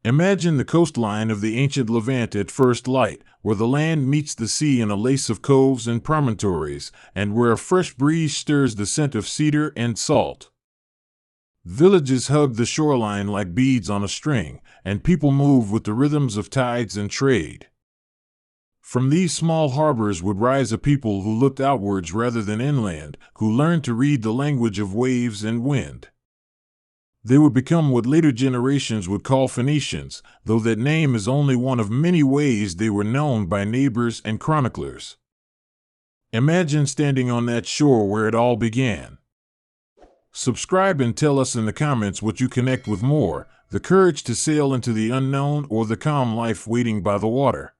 Imagine the coastline of the ancient Levant at first light, where the land meets the sea in a lace of coves and promontories, and where a fresh breeze stirs the scent of cedar and salt. Villages hug the shoreline like beads on a string, and people move with the rhythms of tides and trade. From these small harbors would rise a people who looked outwards rather than inland, who learned to read the language of waves and wind. They would become what later generations would call Phoenicians, though that name is only one of many ways they were known by neighbors and chroniclers. Imagine standing on that shore where it all began. Subscribe and tell us in the comments what you connect with more, the courage to sail into the unknown or the calm life waiting by the water.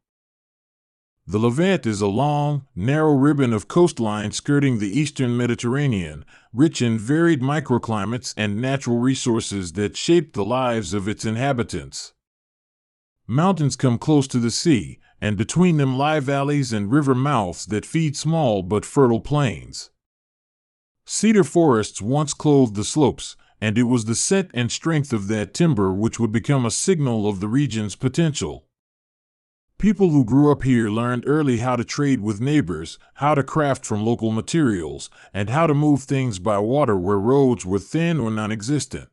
The Levant is a long, narrow ribbon of coastline skirting the eastern Mediterranean, rich in varied microclimates and natural resources that shaped the lives of its inhabitants. Mountains come close to the sea, and between them lie valleys and river mouths that feed small but fertile plains. Cedar forests once clothed the slopes, and it was the scent and strength of that timber which would become a signal of the region's potential. People who grew up here learned early how to trade with neighbors, how to craft from local materials, and how to move things by water where roads were thin or non-existent.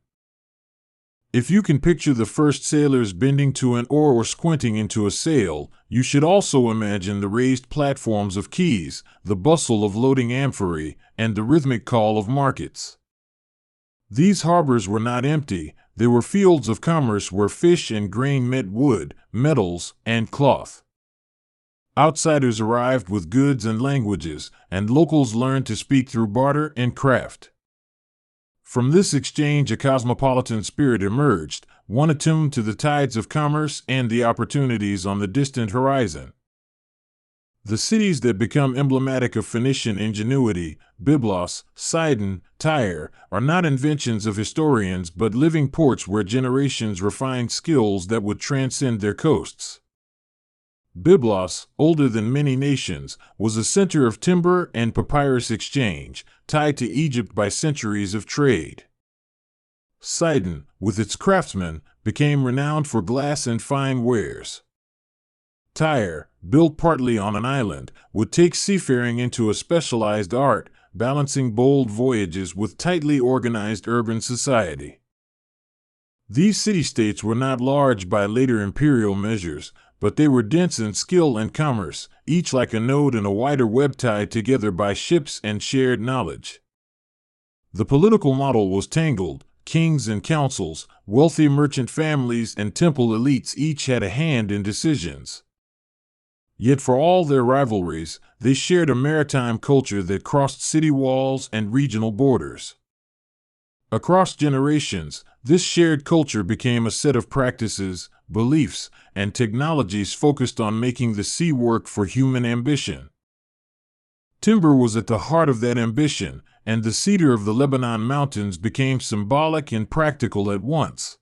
If you can picture the first sailors bending to an oar or squinting into a sail, you should also imagine the raised platforms of quays, the bustle of loading amphorae, and the rhythmic call of markets. These harbors were not empty. They were fields of commerce where fish and grain met wood, metals, and cloth. Outsiders arrived with goods and languages, and locals learned to speak through barter and craft. From this exchange a cosmopolitan spirit emerged, one attuned to the tides of commerce and the opportunities on the distant horizon. The cities that become emblematic of Phoenician ingenuity, Byblos, Sidon, Tyre, are not inventions of historians but living ports where generations refined skills that would transcend their coasts. Byblos, older than many nations, was a center of timber and papyrus exchange, tied to Egypt by centuries of trade. Sidon, with its craftsmen, became renowned for glass and fine wares. Tyre, built partly on an island, would take seafaring into a specialized art, balancing bold voyages with tightly organized urban society. These city-states were not large by later imperial measures, but they were dense in skill and commerce, each like a node in a wider web tied together by ships and shared knowledge. The political model was tangled. Kings and councils, wealthy merchant families, and temple elites each had a hand in decisions. Yet for all their rivalries, they shared a maritime culture that crossed city walls and regional borders. Across generations, this shared culture became a set of practices, beliefs, and technologies focused on making the sea work for human ambition. Timber was at the heart of that ambition, and the cedar of the Lebanon mountains became symbolic and practical at once.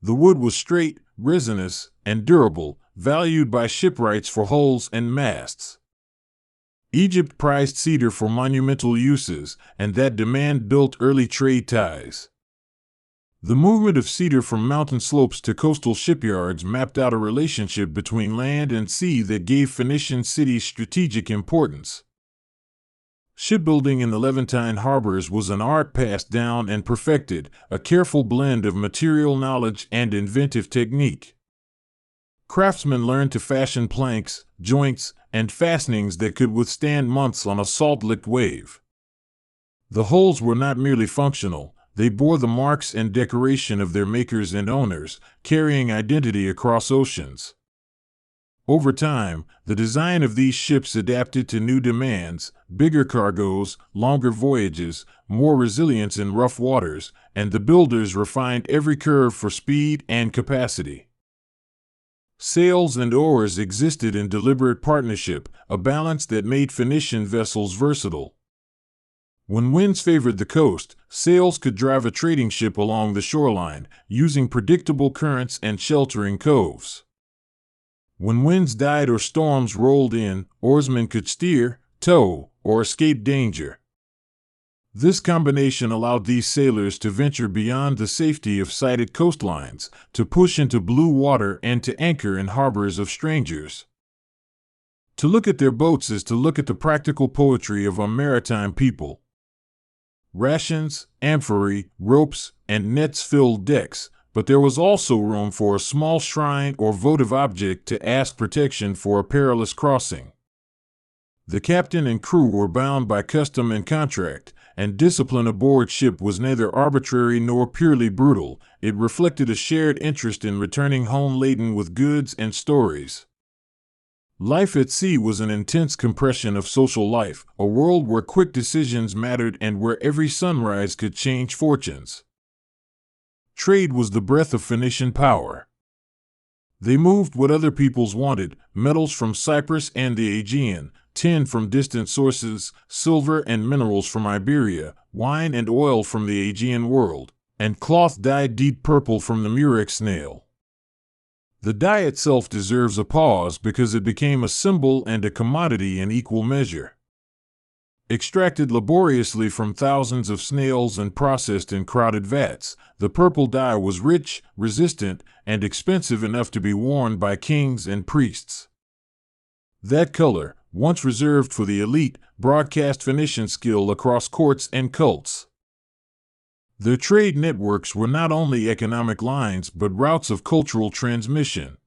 The wood was straight, resinous, and durable, valued by shipwrights for hulls and masts. Egypt prized cedar for monumental uses, and that demand built early trade ties. The movement of cedar from mountain slopes to coastal shipyards mapped out a relationship between land and sea that gave Phoenician cities strategic importance. Shipbuilding in the Levantine harbors was an art passed down and perfected, a careful blend of material knowledge and inventive technique. Craftsmen learned to fashion planks, joints, and fastenings that could withstand months on a salt-licked wave. The hulls were not merely functional, they bore the marks and decoration of their makers and owners, carrying identity across oceans. Over time, the design of these ships adapted to new demands, bigger cargoes, longer voyages, more resilience in rough waters, and the builders refined every curve for speed and capacity. Sails and oars existed in deliberate partnership, a balance that made Phoenician vessels versatile. When winds favored the coast, sails could drive a trading ship along the shoreline, using predictable currents and sheltering coves. When winds died or storms rolled in, oarsmen could steer, tow, or escape danger. This combination allowed these sailors to venture beyond the safety of sighted coastlines, to push into blue water and to anchor in harbors of strangers. To look at their boats is to look at the practical poetry of a maritime people. Rations, amphorae, ropes, and nets filled decks, but there was also room for a small shrine or votive object to ask protection for a perilous crossing. The captain and crew were bound by custom and contract, and discipline aboard ship was neither arbitrary nor purely brutal. It reflected a shared interest in returning home laden with goods and stories. Life at sea was an intense compression of social life, a world where quick decisions mattered and where every sunrise could change fortunes. Trade was the breath of Phoenician power. They moved what other peoples wanted: metals from Cyprus and the Aegean, tin from distant sources, silver and minerals from Iberia, wine and oil from the Aegean world, and cloth dyed deep purple from the murex snail. The dye itself deserves a pause because it became a symbol and a commodity in equal measure. Extracted laboriously from thousands of snails and processed in crowded vats, the purple dye was rich, resistant, and expensive enough to be worn by kings and priests. That color, once reserved for the elite, broadcast Phoenician skill across courts and cults. Their trade networks were not only economic lines but routes of cultural transmission.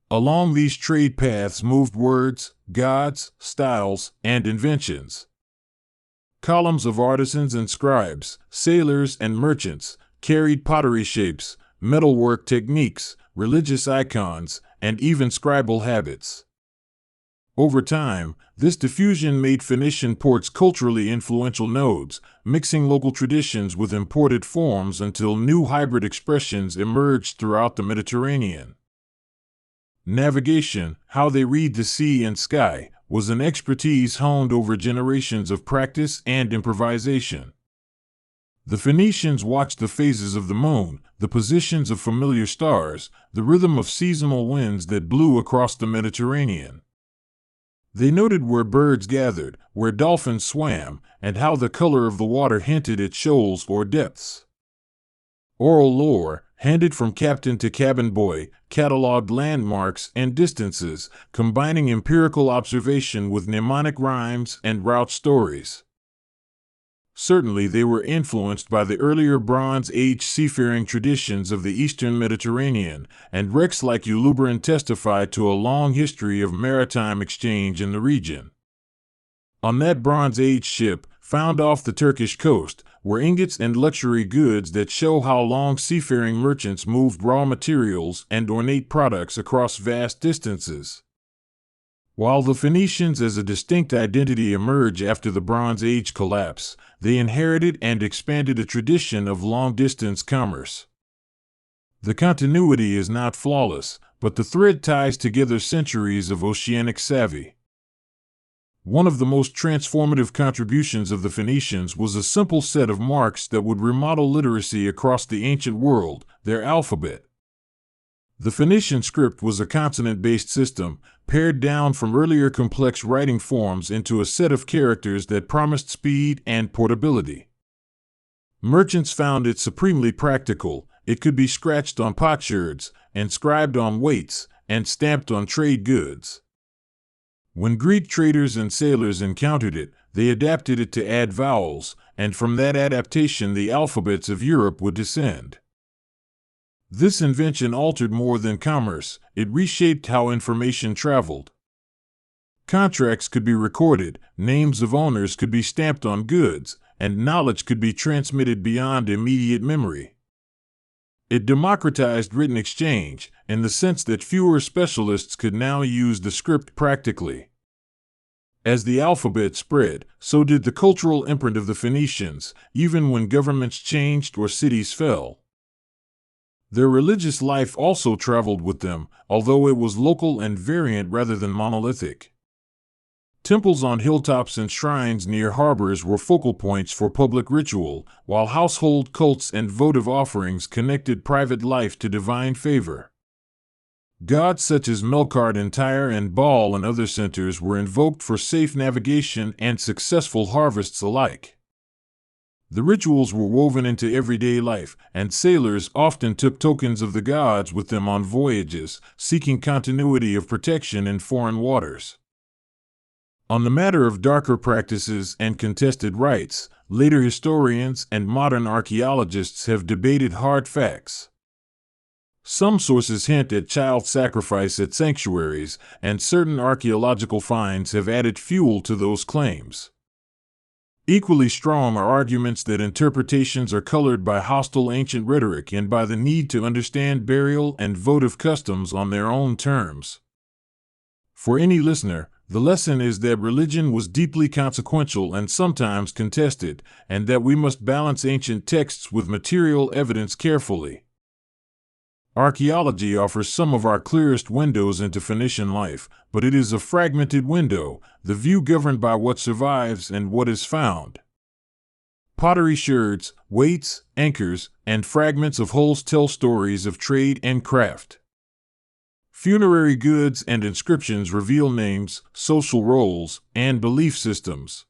Along these trade paths moved words, gods, styles, and inventions. Columns of artisans and scribes, sailors and merchants, carried pottery shapes, metalwork techniques, religious icons, and even scribal habits. Over time, this diffusion made Phoenician ports culturally influential nodes, mixing local traditions with imported forms until new hybrid expressions emerged throughout the Mediterranean. Navigation, how they read the sea and sky, was an expertise honed over generations of practice and improvisation. The Phoenicians watched the phases of the moon, the positions of familiar stars, the rhythm of seasonal winds that blew across the Mediterranean. They noted where birds gathered, where dolphins swam, and how the color of the water hinted at shoals or depths. Oral lore, handed from captain to cabin boy, cataloged landmarks and distances, combining empirical observation with mnemonic rhymes and route stories. Certainly they were influenced by the earlier Bronze Age seafaring traditions of the Eastern Mediterranean, and wrecks like Ulubaran testify to a long history of maritime exchange in the region. On that Bronze Age ship, found off the Turkish coast, were ingots and luxury goods that show how long seafaring merchants moved raw materials and ornate products across vast distances. While the Phoenicians as a distinct identity emerge after the Bronze Age collapse, they inherited and expanded a tradition of long-distance commerce. The continuity is not flawless, but the thread ties together centuries of oceanic savvy. One of the most transformative contributions of the Phoenicians was a simple set of marks that would remodel literacy across the ancient world: their alphabet. The Phoenician script was a consonant-based system, pared down from earlier complex writing forms into a set of characters that promised speed and portability. Merchants found it supremely practical. It could be scratched on potsherds, inscribed on weights, and stamped on trade goods. When Greek traders and sailors encountered it, they adapted it to add vowels, and from that adaptation the alphabets of Europe would descend. This invention altered more than commerce; it reshaped how information traveled. Contracts could be recorded, names of owners could be stamped on goods, and knowledge could be transmitted beyond immediate memory. It democratized written exchange, in the sense that fewer specialists could now use the script practically. As the alphabet spread, so did the cultural imprint of the Phoenicians, even when governments changed or cities fell. Their religious life also traveled with them, although it was local and variant rather than monolithic. Temples on hilltops and shrines near harbors were focal points for public ritual, while household cults and votive offerings connected private life to divine favor. Gods such as Melkart in Tyre and Baal in other centers were invoked for safe navigation and successful harvests alike. The rituals were woven into everyday life, and sailors often took tokens of the gods with them on voyages, seeking continuity of protection in foreign waters. On the matter of darker practices and contested rites, later historians and modern archaeologists have debated hard facts. Some sources hint at child sacrifice at sanctuaries, and certain archaeological finds have added fuel to those claims. Equally strong are arguments that interpretations are colored by hostile ancient rhetoric and by the need to understand burial and votive customs on their own terms. For any listener, the lesson is that religion was deeply consequential and sometimes contested, and that we must balance ancient texts with material evidence carefully. Archaeology offers some of our clearest windows into Phoenician life, but it is a fragmented window, the view governed by what survives and what is found. Pottery sherds, weights, anchors, and fragments of hulls tell stories of trade and craft. Funerary goods and inscriptions reveal names, social roles, and belief systems.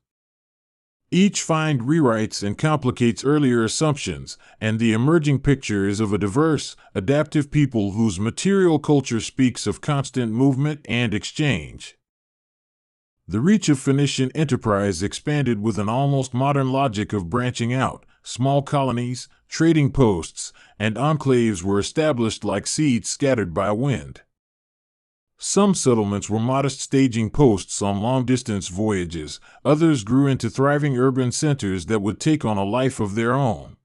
Each find rewrites and complicates earlier assumptions, and the emerging picture is of a diverse, adaptive people whose material culture speaks of constant movement and exchange. The reach of Phoenician enterprise expanded with an almost modern logic of branching out. Small colonies, trading posts, and enclaves were established like seeds scattered by wind. Some settlements were modest staging posts on long-distance voyages, others grew into thriving urban centers that would take on a life of their own.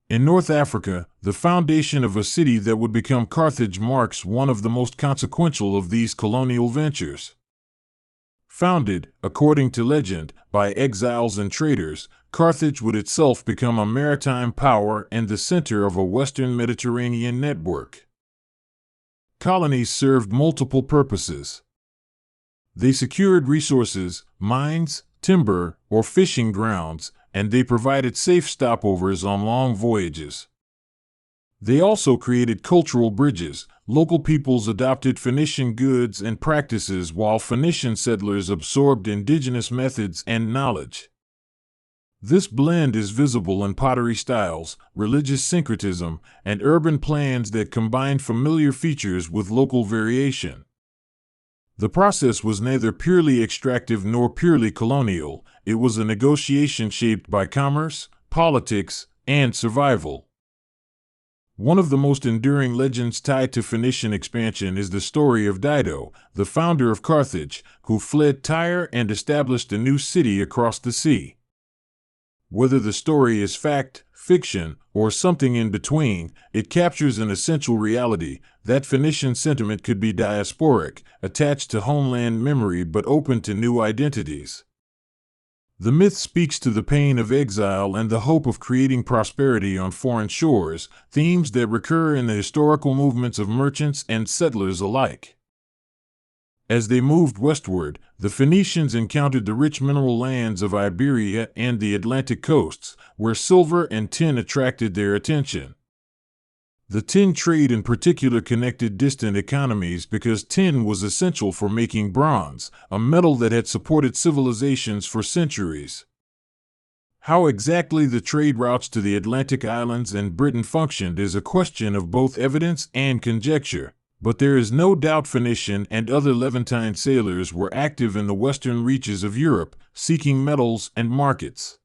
In North Africa, the foundation of a city that would become Carthage marks one of the most consequential of these colonial ventures. Founded, according to legend, by exiles and traders, Carthage would itself become a maritime power and the center of a Western Mediterranean network. Colonies served multiple purposes. They secured resources, mines, timber, or fishing grounds, and they provided safe stopovers on long voyages. They also created cultural bridges. Local peoples adopted Phoenician goods and practices while Phoenician settlers absorbed indigenous methods and knowledge. This blend is visible in pottery styles, religious syncretism, and urban plans that combine familiar features with local variation. The process was neither purely extractive nor purely colonial. It was a negotiation shaped by commerce, politics, and survival. One of the most enduring legends tied to Phoenician expansion is the story of Dido, the founder of Carthage, who fled Tyre and established a new city across the sea. Whether the story is fact, fiction, or something in between, it captures an essential reality: that Phoenician sentiment could be diasporic, attached to homeland memory but open to new identities. The myth speaks to the pain of exile and the hope of creating prosperity on foreign shores, themes that recur in the historical movements of merchants and settlers alike. As they moved westward, the Phoenicians encountered the rich mineral lands of Iberia and the Atlantic coasts, where silver and tin attracted their attention. The tin trade in particular connected distant economies because tin was essential for making bronze, a metal that had supported civilizations for centuries. How exactly the trade routes to the Atlantic islands and Britain functioned is a question of both evidence and conjecture. But there is no doubt Phoenician and other Levantine sailors were active in the western reaches of Europe, seeking metals and markets.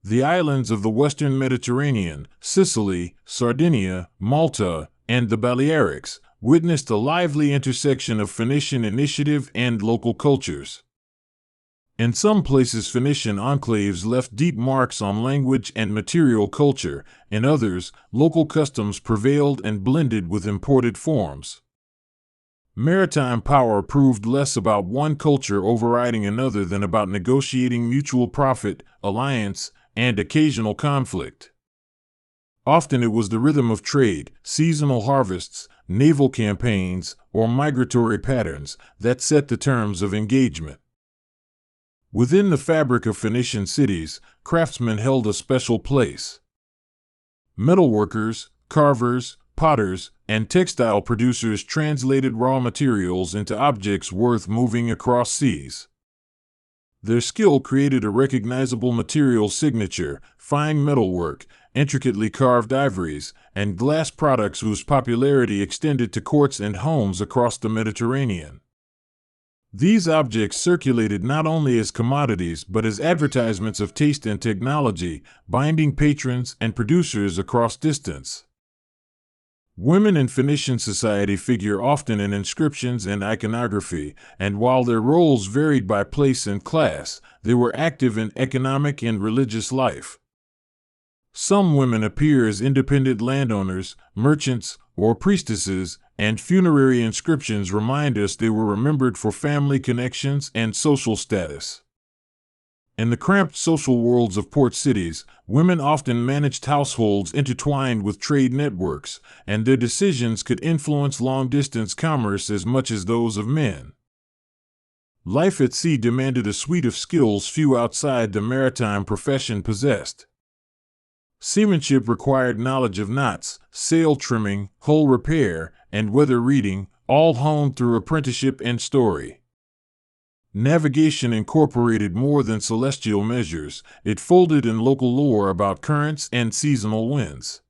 The islands of the western Mediterranean, Sicily, Sardinia, Malta, and the Balearics, witnessed a lively intersection of Phoenician initiative and local cultures. In some places, Phoenician enclaves left deep marks on language and material culture. In others, local customs prevailed and blended with imported forms. Maritime power proved less about one culture overriding another than about negotiating mutual profit, alliance, and occasional conflict. Often it was the rhythm of trade, seasonal harvests, naval campaigns, or migratory patterns that set the terms of engagement. Within the fabric of Phoenician cities, craftsmen held a special place. Metalworkers, carvers, potters, and textile producers translated raw materials into objects worth moving across seas. Their skill created a recognizable material signature, fine metalwork, intricately carved ivories, and glass products whose popularity extended to courts and homes across the Mediterranean. These objects circulated not only as commodities but as advertisements of taste and technology, binding patrons and producers across distance. Women in Phoenician society figure often in inscriptions and iconography, and while their roles varied by place and class, they were active in economic and religious life. Some women appear as independent landowners, merchants, or priestesses, and funerary inscriptions remind us they were remembered for family connections and social status. In the cramped social worlds of port cities, women often managed households intertwined with trade networks, and their decisions could influence long-distance commerce as much as those of men. Life at sea demanded a suite of skills few outside the maritime profession possessed. Seamanship required knowledge of knots, sail trimming, hull repair, and weather reading, all honed through apprenticeship and story. Navigation incorporated more than celestial measures, it folded in local lore about currents and seasonal winds.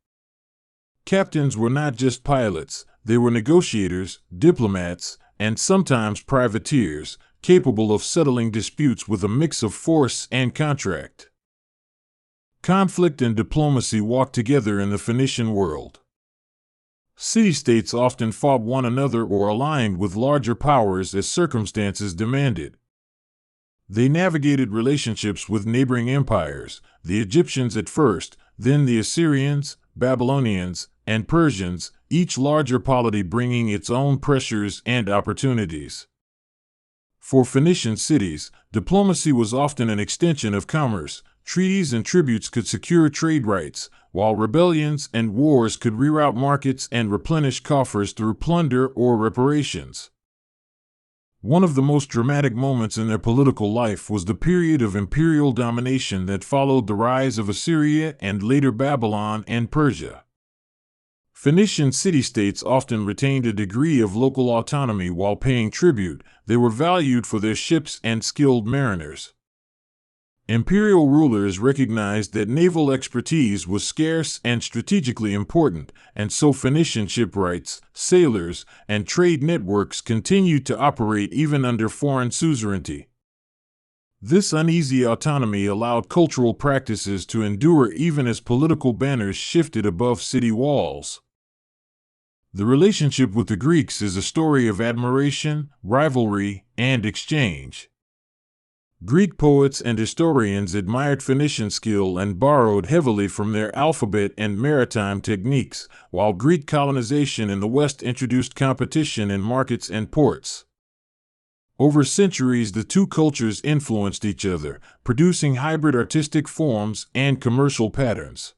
Captains were not just pilots, they were negotiators, diplomats, and sometimes privateers, capable of settling disputes with a mix of force and contract. Conflict and diplomacy walked together in the Phoenician world. City-states often fought one another or aligned with larger powers as circumstances demanded. They navigated relationships with neighboring empires, the Egyptians at first, then the Assyrians, Babylonians, and Persians, each larger polity bringing its own pressures and opportunities. For Phoenician cities, diplomacy was often an extension of commerce. Treaties and tributes could secure trade rights, while rebellions and wars could reroute markets and replenish coffers through plunder or reparations. One of the most dramatic moments in their political life was the period of imperial domination that followed the rise of Assyria and later Babylon and Persia. Phoenician city-states often retained a degree of local autonomy while paying tribute. They were valued for their ships and skilled mariners. Imperial rulers recognized that naval expertise was scarce and strategically important, and so Phoenician shipwrights, sailors, and trade networks continued to operate even under foreign suzerainty. This uneasy autonomy allowed cultural practices to endure even as political banners shifted above city walls. The relationship with the Greeks is a story of admiration, rivalry, and exchange. Greek poets and historians admired Phoenician skill and borrowed heavily from their alphabet and maritime techniques, while Greek colonization in the West introduced competition in markets and ports. Over centuries, the two cultures influenced each other, producing hybrid artistic forms and commercial patterns.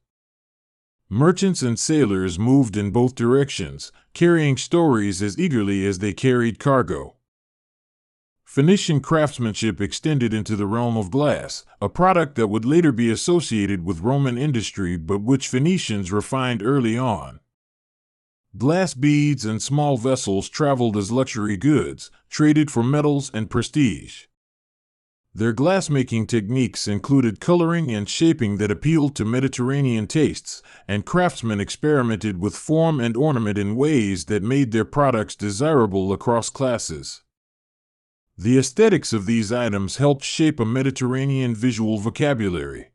Merchants and sailors moved in both directions, carrying stories as eagerly as they carried cargo. Phoenician craftsmanship extended into the realm of glass, a product that would later be associated with Roman industry but which Phoenicians refined early on. Glass beads and small vessels traveled as luxury goods, traded for metals and prestige. Their glassmaking techniques included coloring and shaping that appealed to Mediterranean tastes, and craftsmen experimented with form and ornament in ways that made their products desirable across classes. The aesthetics of these items helped shape a Mediterranean visual vocabulary.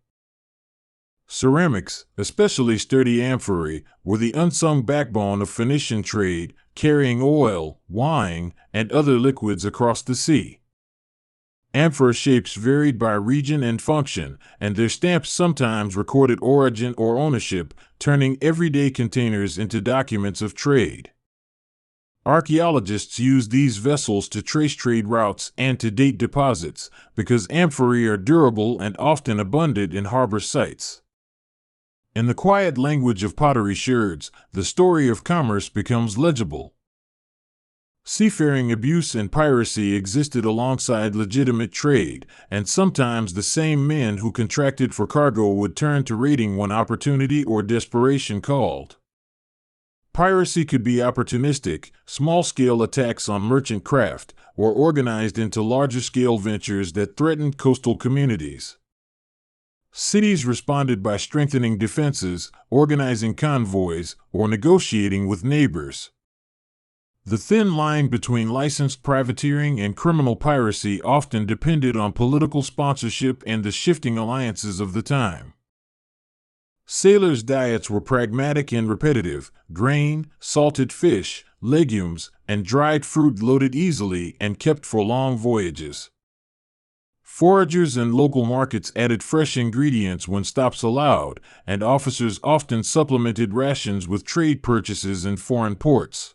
Ceramics, especially sturdy amphorae, were the unsung backbone of Phoenician trade, carrying oil, wine, and other liquids across the sea. Amphora shapes varied by region and function, and their stamps sometimes recorded origin or ownership, turning everyday containers into documents of trade. Archaeologists use these vessels to trace trade routes and to date deposits, because amphorae are durable and often abundant in harbor sites. In the quiet language of pottery sherds, the story of commerce becomes legible. Seafaring abuse and piracy existed alongside legitimate trade, and sometimes the same men who contracted for cargo would turn to raiding when opportunity or desperation called. Piracy could be opportunistic, small-scale attacks on merchant craft, or organized into larger-scale ventures that threatened coastal communities. Cities responded by strengthening defenses, organizing convoys, or negotiating with neighbors. The thin line between licensed privateering and criminal piracy often depended on political sponsorship and the shifting alliances of the time. Sailors' diets were pragmatic and repetitive: grain, salted fish, legumes, and dried fruit loaded easily and kept for long voyages. Foragers and local markets added fresh ingredients when stops allowed, and officers often supplemented rations with trade purchases in foreign ports.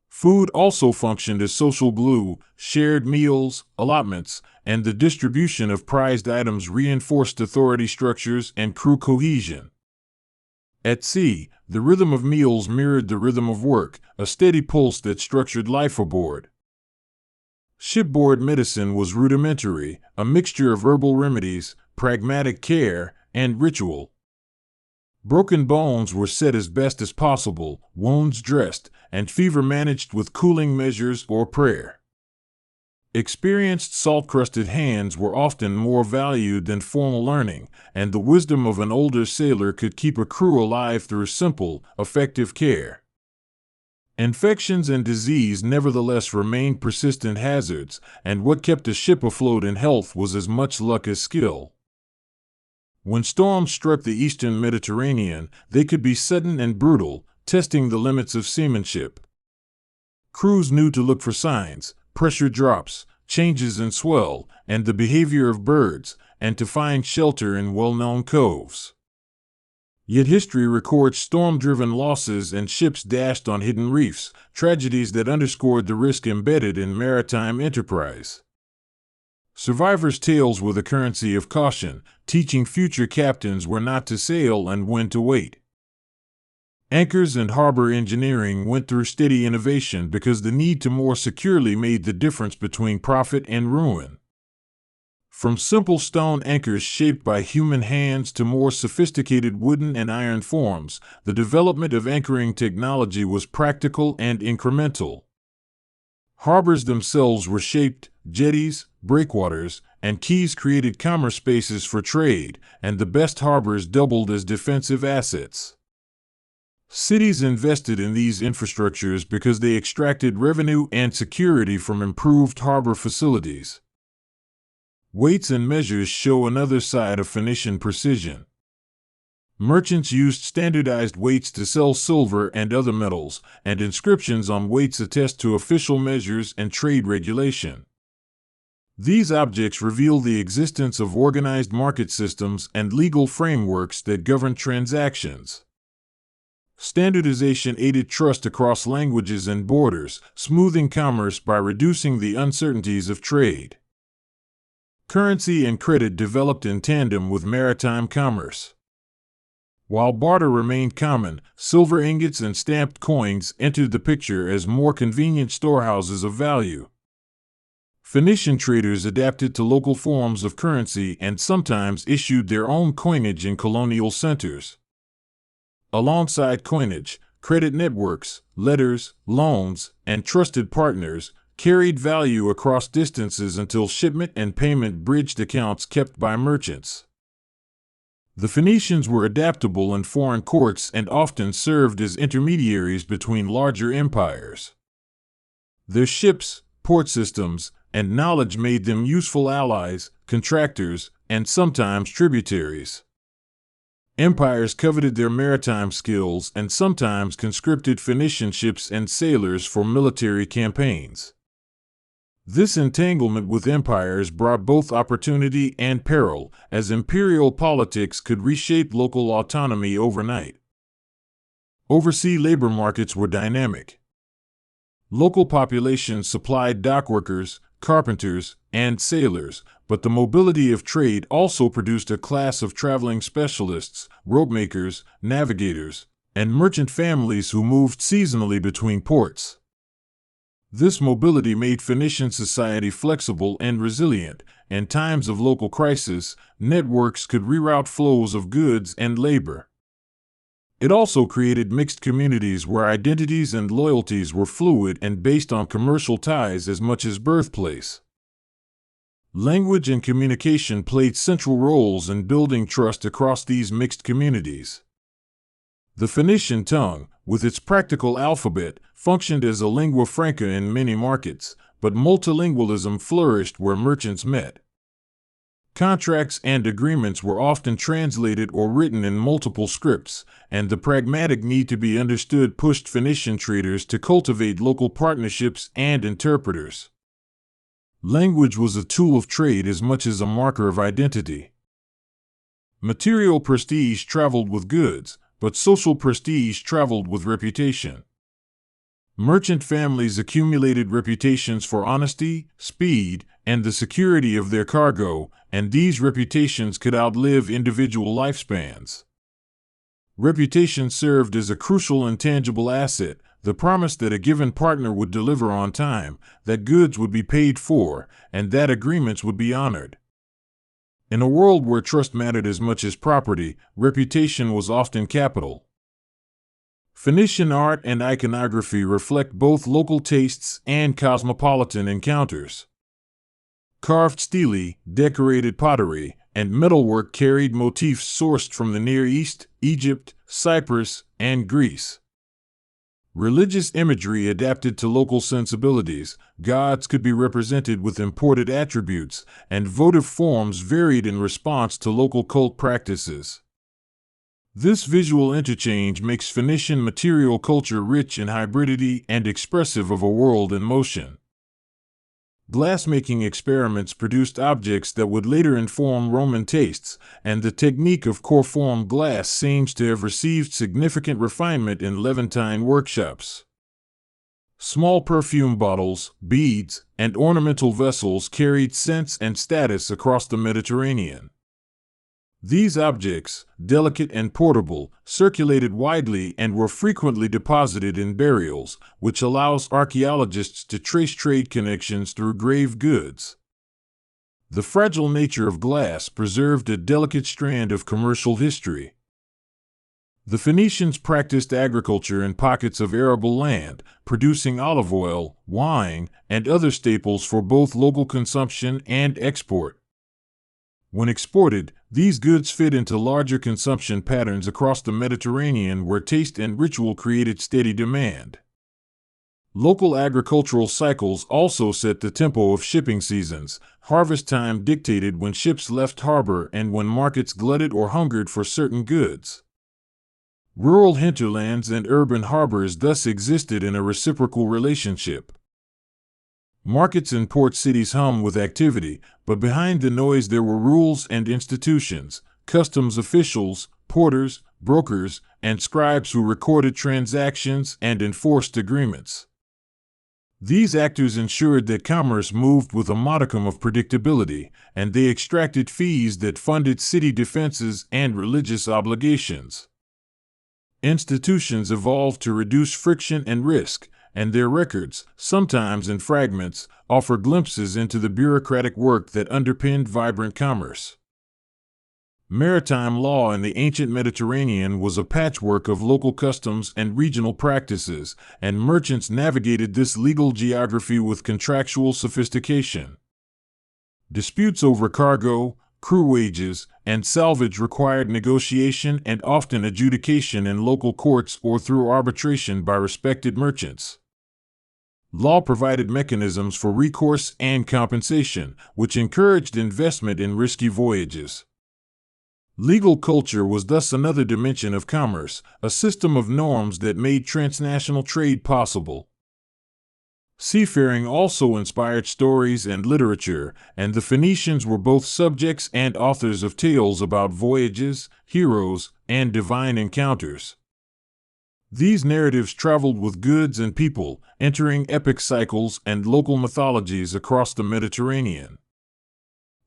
Food also functioned as social glue. Shared meals, allotments, and the distribution of prized items reinforced authority structures and crew cohesion. At sea, the rhythm of meals mirrored the rhythm of work, a steady pulse that structured life aboard. Shipboard medicine was rudimentary, a mixture of herbal remedies, pragmatic care, and ritual. Broken bones were set as best as possible, wounds dressed, and fever managed with cooling measures or prayer. Experienced salt-crusted hands were often more valued than formal learning, and the wisdom of an older sailor could keep a crew alive through simple, effective care. Infections and disease nevertheless remained persistent hazards, and what kept a ship afloat in health was as much luck as skill. When storms struck the eastern Mediterranean, they could be sudden and brutal, testing the limits of seamanship. Crews knew to look for signs, pressure drops, changes in swell, and the behavior of birds, and to find shelter in well-known coves. Yet history records storm-driven losses and ships dashed on hidden reefs, tragedies that underscored the risk embedded in maritime enterprise. Survivors' tales were the currency of caution, teaching future captains where not to sail and when to wait. Anchors and harbor engineering went through steady innovation because the need to moor securely made the difference between profit and ruin. From simple stone anchors shaped by human hands to more sophisticated wooden and iron forms, the development of anchoring technology was practical and incremental. Harbors themselves were shaped. Jetties, breakwaters, and quays created commerce spaces for trade, and the best harbors doubled as defensive assets. Cities invested in these infrastructures because they extracted revenue and security from improved harbor facilities. Weights and measures show another side of Phoenician precision. Merchants used standardized weights to sell silver and other metals, and inscriptions on weights attest to official measures and trade regulation. These objects reveal the existence of organized market systems and legal frameworks that govern transactions. Standardization aided trust across languages and borders, smoothing commerce by reducing the uncertainties of trade. Currency and credit developed in tandem with maritime commerce. While barter remained common, silver ingots and stamped coins entered the picture as more convenient storehouses of value. Phoenician traders adapted to local forms of currency and sometimes issued their own coinage in colonial centers. Alongside coinage, credit networks, letters, loans, and trusted partners carried value across distances until shipment and payment bridged accounts kept by merchants. The Phoenicians were adaptable in foreign courts and often served as intermediaries between larger empires. Their ships, port systems, and knowledge made them useful allies, contractors, and sometimes tributaries. Empires coveted their maritime skills and sometimes conscripted Phoenician ships and sailors for military campaigns. This entanglement with empires brought both opportunity and peril, as imperial politics could reshape local autonomy overnight. Overseas labor markets were dynamic. Local populations supplied dockworkers, carpenters, and sailors, but the mobility of trade also produced a class of traveling specialists, ropemakers, navigators, and merchant families who moved seasonally between ports. This mobility made Phoenician society flexible and resilient. In times of local crisis, networks could reroute flows of goods and labor. It also created mixed communities where identities and loyalties were fluid and based on commercial ties as much as birthplace. Language and communication played central roles in building trust across these mixed communities. The Phoenician tongue, with its practical alphabet, functioned as a lingua franca in many markets, but multilingualism flourished where merchants met. Contracts and agreements were often translated or written in multiple scripts, and the pragmatic need to be understood pushed Phoenician traders to cultivate local partnerships and interpreters. Language was a tool of trade as much as a marker of identity. Material prestige traveled with goods, but social prestige traveled with reputation. Merchant families accumulated reputations for honesty, speed, and the security of their cargo, and these reputations could outlive individual lifespans. Reputation served as a crucial intangible asset, the promise that a given partner would deliver on time, that goods would be paid for, and that agreements would be honored. In a world where trust mattered as much as property, reputation was often capital. Phoenician art and iconography reflect both local tastes and cosmopolitan encounters. Carved stelae, decorated pottery, and metalwork carried motifs sourced from the Near East, Egypt, Cyprus, and Greece. Religious imagery adapted to local sensibilities, gods could be represented with imported attributes, and votive forms varied in response to local cult practices. This visual interchange makes Phoenician material culture rich in hybridity and expressive of a world in motion. Glassmaking experiments produced objects that would later inform Roman tastes, and the technique of core-formed glass seems to have received significant refinement in Levantine workshops. Small perfume bottles, beads, and ornamental vessels carried sense and status across the Mediterranean. These objects, delicate and portable, circulated widely and were frequently deposited in burials, which allows archaeologists to trace trade connections through grave goods. The fragile nature of glass preserved a delicate strand of commercial history. The Phoenicians practiced agriculture in pockets of arable land, producing olive oil, wine, and other staples for both local consumption and export. When exported, these goods fit into larger consumption patterns across the Mediterranean where taste and ritual created steady demand. Local agricultural cycles also set the tempo of shipping seasons. Harvest time dictated when ships left harbor and when markets glutted or hungered for certain goods. Rural hinterlands and urban harbors thus existed in a reciprocal relationship. Markets in port cities hum with activity, but behind the noise there were rules and institutions, customs officials, porters, brokers, and scribes who recorded transactions and enforced agreements. These actors ensured that commerce moved with a modicum of predictability, and they extracted fees that funded city defenses and religious obligations. Institutions evolved to reduce friction and risk, and their records, sometimes in fragments, offer glimpses into the bureaucratic work that underpinned vibrant commerce. Maritime law in the ancient Mediterranean was a patchwork of local customs and regional practices, and merchants navigated this legal geography with contractual sophistication. Disputes over cargo, crew wages, and salvage required negotiation and often adjudication in local courts or through arbitration by respected merchants. Law provided mechanisms for recourse and compensation, which encouraged investment in risky voyages. Legal culture was thus another dimension of commerce, a system of norms that made transnational trade possible. Seafaring also inspired stories and literature, and the Phoenicians were both subjects and authors of tales about voyages, heroes, and divine encounters. These narratives traveled with goods and people, entering epic cycles and local mythologies across the Mediterranean.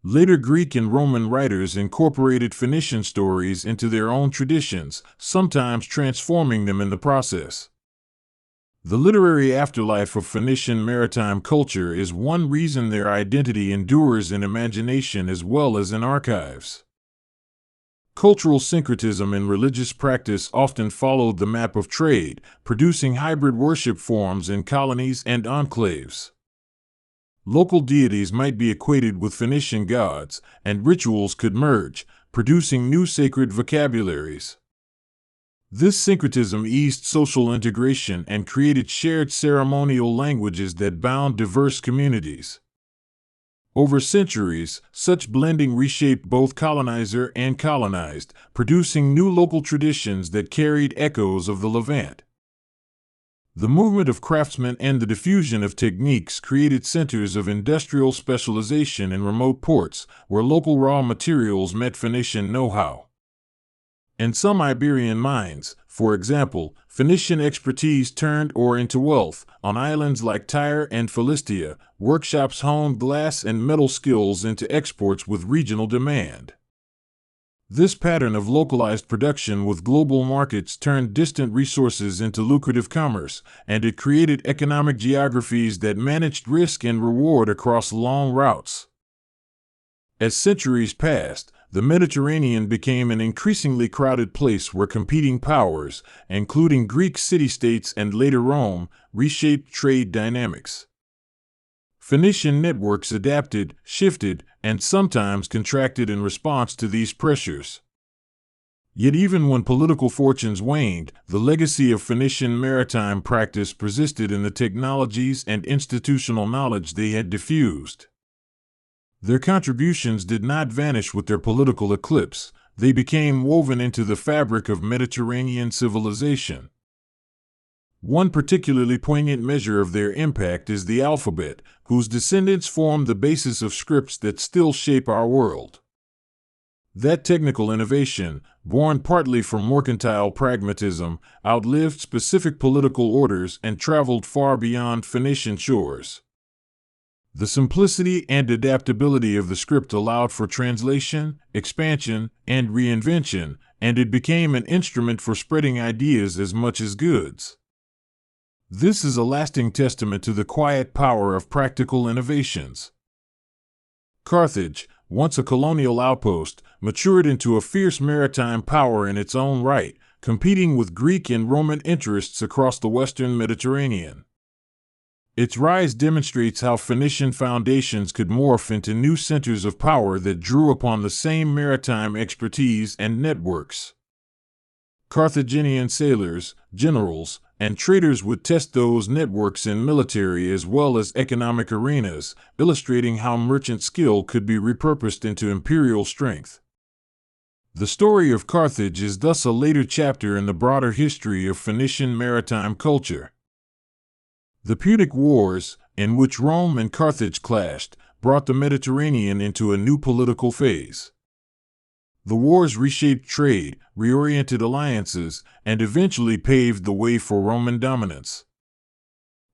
Later Greek and Roman writers incorporated Phoenician stories into their own traditions, sometimes transforming them in the process. The literary afterlife of Phoenician maritime culture is one reason their identity endures in imagination as well as in archives. Cultural syncretism in religious practice often followed the map of trade, producing hybrid worship forms in colonies and enclaves. Local deities might be equated with Phoenician gods, and rituals could merge, producing new sacred vocabularies. This syncretism eased social integration and created shared ceremonial languages that bound diverse communities. Over centuries, such blending reshaped both colonizer and colonized, producing new local traditions that carried echoes of the Levant. The movement of craftsmen and the diffusion of techniques created centers of industrial specialization in remote ports, where local raw materials met Phoenician know-how. In some Iberian mines, for example, Phoenician expertise turned ore into wealth. On islands like Tyre and Philistia, workshops honed glass and metal skills into exports with regional demand. This pattern of localized production with global markets turned distant resources into lucrative commerce, and it created economic geographies that managed risk and reward across long routes. As centuries passed, the Mediterranean became an increasingly crowded place where competing powers, including Greek city-states and later Rome, reshaped trade dynamics. Phoenician networks adapted, shifted, and sometimes contracted in response to these pressures. Yet even when political fortunes waned, the legacy of Phoenician maritime practice persisted in the technologies and institutional knowledge they had diffused. Their contributions did not vanish with their political eclipse. They became woven into the fabric of Mediterranean civilization. One particularly poignant measure of their impact is the alphabet, whose descendants form the basis of scripts that still shape our world. That technical innovation, born partly from mercantile pragmatism, outlived specific political orders and traveled far beyond Phoenician shores. The simplicity and adaptability of the script allowed for translation, expansion, and reinvention, and it became an instrument for spreading ideas as much as goods. This is a lasting testament to the quiet power of practical innovations. Carthage, once a colonial outpost, matured into a fierce maritime power in its own right, competing with Greek and Roman interests across the western Mediterranean. Its rise demonstrates how Phoenician foundations could morph into new centers of power that drew upon the same maritime expertise and networks. Carthaginian sailors, generals, and traders would test those networks in military as well as economic arenas, illustrating how merchant skill could be repurposed into imperial strength. The story of Carthage is thus a later chapter in the broader history of Phoenician maritime culture. The Punic Wars, in which Rome and Carthage clashed, brought the Mediterranean into a new political phase. The wars reshaped trade, reoriented alliances, and eventually paved the way for Roman dominance.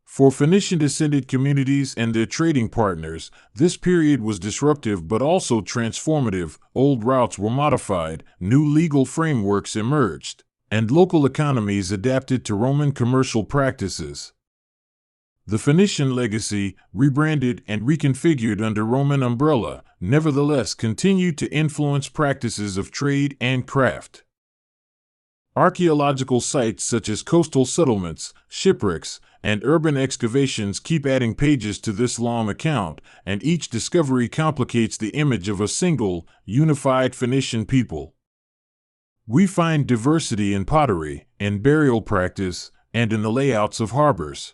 For Phoenician-descended communities and their trading partners, this period was disruptive but also transformative. Old routes were modified, new legal frameworks emerged, and local economies adapted to Roman commercial practices. The Phoenician legacy, rebranded and reconfigured under Roman umbrella, nevertheless continued to influence practices of trade and craft. Archaeological sites such as coastal settlements, shipwrecks, and urban excavations keep adding pages to this long account, and each discovery complicates the image of a single, unified Phoenician people. We find diversity in pottery, in burial practice, and in the layouts of harbors.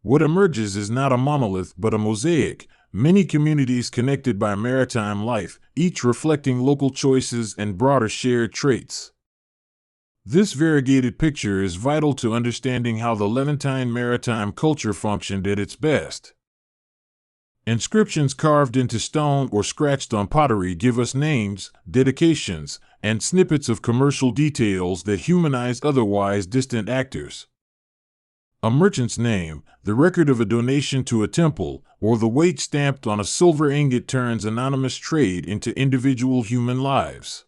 What emerges is not a monolith but a mosaic, many communities connected by maritime life, each reflecting local choices and broader shared traits. This variegated picture is vital to understanding how the Levantine maritime culture functioned at its best. Inscriptions carved into stone or scratched on pottery give us names, dedications, and snippets of commercial details that humanize otherwise distant actors. A merchant's name, the record of a donation to a temple, or the weight stamped on a silver ingot turns anonymous trade into individual human lives.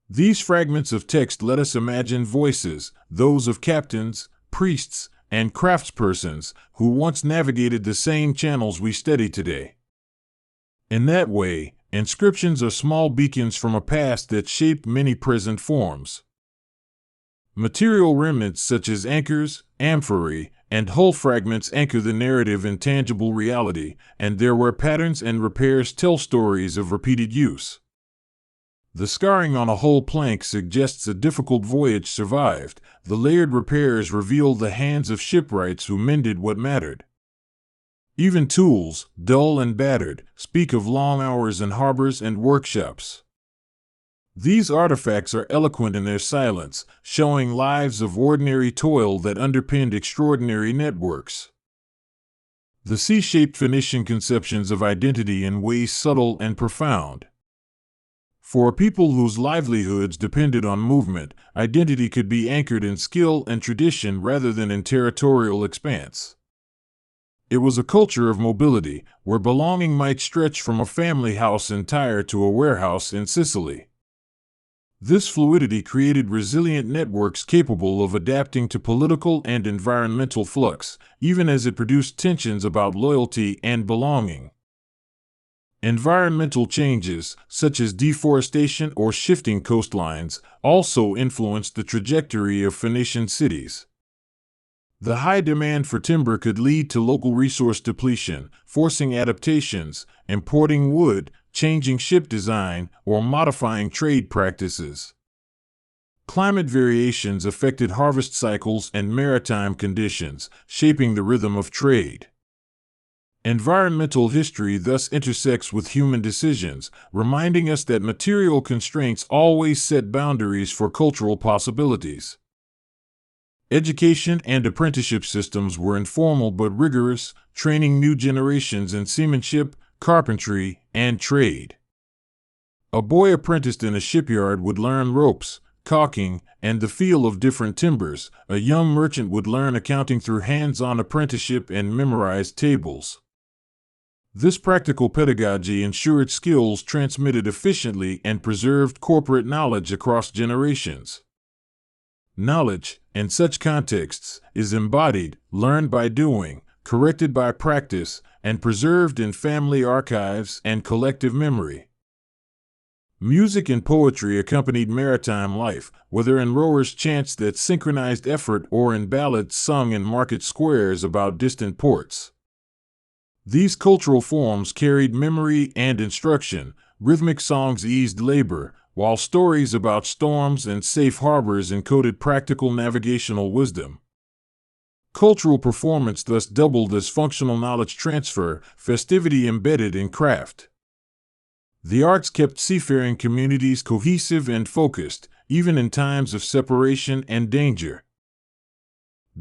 These fragments of text let us imagine voices, those of captains, priests, and craftspersons, who once navigated the same channels we study today. In that way, Inscriptions are small beacons from a past that shaped many present forms. Material remnants such as anchors, amphorae, and hull fragments anchor the narrative in tangible reality, and their wear patterns and repairs tell stories of repeated use. The scarring on a hull plank suggests a difficult voyage survived. The layered repairs reveal the hands of shipwrights who mended what mattered. Even tools, dull and battered, speak of long hours in harbors and workshops. These artifacts are eloquent in their silence, showing lives of ordinary toil that underpinned extraordinary networks. The sea-shaped Phoenician conceptions of identity in ways subtle and profound. For a people whose livelihoods depended on movement, identity could be anchored in skill and tradition rather than in territorial expanse. It was a culture of mobility, where belonging might stretch from a family house in Tyre to a warehouse in Sicily. This fluidity created resilient networks capable of adapting to political and environmental flux, even as it produced tensions about loyalty and belonging. Environmental changes, such as deforestation or shifting coastlines, also influenced the trajectory of Phoenician cities. The high demand for timber could lead to local resource depletion, forcing adaptations, importing wood, changing ship design, or modifying trade practices. Climate variations affected harvest cycles and maritime conditions, shaping the rhythm of trade. Environmental history thus intersects with human decisions, reminding us that material constraints always set boundaries for cultural possibilities. Education and apprenticeship systems were informal but rigorous, training new generations in seamanship, carpentry, and trade. A boy apprenticed in a shipyard would learn ropes, caulking, and the feel of different timbers. A young merchant would learn accounting through hands-on apprenticeship and memorized tables. This practical pedagogy ensured skills transmitted efficiently and preserved corporate knowledge across generations. Knowledge, in such contexts, is embodied, learned by doing, corrected by practice, and preserved in family archives and collective memory. Music and poetry accompanied maritime life, whether in rowers' chants that synchronized effort or in ballads sung in market squares about distant ports. These cultural forms carried memory and instruction. Rhythmic songs eased labor, while stories about storms and safe harbors encoded practical navigational wisdom. Cultural performance thus doubled as functional knowledge transfer, festivity embedded in craft. The arts kept seafaring communities cohesive and focused, even in times of separation and danger.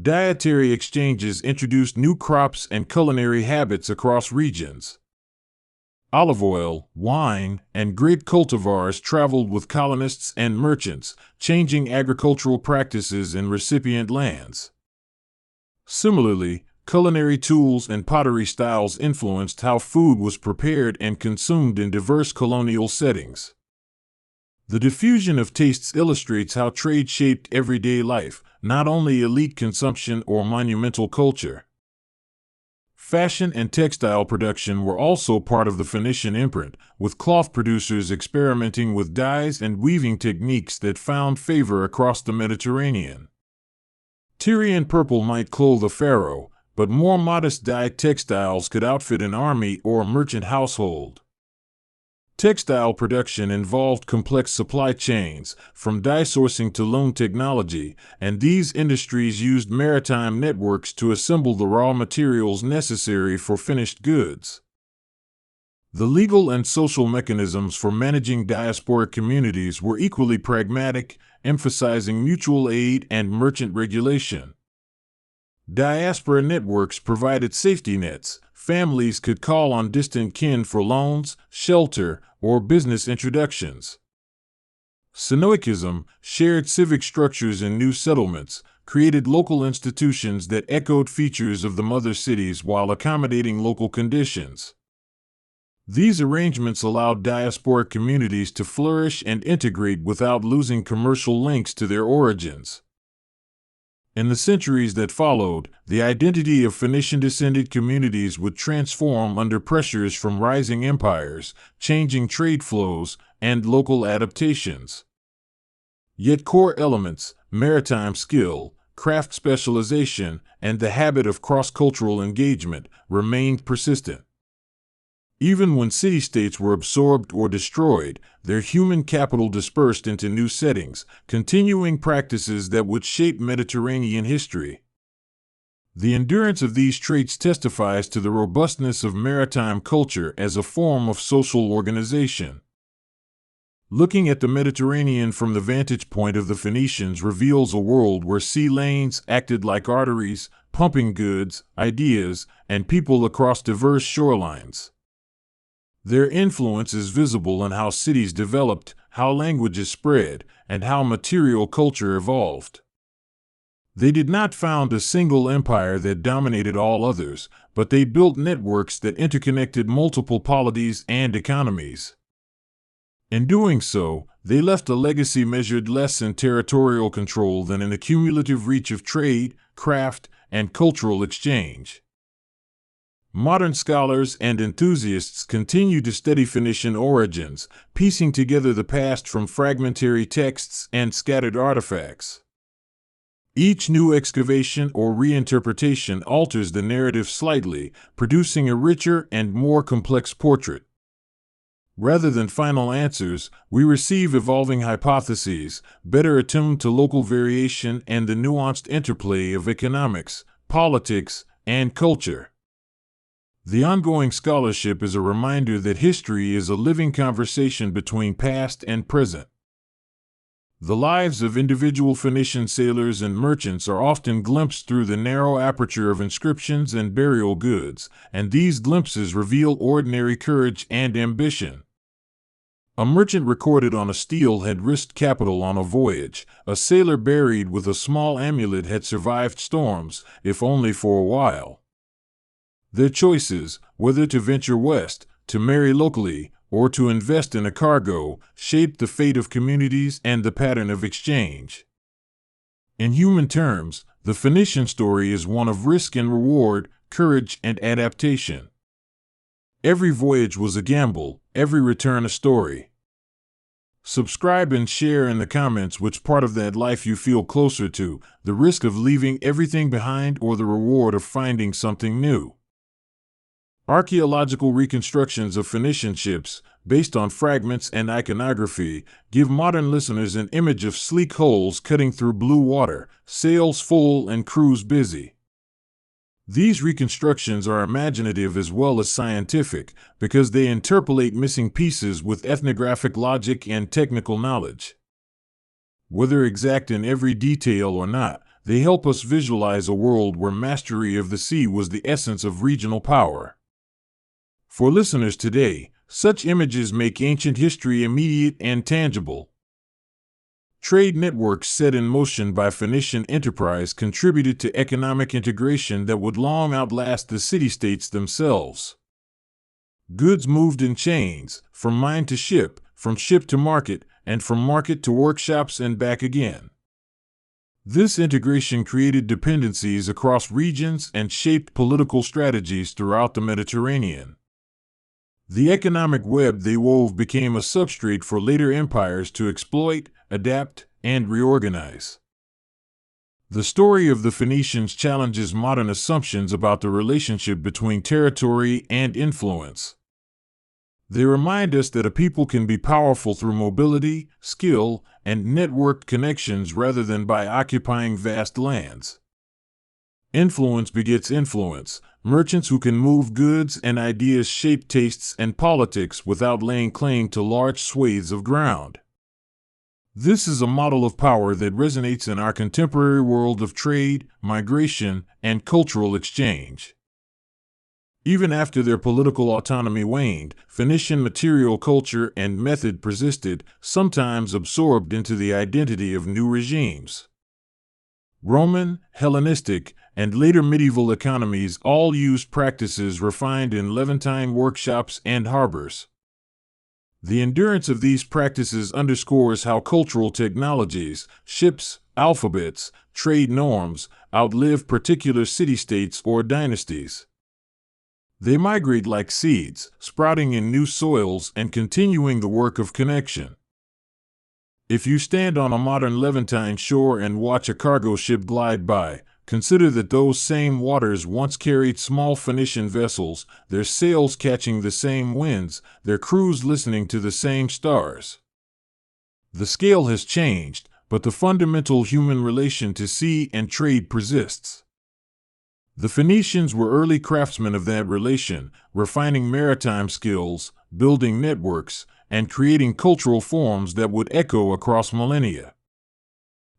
Dietary exchanges introduced new crops and culinary habits across regions. Olive oil, wine, and grape cultivars traveled with colonists and merchants, changing agricultural practices in recipient lands. Similarly, culinary tools and pottery styles influenced how food was prepared and consumed in diverse colonial settings. The diffusion of tastes illustrates how trade shaped everyday life, not only elite consumption or monumental culture. Fashion and textile production were also part of the Phoenician imprint, with cloth producers experimenting with dyes and weaving techniques that found favor across the Mediterranean. Tyrian purple might clothe a pharaoh, but more modest dyed textiles could outfit an army or merchant household. Textile production involved complex supply chains, from dye sourcing to loom technology, and these industries used maritime networks to assemble the raw materials necessary for finished goods. The legal and social mechanisms for managing diasporic communities were equally pragmatic, emphasizing mutual aid and merchant regulation. Diaspora networks provided safety nets. Families could call on distant kin for loans, shelter, or business introductions. Synoikism, shared civic structures in new settlements, created local institutions that echoed features of the mother cities while accommodating local conditions. These arrangements allowed diasporic communities to flourish and integrate without losing commercial links to their origins. In the centuries that followed, the identity of Phoenician-descended communities would transform under pressures from rising empires, changing trade flows, and local adaptations. Yet core elements, maritime skill, craft specialization, and the habit of cross-cultural engagement remained persistent. Even when city-states were absorbed or destroyed, their human capital dispersed into new settings, continuing practices that would shape Mediterranean history. The endurance of these traits testifies to the robustness of maritime culture as a form of social organization. Looking at the Mediterranean from the vantage point of the Phoenicians reveals a world where sea lanes acted like arteries, pumping goods, ideas, and people across diverse shorelines. Their influence is visible in how cities developed, how languages spread, and how material culture evolved. They did not found a single empire that dominated all others, but they built networks that interconnected multiple polities and economies. In doing so, they left a legacy measured less in territorial control than in the cumulative reach of trade, craft, and cultural exchange. Modern scholars and enthusiasts continue to study Phoenician origins, piecing together the past from fragmentary texts and scattered artifacts. Each new excavation or reinterpretation alters the narrative slightly, producing a richer and more complex portrait. Rather than final answers, we receive evolving hypotheses, better attuned to local variation and the nuanced interplay of economics, politics, and culture. The ongoing scholarship is a reminder that history is a living conversation between past and present. The lives of individual Phoenician sailors and merchants are often glimpsed through the narrow aperture of inscriptions and burial goods, and these glimpses reveal ordinary courage and ambition. A merchant recorded on a stele had risked capital on a voyage. A sailor buried with a small amulet had survived storms, if only for a while. Their choices, whether to venture west, to marry locally, or to invest in a cargo, shaped the fate of communities and the pattern of exchange. In human terms, the Phoenician story is one of risk and reward, courage and adaptation. Every voyage was a gamble, every return a story. Subscribe and share in the comments which part of that life you feel closer to, the risk of leaving everything behind or the reward of finding something new. Archaeological reconstructions of Phoenician ships, based on fragments and iconography, give modern listeners an image of sleek hulls cutting through blue water, sails full and crews busy. These reconstructions are imaginative as well as scientific, because they interpolate missing pieces with ethnographic logic and technical knowledge. Whether exact in every detail or not, they help us visualize a world where mastery of the sea was the essence of regional power. For listeners today, such images make ancient history immediate and tangible. Trade networks set in motion by Phoenician enterprise contributed to economic integration that would long outlast the city-states themselves. Goods moved in chains, from mine to ship, from ship to market, and from market to workshops and back again. This integration created dependencies across regions and shaped political strategies throughout the Mediterranean. The economic web they wove became a substrate for later empires to exploit, adapt, and reorganize. The story of the Phoenicians challenges modern assumptions about the relationship between territory and influence. They remind us that a people can be powerful through mobility, skill, and networked connections rather than by occupying vast lands. Influence begets influence. Merchants who can move goods and ideas shape tastes and politics without laying claim to large swathes of ground. This is a model of power that resonates in our contemporary world of trade, migration, and cultural exchange. Even after their political autonomy waned, Phoenician material culture and method persisted, sometimes absorbed into the identity of new regimes. Roman, Hellenistic, and later medieval economies all used practices refined in Levantine workshops and harbors. The endurance of these practices underscores how cultural technologies, ships, alphabets, trade norms, outlive particular city-states or dynasties. They migrate like seeds, sprouting in new soils and continuing the work of connection. If you stand on a modern Levantine shore and watch a cargo ship glide by, consider that those same waters once carried small Phoenician vessels, their sails catching the same winds, their crews listening to the same stars. The scale has changed, but the fundamental human relation to sea and trade persists. The Phoenicians were early craftsmen of that relation, refining maritime skills, building networks, and creating cultural forms that would echo across millennia.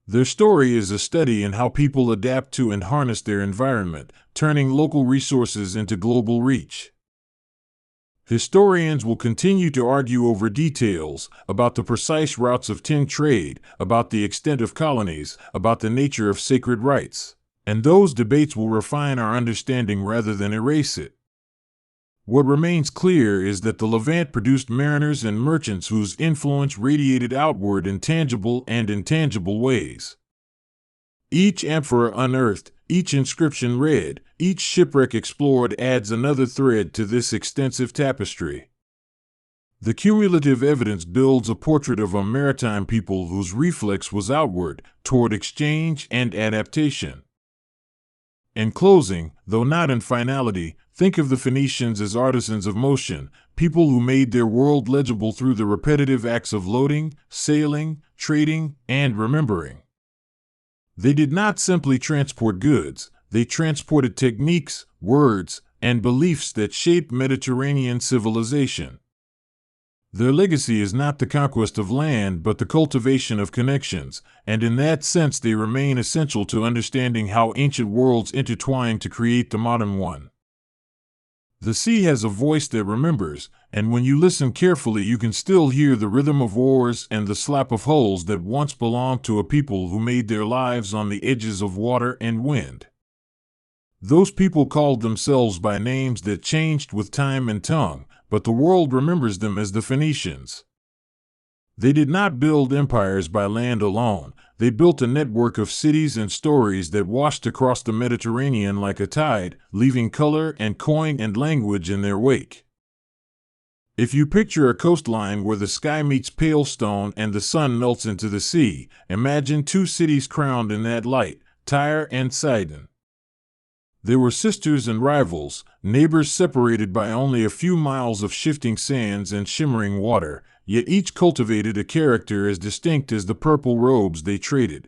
Their story is a study in how people adapt to and harness their environment, turning local resources into global reach. Historians will continue to argue over details about the precise routes of tin trade, about the extent of colonies, about the nature of sacred rites. And those debates will refine our understanding rather than erase it. What remains clear is that the Levant produced mariners and merchants whose influence radiated outward in tangible and intangible ways. Each amphora unearthed, each inscription read, each shipwreck explored adds another thread to this extensive tapestry. The cumulative evidence builds a portrait of a maritime people whose reflex was outward, toward exchange and adaptation. In closing, though not in finality, think of the Phoenicians as artisans of motion, people who made their world legible through the repetitive acts of loading, sailing, trading, and remembering. They did not simply transport goods, they transported techniques, words, and beliefs that shaped Mediterranean civilization. Their legacy is not the conquest of land but the cultivation of connections, and in that sense they remain essential to understanding how ancient worlds intertwine to create the modern one. The sea has a voice that remembers, and when you listen carefully you can still hear the rhythm of oars and the slap of hulls that once belonged to a people who made their lives on the edges of water and wind. Those people called themselves by names that changed with time and tongue, but the world remembers them as the Phoenicians. They did not build empires by land alone, they built a network of cities and stories that washed across the Mediterranean like a tide, leaving color and coin and language in their wake. If you picture a coastline where the sky meets pale stone and the sun melts into the sea, imagine two cities crowned in that light, Tyre and Sidon. They were sisters and rivals, neighbors separated by only a few miles of shifting sands and shimmering water, yet each cultivated a character as distinct as the purple robes they traded.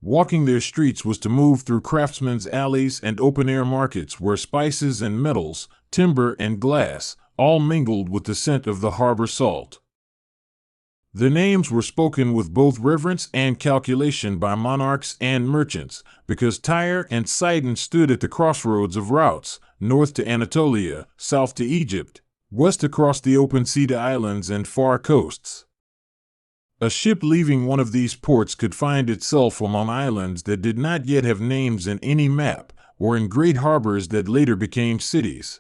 Walking their streets was to move through craftsmen's alleys and open-air markets where spices and metals, timber and glass, all mingled with the scent of the harbor salt. Their names were spoken with both reverence and calculation by monarchs and merchants, because Tyre and Sidon stood at the crossroads of routes, north to Anatolia, south to Egypt, west across the open sea to islands and far coasts. A ship leaving one of these ports could find itself among islands that did not yet have names in any map, or in great harbors that later became cities.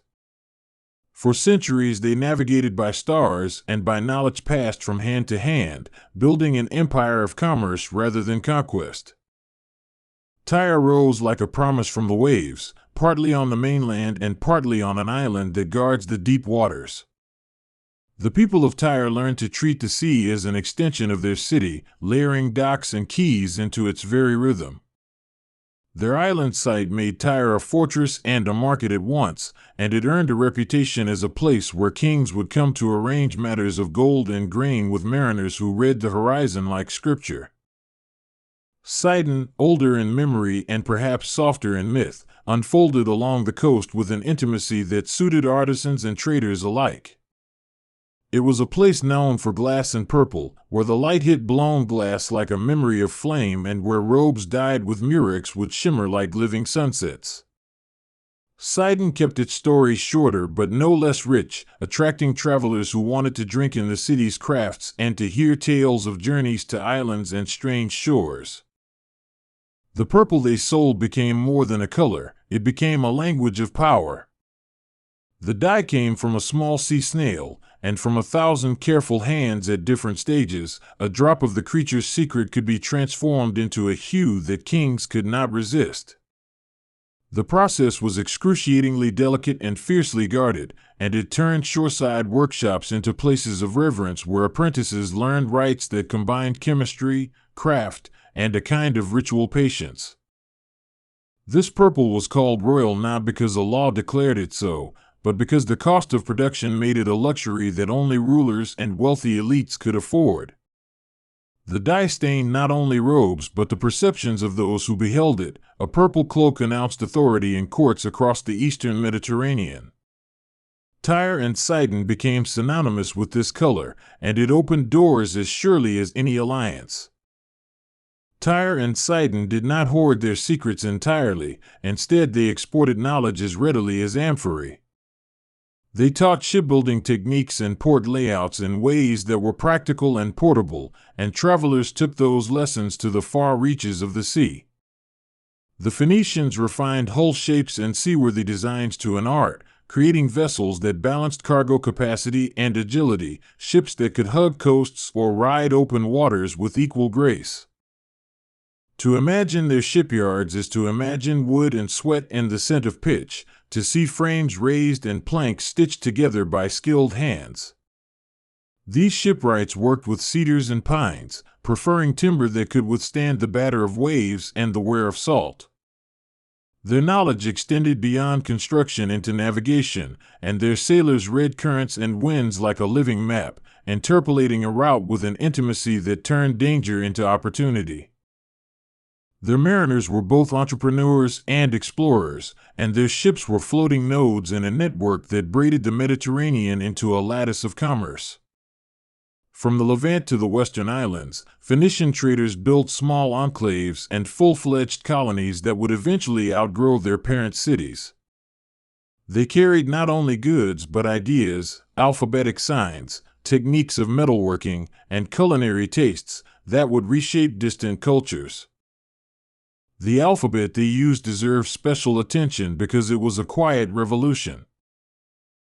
For centuries they navigated by stars and by knowledge passed from hand to hand, building an empire of commerce rather than conquest. Tyre rose like a promise from the waves, partly on the mainland and partly on an island that guards the deep waters. The people of Tyre learned to treat the sea as an extension of their city, layering docks and quays into its very rhythm. Their island site made Tyre a fortress and a market at once, and it earned a reputation as a place where kings would come to arrange matters of gold and grain with mariners who read the horizon like scripture. Sidon, older in memory and perhaps softer in myth, unfolded along the coast with an intimacy that suited artisans and traders alike. It was a place known for glass and purple, where the light hit blown glass like a memory of flame and where robes dyed with murex would shimmer like living sunsets. Sidon kept its stories shorter but no less rich, attracting travelers who wanted to drink in the city's crafts and to hear tales of journeys to islands and strange shores. The purple they sold became more than a color, it became a language of power. The dye came from a small sea snail, and from 1,000 careful hands at different stages, a drop of the creature's secret could be transformed into a hue that kings could not resist. The process was excruciatingly delicate and fiercely guarded, and it turned shoreside workshops into places of reverence where apprentices learned rites that combined chemistry, craft, and a kind of ritual patience. This purple was called royal not because a law declared it so, but because the cost of production made it a luxury that only rulers and wealthy elites could afford. The dye stained not only robes but the perceptions of those who beheld it. A purple cloak announced authority in courts across the eastern Mediterranean. Tyre and Sidon became synonymous with this color, and it opened doors as surely as any alliance. Tyre and Sidon did not hoard their secrets entirely, instead they exported knowledge as readily as amphorae. They taught shipbuilding techniques and port layouts in ways that were practical and portable, and travelers took those lessons to the far reaches of the sea. The Phoenicians refined hull shapes and seaworthy designs to an art, creating vessels that balanced cargo capacity and agility, ships that could hug coasts or ride open waters with equal grace. To imagine their shipyards is to imagine wood and sweat and the scent of pitch, to see frames raised and planks stitched together by skilled hands. These shipwrights worked with cedars and pines, preferring timber that could withstand the batter of waves and the wear of salt. Their knowledge extended beyond construction into navigation, and their sailors read currents and winds like a living map, interpolating a route with an intimacy that turned danger into opportunity. Their mariners were both entrepreneurs and explorers, and their ships were floating nodes in a network that braided the Mediterranean into a lattice of commerce. From the Levant to the Western Islands, Phoenician traders built small enclaves and full-fledged colonies that would eventually outgrow their parent cities. They carried not only goods but ideas, alphabetic signs, techniques of metalworking, and culinary tastes that would reshape distant cultures. The alphabet they used deserves special attention because it was a quiet revolution.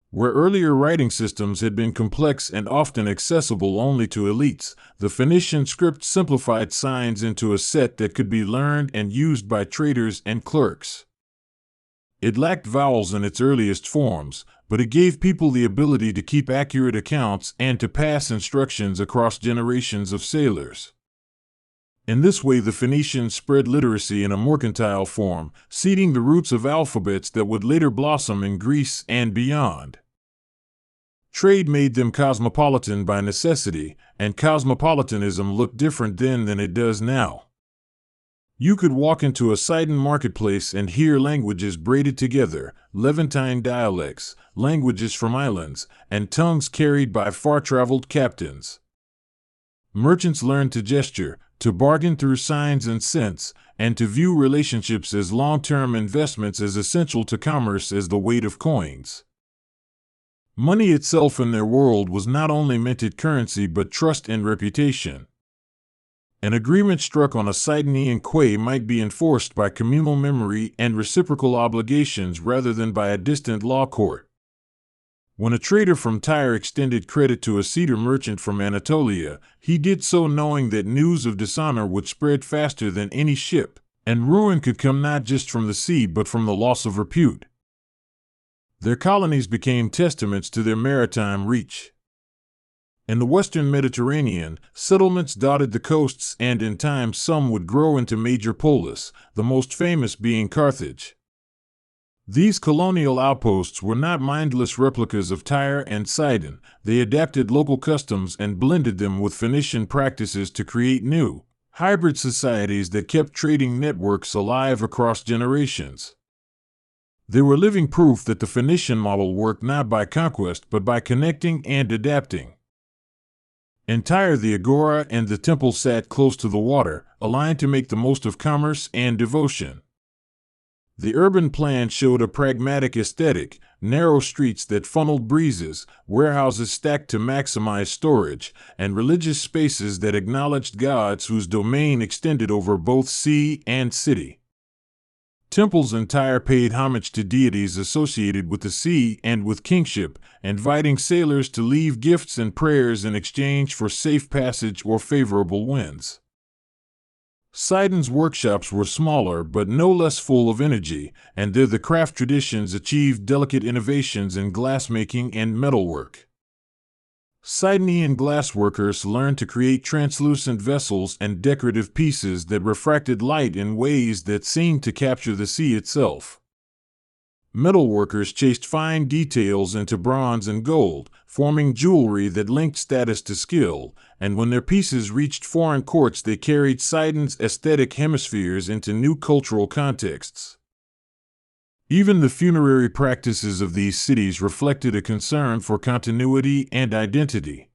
Where earlier writing systems had been complex and often accessible only to elites, the Phoenician script simplified signs into a set that could be learned and used by traders and clerks. It lacked vowels in its earliest forms, but it gave people the ability to keep accurate accounts and to pass instructions across generations of sailors. In this way, the Phoenicians spread literacy in a mercantile form, seeding the roots of alphabets that would later blossom in Greece and beyond. Trade made them cosmopolitan by necessity, and cosmopolitanism looked different then than it does now. You could walk into a Sidon marketplace and hear languages braided together, Levantine dialects, languages from islands, and tongues carried by far-traveled captains. Merchants learned to gesture, to bargain through signs and scents, and to view relationships as long-term investments as essential to commerce as the weight of coins. Money itself in their world was not only minted currency but trust and reputation. An agreement struck on a Sidonian quay might be enforced by communal memory and reciprocal obligations rather than by a distant law court. When a trader from Tyre extended credit to a cedar merchant from Anatolia, he did so knowing that news of dishonor would spread faster than any ship, and ruin could come not just from the sea but from the loss of repute. Their colonies became testaments to their maritime reach. In the western Mediterranean, settlements dotted the coasts, and in time some would grow into major polis, the most famous being Carthage. These colonial outposts were not mindless replicas of Tyre and Sidon. They adapted local customs and blended them with Phoenician practices to create new, hybrid societies that kept trading networks alive across generations. They were living proof that the Phoenician model worked not by conquest but by connecting and adapting. In Tyre, the agora and the temple sat close to the water, aligned to make the most of commerce and devotion. The urban plan showed a pragmatic aesthetic, narrow streets that funneled breezes, warehouses stacked to maximize storage, and religious spaces that acknowledged gods whose domain extended over both sea and city. Temples in Tyre paid homage to deities associated with the sea and with kingship, inviting sailors to leave gifts and prayers in exchange for safe passage or favorable winds. Sidon's workshops were smaller but no less full of energy, and there the craft traditions achieved delicate innovations in glassmaking and metalwork. Sidonian glassworkers learned to create translucent vessels and decorative pieces that refracted light in ways that seemed to capture the sea itself. Metalworkers chased fine details into bronze and gold, forming jewelry that linked status to skill, and when their pieces reached foreign courts they carried Sidon's aesthetic hemispheres into new cultural contexts. Even the funerary practices of these cities reflected a concern for continuity and identity.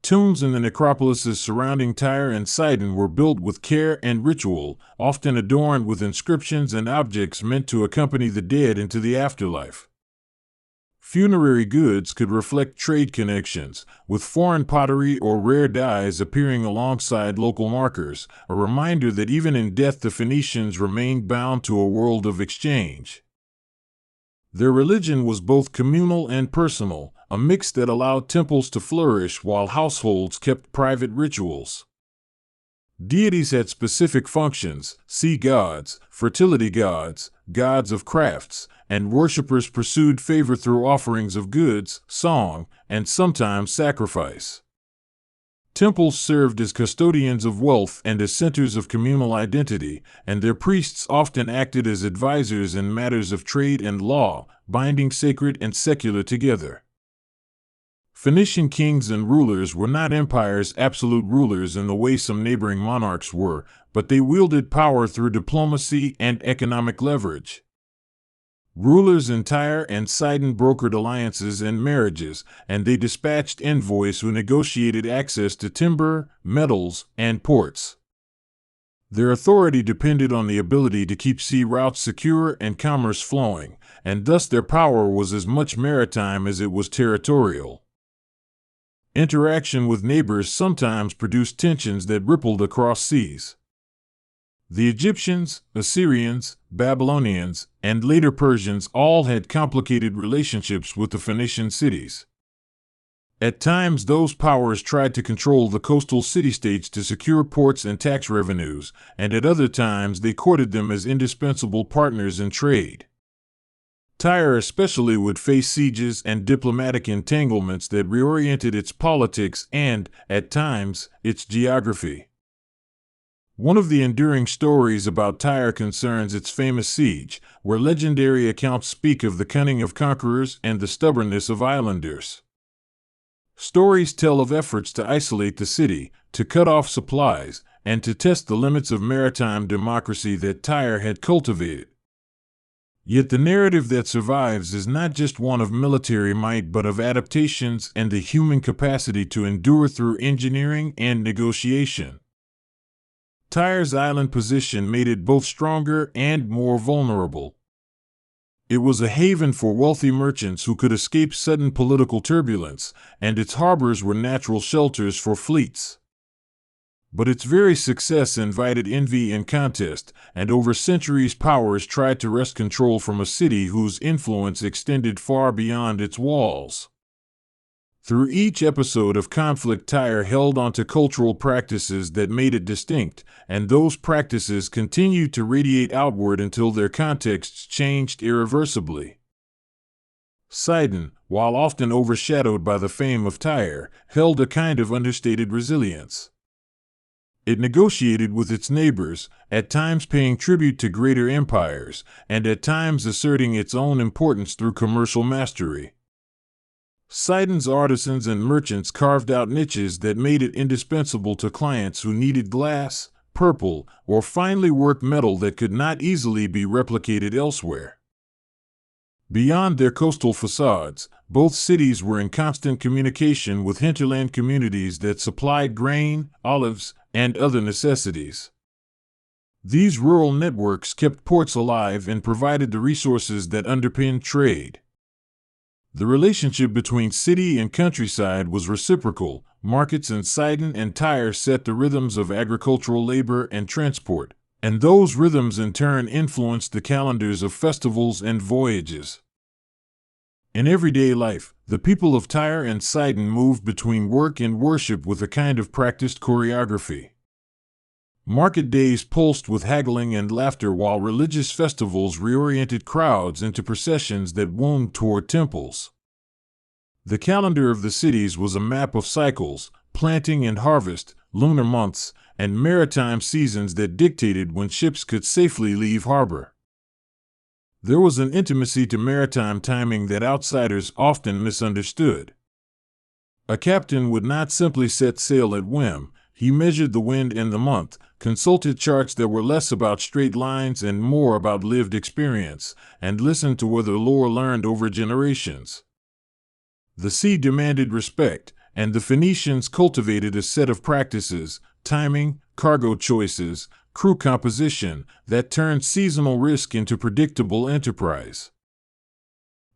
Tombs in the necropolises surrounding Tyre and Sidon were built with care and ritual, often adorned with inscriptions and objects meant to accompany the dead into the afterlife. Funerary goods could reflect trade connections, with foreign pottery or rare dyes appearing alongside local markers, a reminder that even in death the Phoenicians remained bound to a world of exchange. Their religion was both communal and personal, a mix that allowed temples to flourish while households kept private rituals. Deities had specific functions: sea gods, fertility gods, gods of crafts, and worshippers pursued favor through offerings of goods, song, and sometimes sacrifice. Temples served as custodians of wealth and as centers of communal identity, and their priests often acted as advisors in matters of trade and law, binding sacred and secular together. Phoenician kings and rulers were not empire's absolute rulers in the way some neighboring monarchs were, but they wielded power through diplomacy and economic leverage. Rulers in Tyre and Sidon brokered alliances and marriages, and they dispatched envoys who negotiated access to timber, metals, and ports. Their authority depended on the ability to keep sea routes secure and commerce flowing, and thus their power was as much maritime as it was territorial. Interaction with neighbors sometimes produced tensions that rippled across seas. The Egyptians, Assyrians, Babylonians, and later Persians all had complicated relationships with the Phoenician cities. At times, those powers tried to control the coastal city-states to secure ports and tax revenues, and at other times they courted them as indispensable partners in trade. Tyre especially would face sieges and diplomatic entanglements that reoriented its politics and, at times, its geography. One of the enduring stories about Tyre concerns its famous siege, where legendary accounts speak of the cunning of conquerors and the stubbornness of islanders. Stories tell of efforts to isolate the city, to cut off supplies, and to test the limits of maritime democracy that Tyre had cultivated. Yet the narrative that survives is not just one of military might but of adaptations and the human capacity to endure through engineering and negotiation. Tyre's island position made it both stronger and more vulnerable. It was a haven for wealthy merchants who could escape sudden political turbulence, and its harbors were natural shelters for fleets. But its very success invited envy and contest, and over centuries powers tried to wrest control from a city whose influence extended far beyond its walls. Through each episode of conflict, Tyre held onto cultural practices that made it distinct, and those practices continued to radiate outward until their contexts changed irreversibly. Sidon, while often overshadowed by the fame of Tyre, held a kind of understated resilience. It negotiated with its neighbors, at times paying tribute to greater empires, and at times asserting its own importance through commercial mastery. Sidon's artisans and merchants carved out niches that made it indispensable to clients who needed glass, purple, or finely worked metal that could not easily be replicated elsewhere. Beyond their coastal facades, both cities were in constant communication with hinterland communities that supplied grain, olives, and other necessities. These rural networks kept ports alive and provided the resources that underpinned trade. The relationship between city and countryside was reciprocal. Markets in Sidon and Tyre set the rhythms of agricultural labor and transport, and those rhythms in turn influenced the calendars of festivals and voyages. In everyday life, the people of Tyre and Sidon moved between work and worship with a kind of practiced choreography. Market days pulsed with haggling and laughter, while religious festivals reoriented crowds into processions that wound toward temples. The calendar of the cities was a map of cycles, planting and harvest, lunar months, and maritime seasons that dictated when ships could safely leave harbor. There was an intimacy to maritime timing that outsiders often misunderstood. A captain would not simply set sail at whim. He measured the wind and the month, consulted charts that were less about straight lines and more about lived experience, and listened to whether lore learned over generations. The sea demanded respect, and the Phoenicians cultivated a set of practices, timing, cargo choices, crew composition, that turned seasonal risk into predictable enterprise.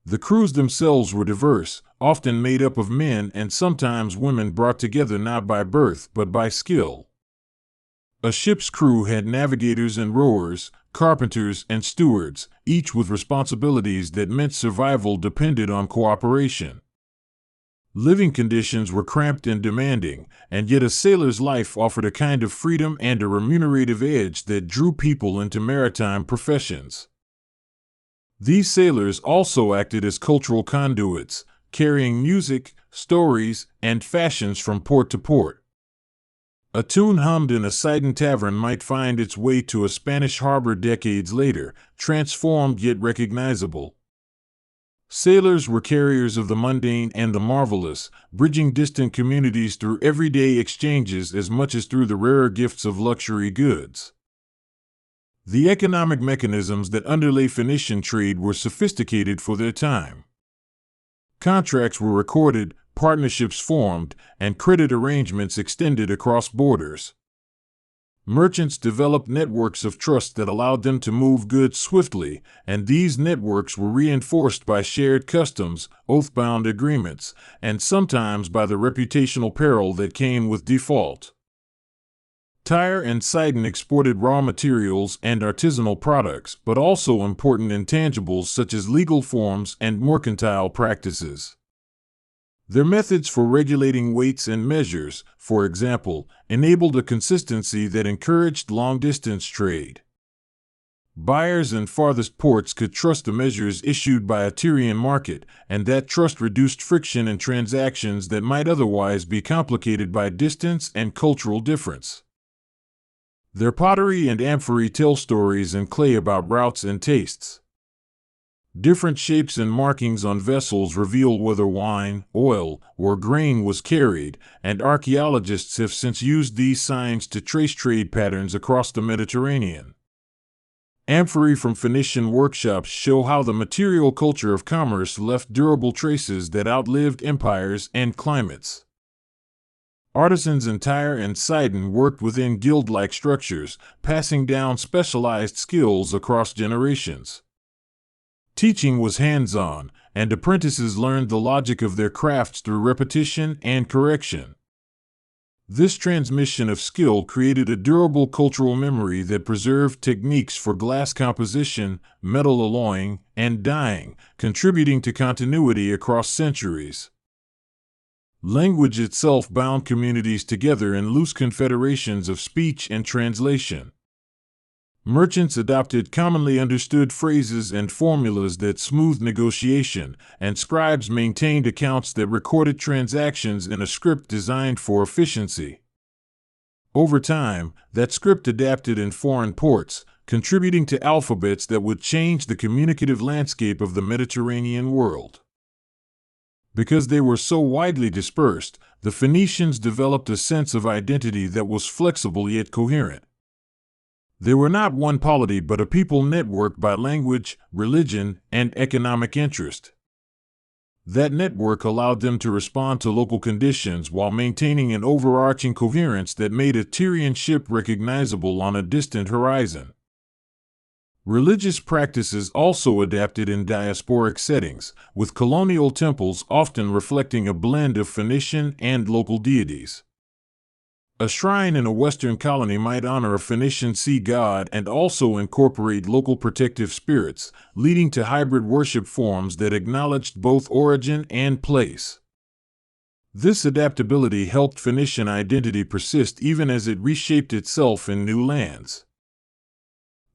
The crews themselves were diverse, often made up of men and sometimes women brought together not by birth but by skill. A ship's crew had navigators and rowers, carpenters and stewards, each with responsibilities that meant survival depended on cooperation. Living conditions were cramped and demanding, and yet a sailor's life offered a kind of freedom and a remunerative edge that drew people into maritime professions. These sailors also acted as cultural conduits, carrying music, stories, and fashions from port to port. A tune hummed in a Sidon tavern might find its way to a Spanish harbor decades later, transformed yet recognizable. Sailors were carriers of the mundane and the marvelous, bridging distant communities through everyday exchanges as much as through the rarer gifts of luxury goods. The economic mechanisms that underlay Phoenician trade were sophisticated for their time. Contracts were recorded, partnerships formed, and credit arrangements extended across borders. Merchants developed networks of trust that allowed them to move goods swiftly, and these networks were reinforced by shared customs, oath-bound agreements, and sometimes by the reputational peril that came with default. Tyre and Sidon exported raw materials and artisanal products, but also important intangibles such as legal forms and mercantile practices. Their methods for regulating weights and measures, for example, enabled a consistency that encouraged long-distance trade. Buyers in farthest ports could trust the measures issued by a Tyrian market, and that trust reduced friction in transactions that might otherwise be complicated by distance and cultural difference. Their pottery and amphory tell stories in clay about routes and tastes. Different shapes and markings on vessels reveal whether wine, oil, or grain was carried, and archaeologists have since used these signs to trace trade patterns across the Mediterranean. Amphory from Phoenician workshops show how the material culture of commerce left durable traces that outlived empires and climates. Artisans in Tyre and Sidon worked within guild-like structures, passing down specialized skills across generations. Teaching was hands-on, and apprentices learned the logic of their crafts through repetition and correction. This transmission of skill created a durable cultural memory that preserved techniques for glass composition, metal alloying, and dyeing, contributing to continuity across centuries. Language itself bound communities together in loose confederations of speech and translation. Merchants adopted commonly understood phrases and formulas that smoothed negotiation, and scribes maintained accounts that recorded transactions in a script designed for efficiency. Over time, that script adapted in foreign ports, contributing to alphabets that would change the communicative landscape of the Mediterranean world. Because they were so widely dispersed, the Phoenicians developed a sense of identity that was flexible yet coherent. They were not one polity but a people networked by language, religion, and economic interest. That network allowed them to respond to local conditions while maintaining an overarching coherence that made a Tyrian ship recognizable on a distant horizon. Religious practices also adapted in diasporic settings, with colonial temples often reflecting a blend of Phoenician and local deities. A shrine in a Western colony might honor a Phoenician sea god and also incorporate local protective spirits, leading to hybrid worship forms that acknowledged both origin and place. This adaptability helped Phoenician identity persist even as it reshaped itself in new lands.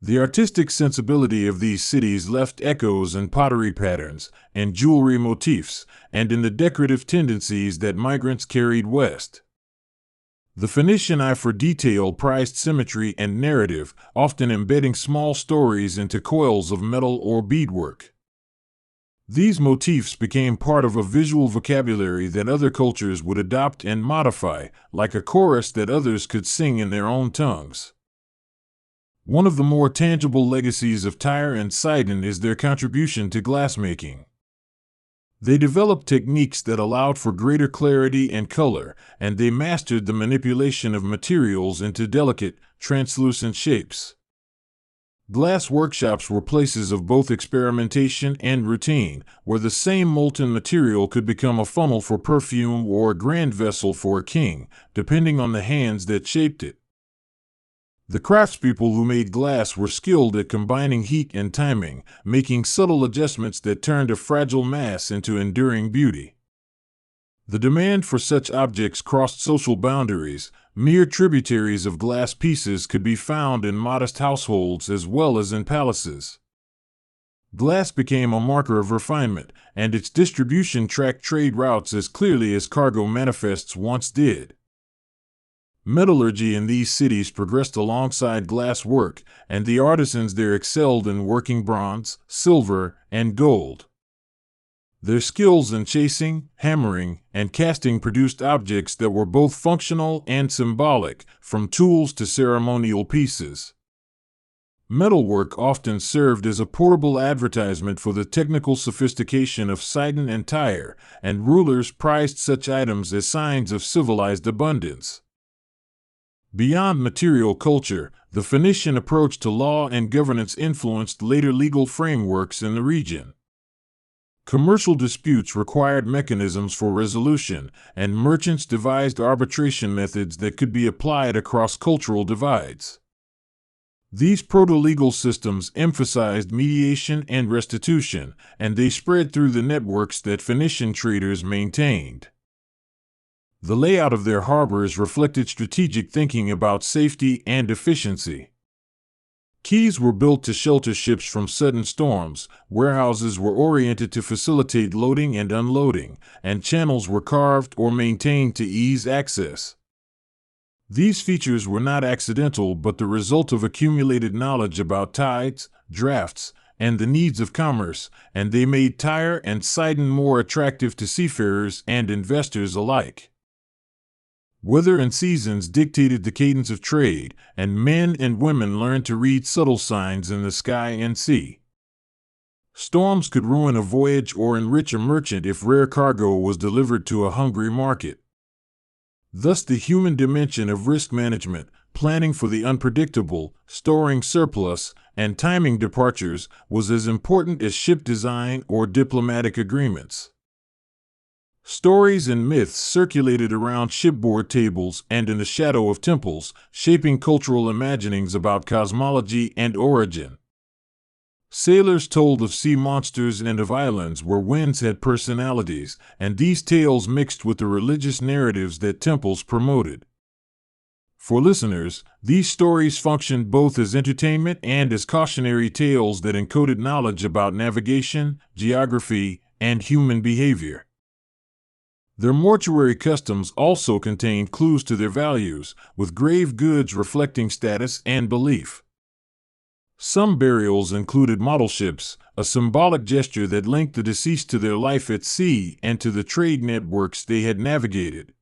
The artistic sensibility of these cities left echoes in pottery patterns and jewelry motifs, and in the decorative tendencies that migrants carried west. The Phoenician eye for detail prized symmetry and narrative, often embedding small stories into coils of metal or beadwork. These motifs became part of a visual vocabulary that other cultures would adopt and modify, like a chorus that others could sing in their own tongues. One of the more tangible legacies of Tyre and Sidon is their contribution to glassmaking. They developed techniques that allowed for greater clarity and color, and they mastered the manipulation of materials into delicate, translucent shapes. Glass workshops were places of both experimentation and routine, where the same molten material could become a funnel for perfume or a grand vessel for a king, depending on the hands that shaped it. The craftspeople who made glass were skilled at combining heat and timing, making subtle adjustments that turned a fragile mass into enduring beauty. The demand for such objects crossed social boundaries. Mere tributaries of glass pieces could be found in modest households as well as in palaces. Glass became a marker of refinement, and its distribution tracked trade routes as clearly as cargo manifests once did. Metallurgy in these cities progressed alongside glass work, and the artisans there excelled in working bronze, silver, and gold. Their skills in chasing, hammering, and casting produced objects that were both functional and symbolic, from tools to ceremonial pieces. Metalwork often served as a portable advertisement for the technical sophistication of Sidon and Tyre, and rulers prized such items as signs of civilized abundance. Beyond material culture, the Phoenician approach to law and governance influenced later legal frameworks in the region. Commercial disputes required mechanisms for resolution, and merchants devised arbitration methods that could be applied across cultural divides. These proto-legal systems emphasized mediation and restitution, and they spread through the networks that Phoenician traders maintained. The layout of their harbors reflected strategic thinking about safety and efficiency. Quays were built to shelter ships from sudden storms, warehouses were oriented to facilitate loading and unloading, and channels were carved or maintained to ease access. These features were not accidental but the result of accumulated knowledge about tides, drafts, and the needs of commerce, and they made Tyre and Sidon more attractive to seafarers and investors alike. Weather and seasons dictated the cadence of trade, and men and women learned to read subtle signs in the sky and sea. Storms could ruin a voyage or enrich a merchant if rare cargo was delivered to a hungry market. Thus, the human dimension of risk management, planning for the unpredictable, storing surplus, and timing departures was as important as ship design or diplomatic agreements. Stories and myths circulated around shipboard tables and in the shadow of temples, shaping cultural imaginings about cosmology and origin. Sailors told of sea monsters and of islands where winds had personalities, and these tales mixed with the religious narratives that temples promoted. For listeners, these stories functioned both as entertainment and as cautionary tales that encoded knowledge about navigation, geography, and human behavior. Their mortuary customs also contained clues to their values, with grave goods reflecting status and belief. Some burials included model ships, a symbolic gesture that linked the deceased to their life at sea and to the trade networks they had navigated.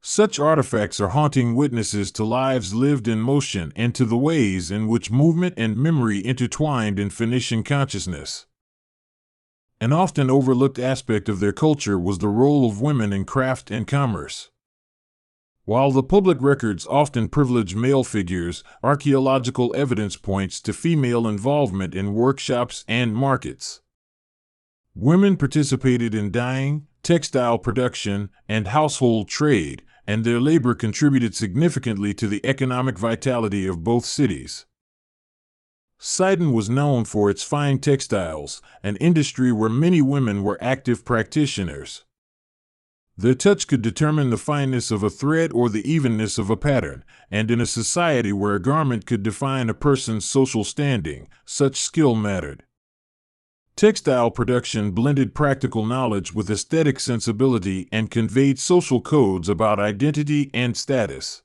Such artifacts are haunting witnesses to lives lived in motion and to the ways in which movement and memory intertwined in Phoenician consciousness. An often overlooked aspect of their culture was the role of women in craft and commerce. While the public records often privilege male figures, archaeological evidence points to female involvement in workshops and markets. Women participated in dyeing, textile production, and household trade, and their labor contributed significantly to the economic vitality of both cities. Sidon was known for its fine textiles, an industry where many women were active practitioners. Their touch could determine the fineness of a thread or the evenness of a pattern, and in a society where a garment could define a person's social standing, such skill mattered. Textile production blended practical knowledge with aesthetic sensibility and conveyed social codes about identity and status.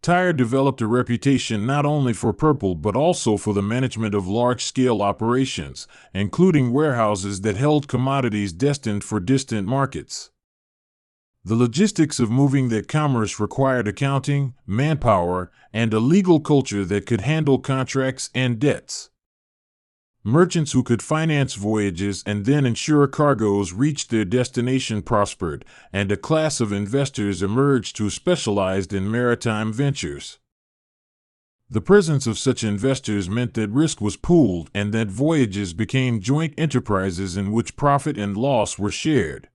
Tyre developed a reputation not only for purple but also for the management of large-scale operations, including warehouses that held commodities destined for distant markets. The logistics of moving that commerce required accounting, manpower, and a legal culture that could handle contracts and debts. Merchants who could finance voyages and then ensure cargoes reached their destination prospered, and a class of investors emerged who specialized in maritime ventures. The presence of such investors meant that risk was pooled and that voyages became joint enterprises in which profit and loss were shared.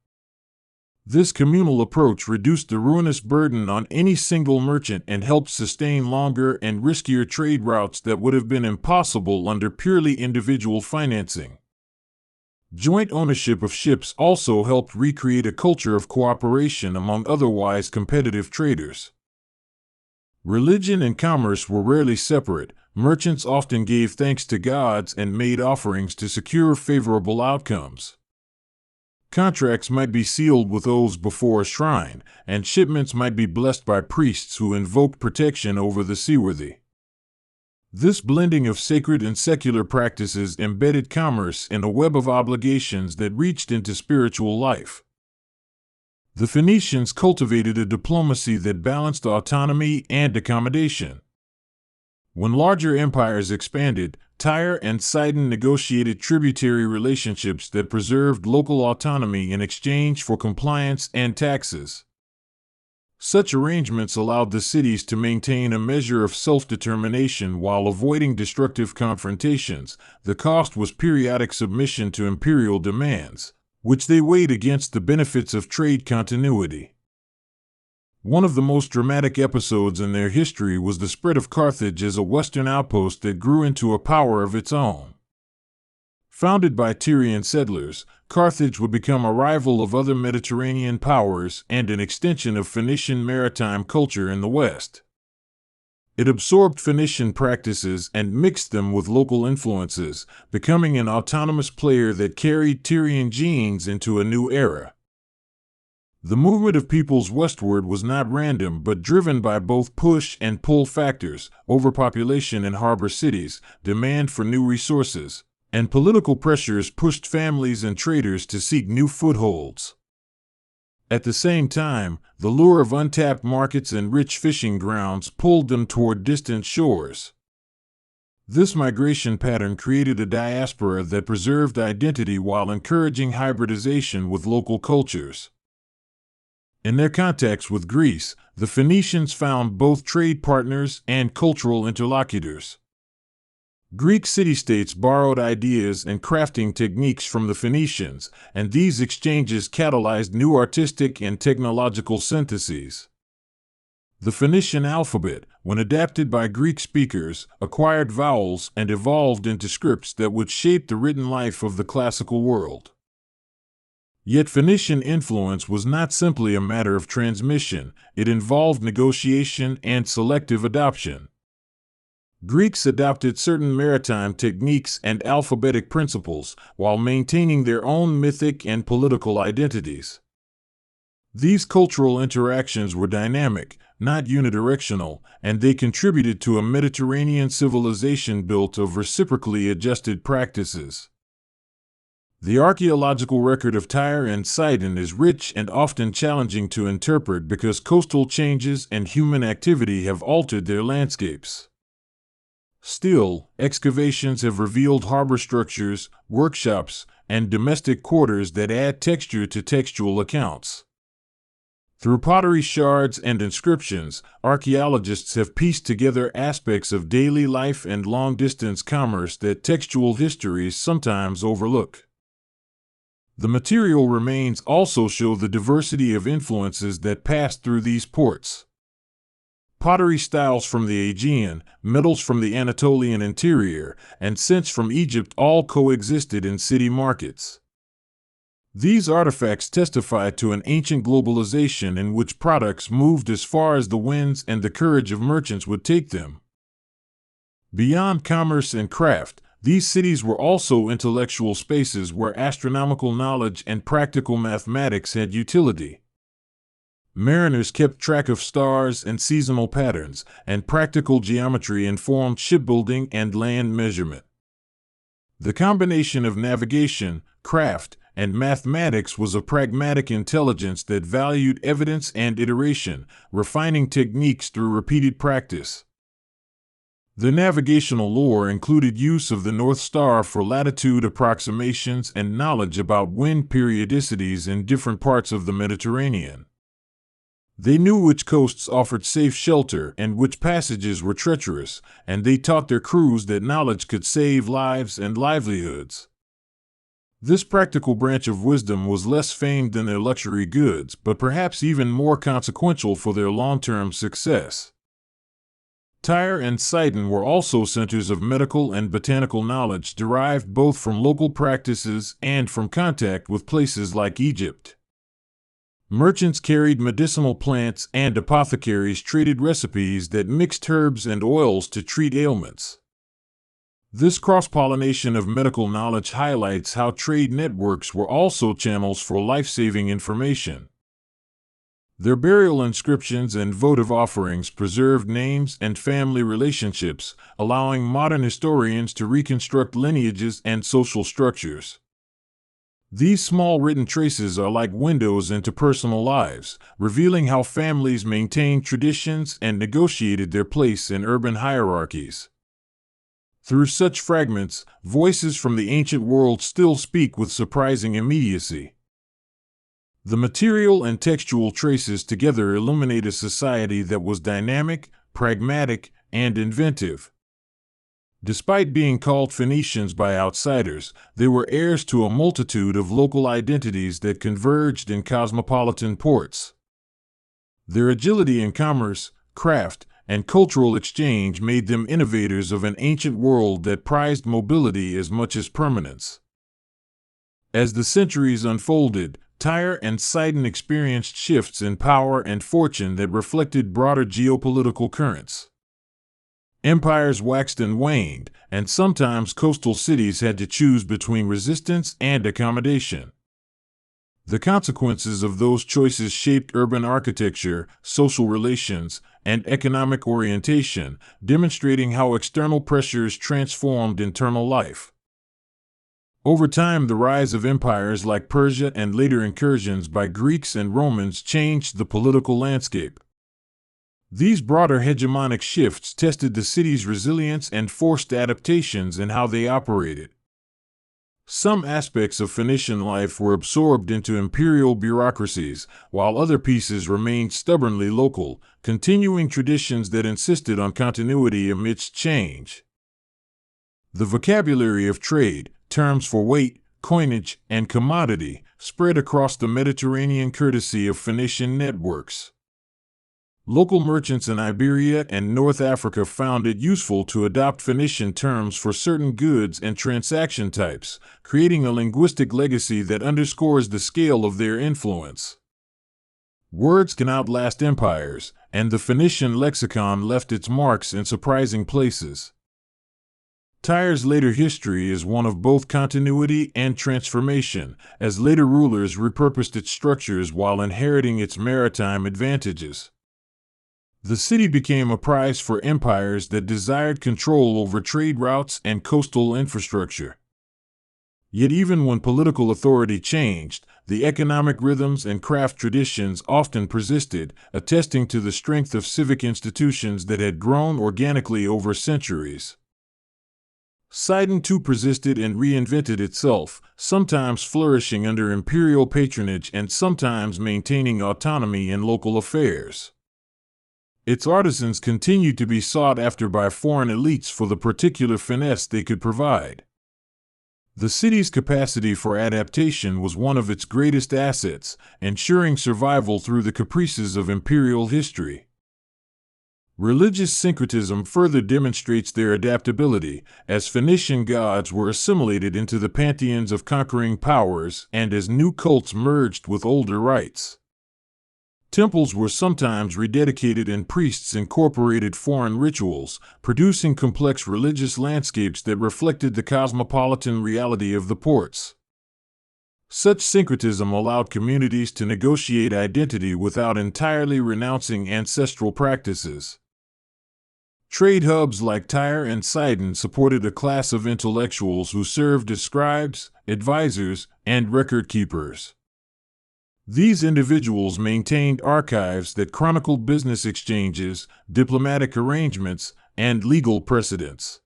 This communal approach reduced the ruinous burden on any single merchant and helped sustain longer and riskier trade routes that would have been impossible under purely individual financing. Joint ownership of ships also helped recreate a culture of cooperation among otherwise competitive traders. Religion and commerce were rarely separate. Merchants often gave thanks to gods and made offerings to secure favorable outcomes. Contracts might be sealed with oaths before a shrine, and shipments might be blessed by priests who invoked protection over the seaworthy. This blending of sacred and secular practices embedded commerce in a web of obligations that reached into spiritual life. The Phoenicians cultivated a diplomacy that balanced autonomy and accommodation. When larger empires expanded, Tyre and Sidon negotiated tributary relationships that preserved local autonomy in exchange for compliance and taxes. Such arrangements allowed the cities to maintain a measure of self-determination while avoiding destructive confrontations. The cost was periodic submission to imperial demands, which they weighed against the benefits of trade continuity. One of the most dramatic episodes in their history was the spread of Carthage as a western outpost that grew into a power of its own. Founded by Tyrian settlers, Carthage would become a rival of other Mediterranean powers and an extension of Phoenician maritime culture in the West. It absorbed Phoenician practices and mixed them with local influences, becoming an autonomous player that carried Tyrian genes into a new era. The movement of peoples westward was not random but driven by both push and pull factors: overpopulation in harbor cities, demand for new resources, and political pressures pushed families and traders to seek new footholds. At the same time, the lure of untapped markets and rich fishing grounds pulled them toward distant shores. This migration pattern created a diaspora that preserved identity while encouraging hybridization with local cultures. In their contacts with Greece, the Phoenicians found both trade partners and cultural interlocutors. Greek city-states borrowed ideas and crafting techniques from the Phoenicians, and these exchanges catalyzed new artistic and technological syntheses. The Phoenician alphabet, when adapted by Greek speakers, acquired vowels and evolved into scripts that would shape the written life of the classical world. Yet Phoenician influence was not simply a matter of transmission, it involved negotiation and selective adoption. Greeks adopted certain maritime techniques and alphabetic principles while maintaining their own mythic and political identities. These cultural interactions were dynamic, not unidirectional, and they contributed to a Mediterranean civilization built of reciprocally adjusted practices. The archaeological record of Tyre and Sidon is rich and often challenging to interpret because coastal changes and human activity have altered their landscapes. Still, excavations have revealed harbor structures, workshops, and domestic quarters that add texture to textual accounts. Through pottery shards and inscriptions, archaeologists have pieced together aspects of daily life and long-distance commerce that textual histories sometimes overlook. The material remains also show the diversity of influences that passed through these ports. Pottery styles from the Aegean, metals from the Anatolian interior, and scents from Egypt all coexisted in city markets. These artifacts testify to an ancient globalization in which products moved as far as the winds and the courage of merchants would take them. Beyond commerce and craft, these cities were also intellectual spaces where astronomical knowledge and practical mathematics had utility. Mariners kept track of stars and seasonal patterns, and practical geometry informed shipbuilding and land measurement. The combination of navigation, craft, and mathematics was a pragmatic intelligence that valued evidence and iteration, refining techniques through repeated practice. The navigational lore included use of the North Star for latitude approximations and knowledge about wind periodicities in different parts of the Mediterranean. They knew which coasts offered safe shelter and which passages were treacherous, and they taught their crews that knowledge could save lives and livelihoods. This practical branch of wisdom was less famed than their luxury goods, but perhaps even more consequential for their long-term success. Tyre and Sidon were also centers of medical and botanical knowledge derived both from local practices and from contact with places like Egypt. Merchants carried medicinal plants and apothecaries traded recipes that mixed herbs and oils to treat ailments. This cross-pollination of medical knowledge highlights how trade networks were also channels for life-saving information. Their burial inscriptions and votive offerings preserved names and family relationships, allowing modern historians to reconstruct lineages and social structures. These small written traces are like windows into personal lives, revealing how families maintained traditions and negotiated their place in urban hierarchies. Through such fragments, voices from the ancient world still speak with surprising immediacy. The material and textual traces together illuminate a society that was dynamic, pragmatic, and inventive. Despite being called Phoenicians by outsiders, they were heirs to a multitude of local identities that converged in cosmopolitan ports. Their agility in commerce, craft, and cultural exchange made them innovators of an ancient world that prized mobility as much as permanence. As the centuries unfolded, Tyre and Sidon experienced shifts in power and fortune that reflected broader geopolitical currents. Empires waxed and waned, and sometimes coastal cities had to choose between resistance and accommodation. The consequences of those choices shaped urban architecture, social relations, and economic orientation, demonstrating how external pressures transformed internal life. Over time, the rise of empires like Persia and later incursions by Greeks and Romans changed the political landscape. These broader hegemonic shifts tested the city's resilience and forced adaptations in how they operated. Some aspects of Phoenician life were absorbed into imperial bureaucracies, while other pieces remained stubbornly local, continuing traditions that insisted on continuity amidst change. The vocabulary of trade, terms for weight, coinage, and commodity, spread across the Mediterranean courtesy of Phoenician networks. Local merchants in Iberia and North Africa found it useful to adopt Phoenician terms for certain goods and transaction types, creating a linguistic legacy that underscores the scale of their influence. Words can outlast empires, and the Phoenician lexicon left its marks in surprising places. Tyre's later history is one of both continuity and transformation, as later rulers repurposed its structures while inheriting its maritime advantages. The city became a prize for empires that desired control over trade routes and coastal infrastructure. Yet even when political authority changed, the economic rhythms and craft traditions often persisted, attesting to the strength of civic institutions that had grown organically over centuries. Sidon too persisted and reinvented itself, sometimes flourishing under imperial patronage and sometimes maintaining autonomy in local affairs. Its artisans continued to be sought after by foreign elites for the particular finesse they could provide. The city's capacity for adaptation was one of its greatest assets, ensuring survival through the caprices of imperial history. Religious syncretism further demonstrates their adaptability, as Phoenician gods were assimilated into the pantheons of conquering powers and as new cults merged with older rites. Temples were sometimes rededicated and priests incorporated foreign rituals, producing complex religious landscapes that reflected the cosmopolitan reality of the ports. Such syncretism allowed communities to negotiate identity without entirely renouncing ancestral practices. Trade hubs like Tyre and Sidon supported a class of intellectuals who served as scribes, advisors, and record keepers. These individuals maintained archives that chronicled business exchanges, diplomatic arrangements, and legal precedents.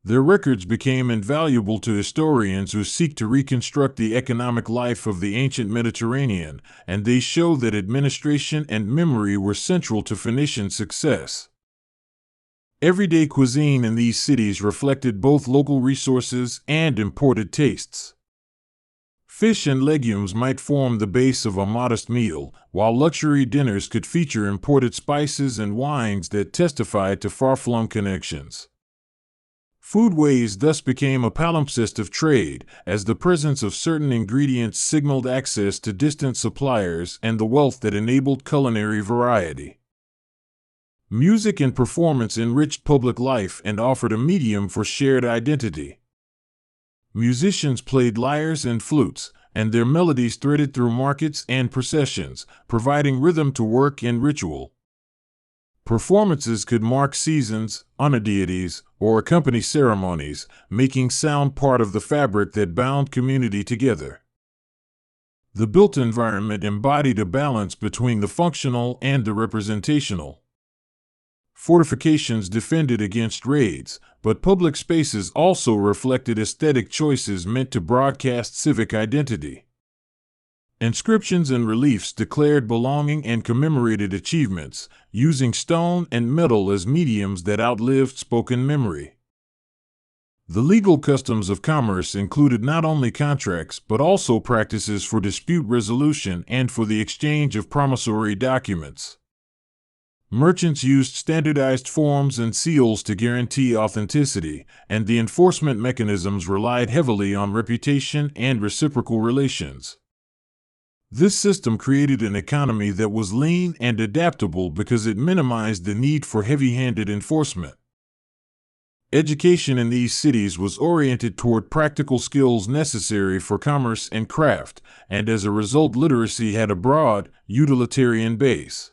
Their records became invaluable to historians who seek to reconstruct the economic life of the ancient Mediterranean, and they show that administration and memory were central to Phoenician success. Everyday cuisine in these cities reflected both local resources and imported tastes. Fish and legumes might form the base of a modest meal, while luxury dinners could feature imported spices and wines that testified to far-flung connections. Foodways thus became a palimpsest of trade, as the presence of certain ingredients signaled access to distant suppliers and the wealth that enabled culinary variety. Music and performance enriched public life and offered a medium for shared identity. Musicians played lyres and flutes, and their melodies threaded through markets and processions, providing rhythm to work and ritual. Performances could mark seasons, honor deities, or accompany ceremonies, making sound part of the fabric that bound community together. The built environment embodied a balance between the functional and the representational. Fortifications defended against raids, but public spaces also reflected aesthetic choices meant to broadcast civic identity. Inscriptions and reliefs declared belonging and commemorated achievements, using stone and metal as mediums that outlived spoken memory. The legal customs of commerce included not only contracts but also practices for dispute resolution and for the exchange of promissory documents. Merchants used standardized forms and seals to guarantee authenticity, and the enforcement mechanisms relied heavily on reputation and reciprocal relations. This system created an economy that was lean and adaptable because it minimized the need for heavy-handed enforcement. Education in these cities was oriented toward practical skills necessary for commerce and craft, and as a result literacy had a broad, utilitarian base.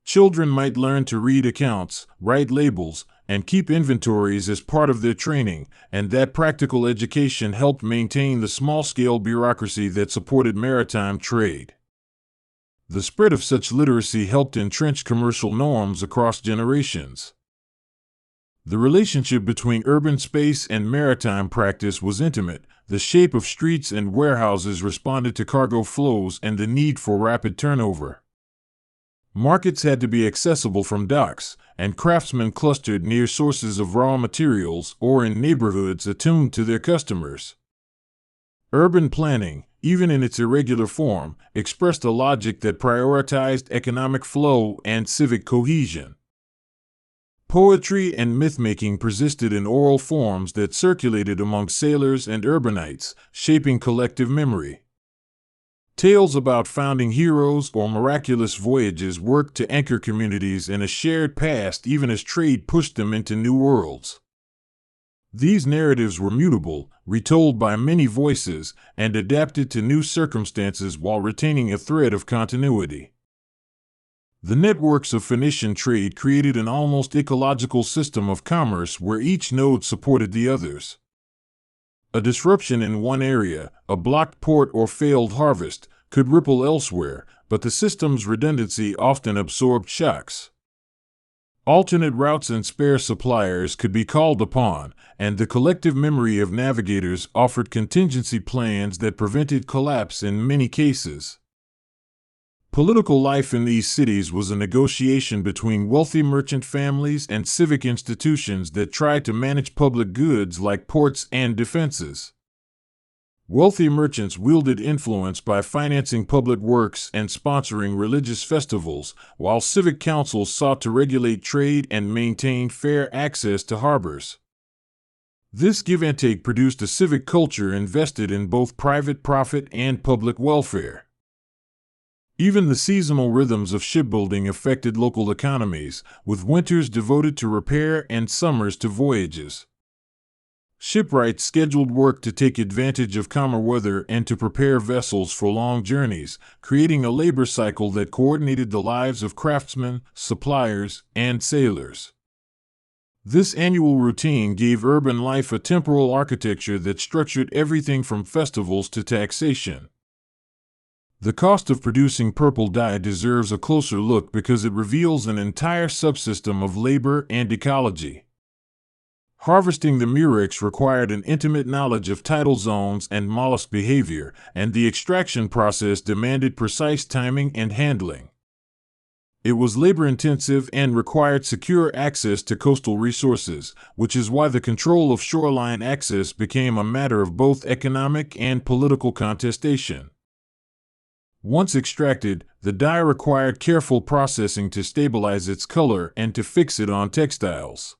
Children might learn to read accounts, write labels, and keep inventories as part of their training, and that practical education helped maintain the small-scale bureaucracy that supported maritime trade. The spread of such literacy helped entrench commercial norms across generations. The relationship between urban space and maritime practice was intimate. The shape of streets and warehouses responded to cargo flows and the need for rapid turnover. Markets had to be accessible from docks, and craftsmen clustered near sources of raw materials or in neighborhoods attuned to their customers. Urban planning, even in its irregular form, expressed a logic that prioritized economic flow and civic cohesion. Poetry and myth-making persisted in oral forms that circulated among sailors and urbanites, shaping collective memory. Tales about founding heroes or miraculous voyages worked to anchor communities in a shared past even as trade pushed them into new worlds. These narratives were mutable, retold by many voices, and adapted to new circumstances while retaining a thread of continuity. The networks of Phoenician trade created an almost ecological system of commerce where each node supported the others. A disruption in one area, a blocked port or failed harvest, could ripple elsewhere, but the system's redundancy often absorbed shocks. Alternate routes and spare suppliers could be called upon, and the collective memory of navigators offered contingency plans that prevented collapse in many cases. Political life in these cities was a negotiation between wealthy merchant families and civic institutions that tried to manage public goods like ports and defenses. Wealthy merchants wielded influence by financing public works and sponsoring religious festivals, while civic councils sought to regulate trade and maintain fair access to harbors. This give and take produced a civic culture invested in both private profit and public welfare. Even the seasonal rhythms of shipbuilding affected local economies, with winters devoted to repair and summers to voyages. Shipwrights scheduled work to take advantage of calmer weather and to prepare vessels for long journeys, creating a labor cycle that coordinated the lives of craftsmen, suppliers, and sailors. This annual routine gave urban life a temporal architecture that structured everything from festivals to taxation. The cost of producing purple dye deserves a closer look because it reveals an entire subsystem of labor and ecology. Harvesting the murex required an intimate knowledge of tidal zones and mollusk behavior, and the extraction process demanded precise timing and handling. It was labor-intensive and required secure access to coastal resources, which is why the control of shoreline access became a matter of both economic and political contestation. Once extracted, the dye required careful processing to stabilize its color and to fix it on textiles.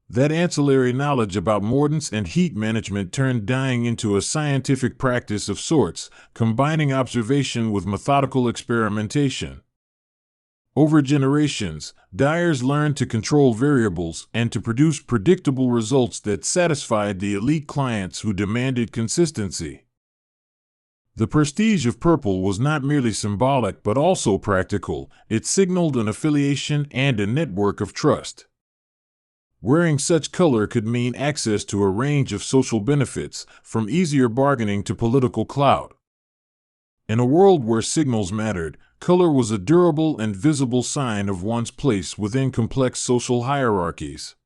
That ancillary knowledge about mordants and heat management turned dyeing into a scientific practice of sorts, combining observation with methodical experimentation. Over generations, dyers learned to control variables and to produce predictable results that satisfied the elite clients who demanded consistency. The prestige of purple was not merely symbolic but also practical. It signaled an affiliation and a network of trust. Wearing such color could mean access to a range of social benefits, from easier bargaining to political clout. In a world where signals mattered, color was a durable and visible sign of one's place within complex social hierarchies.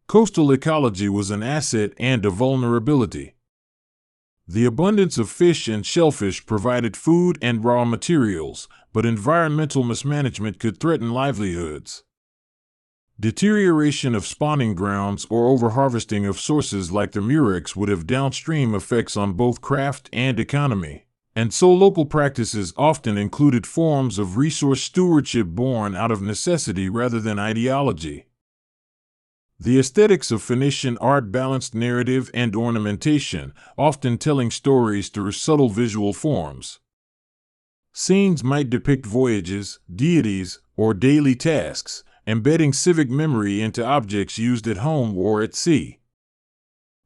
Coastal ecology was an asset and a vulnerability. The abundance of fish and shellfish provided food and raw materials, but environmental mismanagement could threaten livelihoods. Deterioration of spawning grounds or overharvesting of sources like the murex would have downstream effects on both craft and economy, and so local practices often included forms of resource stewardship born out of necessity rather than ideology. The aesthetics of Phoenician art balanced narrative and ornamentation, often telling stories through subtle visual forms. Scenes might depict voyages, deities, or daily tasks, embedding civic memory into objects used at home or at sea.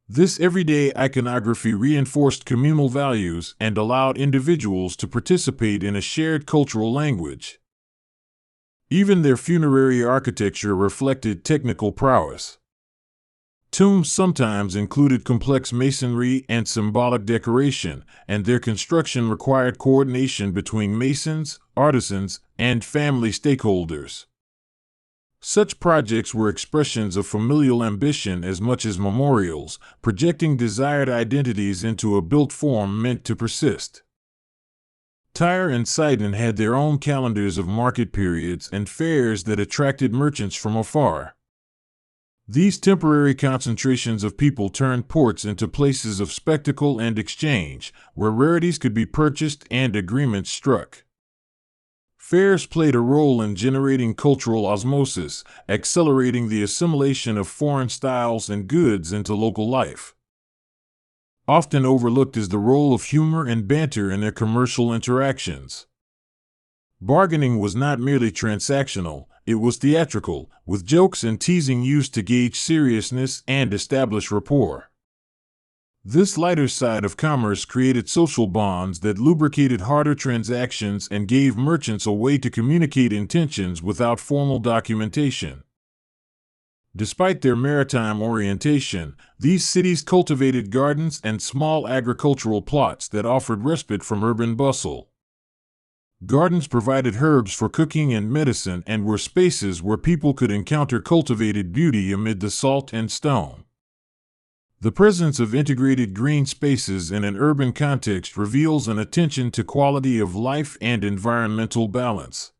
This everyday iconography reinforced communal values and allowed individuals to participate in a shared cultural language. Even their funerary architecture reflected technical prowess. Tombs sometimes included complex masonry and symbolic decoration, and their construction required coordination between masons, artisans, and family stakeholders. Such projects were expressions of familial ambition as much as memorials, projecting desired identities into a built form meant to persist. Tyre and Sidon had their own calendars of market periods and fairs that attracted merchants from afar. These temporary concentrations of people turned ports into places of spectacle and exchange, where rarities could be purchased and agreements struck. Fairs played a role in generating cultural osmosis, accelerating the assimilation of foreign styles and goods into local life. Often overlooked is the role of humor and banter in their commercial interactions. Bargaining was not merely transactional, it was theatrical, with jokes and teasing used to gauge seriousness and establish rapport. This lighter side of commerce created social bonds that lubricated harder transactions and gave merchants a way to communicate intentions without formal documentation. Despite their maritime orientation, these cities cultivated gardens and small agricultural plots that offered respite from urban bustle. Gardens provided herbs for cooking and medicine and were spaces where people could encounter cultivated beauty amid the salt and stone. The presence of integrated green spaces in an urban context reveals an attention to quality of life and environmental balance.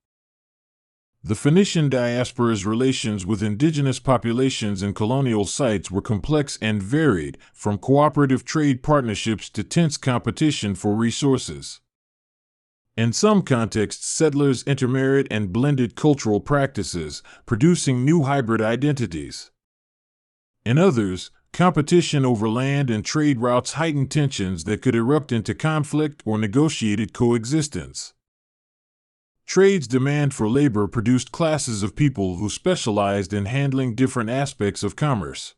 The Phoenician diaspora's relations with indigenous populations in colonial sites were complex and varied, from cooperative trade partnerships to tense competition for resources. In some contexts, settlers intermarried and blended cultural practices, producing new hybrid identities. In others, competition over land and trade routes heightened tensions that could erupt into conflict or negotiated coexistence. Trade's demand for labor produced classes of people who specialized in handling different aspects of commerce.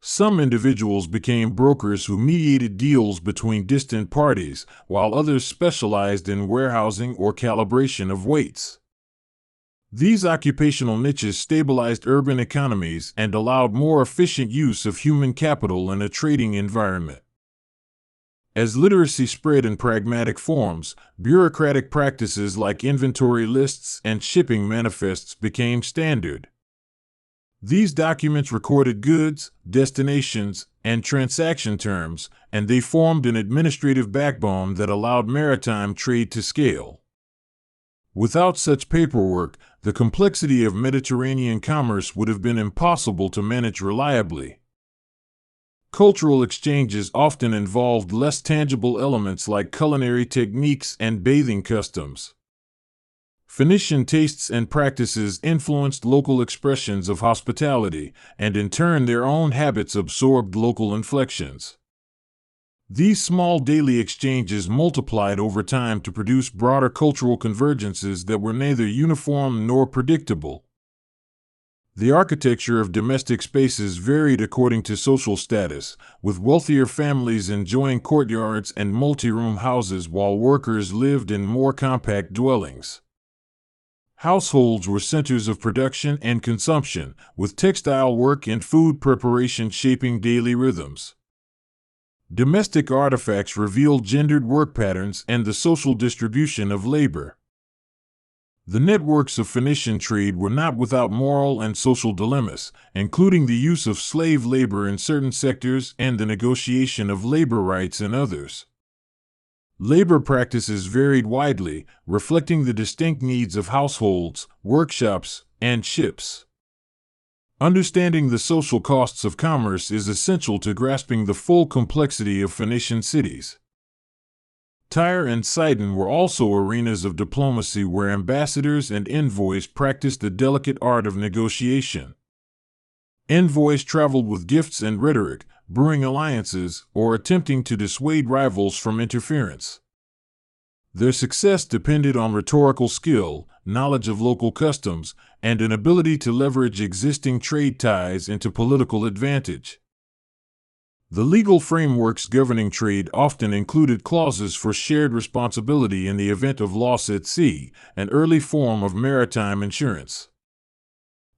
Some individuals became brokers who mediated deals between distant parties, while others specialized in warehousing or calibration of weights. These occupational niches stabilized urban economies and allowed more efficient use of human capital in a trading environment. As literacy spread in pragmatic forms, bureaucratic practices like inventory lists and shipping manifests became standard. These documents recorded goods, destinations, and transaction terms, and they formed an administrative backbone that allowed maritime trade to scale. Without such paperwork, the complexity of Mediterranean commerce would have been impossible to manage reliably. Cultural exchanges often involved less tangible elements like culinary techniques and bathing customs. Phoenician tastes and practices influenced local expressions of hospitality, and in turn their own habits absorbed local inflections. These small daily exchanges multiplied over time to produce broader cultural convergences that were neither uniform nor predictable. The architecture of domestic spaces varied according to social status, with wealthier families enjoying courtyards and multi-room houses while workers lived in more compact dwellings. Households were centers of production and consumption, with textile work and food preparation shaping daily rhythms. Domestic artifacts revealed gendered work patterns and the social distribution of labor. The networks of Phoenician trade were not without moral and social dilemmas, including the use of slave labor in certain sectors and the negotiation of labor rights in others. Labor practices varied widely, reflecting the distinct needs of households, workshops, and ships. Understanding the social costs of commerce is essential to grasping the full complexity of Phoenician cities. Tyre and Sidon were also arenas of diplomacy where ambassadors and envoys practiced the delicate art of negotiation. Envoys traveled with gifts and rhetoric, brewing alliances or attempting to dissuade rivals from interference. Their success depended on rhetorical skill, knowledge of local customs, and an ability to leverage existing trade ties into political advantage. The legal frameworks governing trade often included clauses for shared responsibility in the event of loss at sea, an early form of maritime insurance.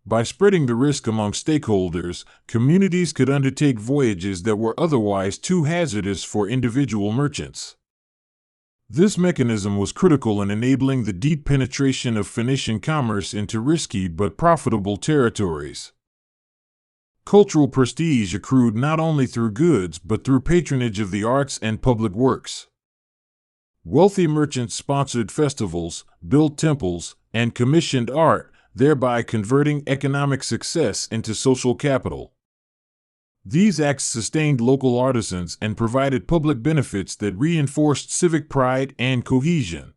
By spreading the risk among stakeholders, communities could undertake voyages that were otherwise too hazardous for individual merchants. This mechanism was critical in enabling the deep penetration of Phoenician commerce into risky but profitable territories. Cultural prestige accrued not only through goods but through patronage of the arts and public works. Wealthy merchants sponsored festivals, built temples, and commissioned art, thereby converting economic success into social capital. These acts sustained local artisans and provided public benefits that reinforced civic pride and cohesion.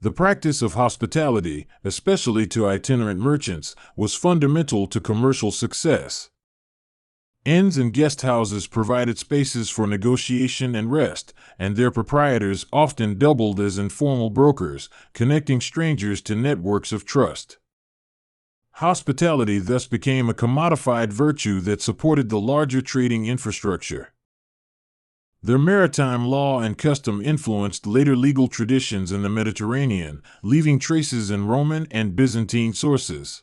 The practice of hospitality, especially to itinerant merchants, was fundamental to commercial success. Inns and guest houses provided spaces for negotiation and rest, and their proprietors often doubled as informal brokers, connecting strangers to networks of trust. Hospitality thus became a commodified virtue that supported the larger trading infrastructure. Their maritime law and custom influenced later legal traditions in the Mediterranean, leaving traces in Roman and Byzantine sources.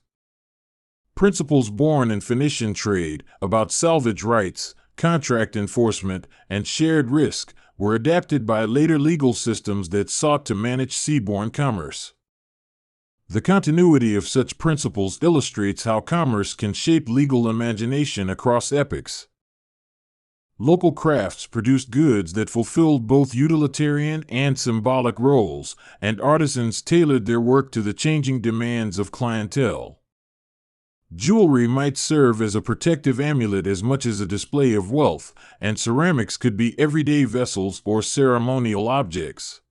Principles born in Phoenician trade about salvage rights, contract enforcement, and shared risk were adapted by later legal systems that sought to manage seaborne commerce. The continuity of such principles illustrates how commerce can shape legal imagination across epochs. Local crafts produced goods that fulfilled both utilitarian and symbolic roles, and artisans tailored their work to the changing demands of clientele. Jewelry might serve as a protective amulet as much as a display of wealth, and ceramics could be everyday vessels or ceremonial objects.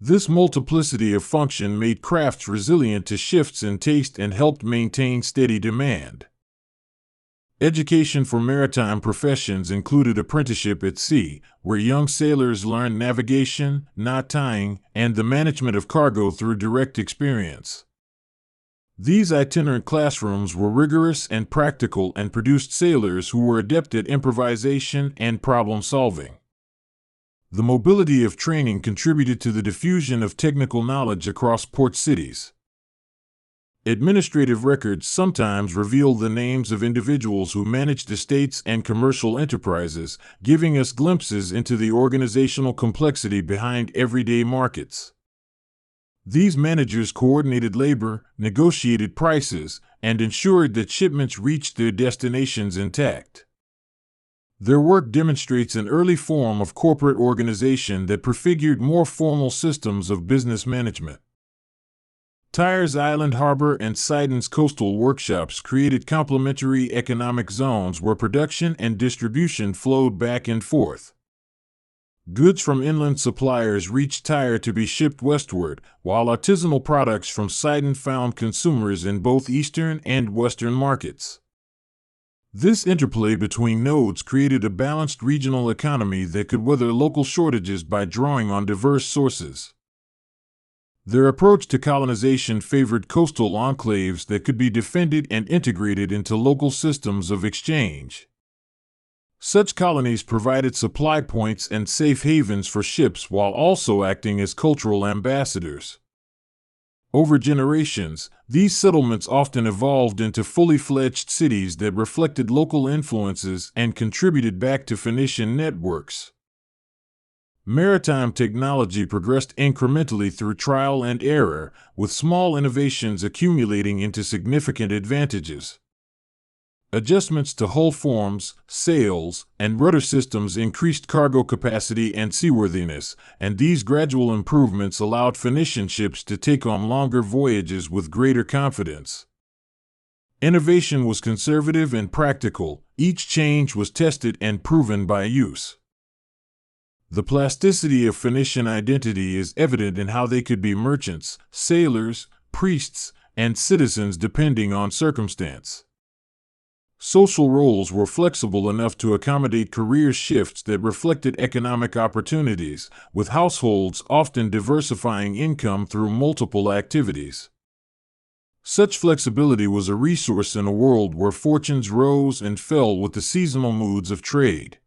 This multiplicity of function made crafts resilient to shifts in taste and helped maintain steady demand. Education for maritime professions included apprenticeship at sea, where young sailors learned navigation, knot tying, and the management of cargo through direct experience. These itinerant classrooms were rigorous and practical and produced sailors who were adept at improvisation and problem solving. The mobility of training contributed to the diffusion of technical knowledge across port cities. Administrative records sometimes reveal the names of individuals who managed estates and commercial enterprises, giving us glimpses into the organizational complexity behind everyday markets. These managers coordinated labor, negotiated prices, and ensured that shipments reached their destinations intact. Their work demonstrates an early form of corporate organization that prefigured more formal systems of business management. Tyre's Island Harbor and Sidon's coastal workshops created complementary economic zones where production and distribution flowed back and forth. Goods from inland suppliers reached Tyre to be shipped westward, while artisanal products from Sidon found consumers in both eastern and western markets. This interplay between nodes created a balanced regional economy that could weather local shortages by drawing on diverse sources. Their approach to colonization favored coastal enclaves that could be defended and integrated into local systems of exchange. Such colonies provided supply points and safe havens for ships while also acting as cultural ambassadors. Over generations, these settlements often evolved into fully fledged cities that reflected local influences and contributed back to Phoenician networks. Maritime technology progressed incrementally through trial and error, with small innovations accumulating into significant advantages. Adjustments to hull forms, sails, and rudder systems increased cargo capacity and seaworthiness, and these gradual improvements allowed Phoenician ships to take on longer voyages with greater confidence. Innovation was conservative and practical, each change was tested and proven by use. The plasticity of Phoenician identity is evident in how they could be merchants, sailors, priests, and citizens depending on circumstance. Social roles were flexible enough to accommodate career shifts that reflected economic opportunities, with households often diversifying income through multiple activities. Such flexibility was a resource in a world where fortunes rose and fell with the seasonal moods of trade.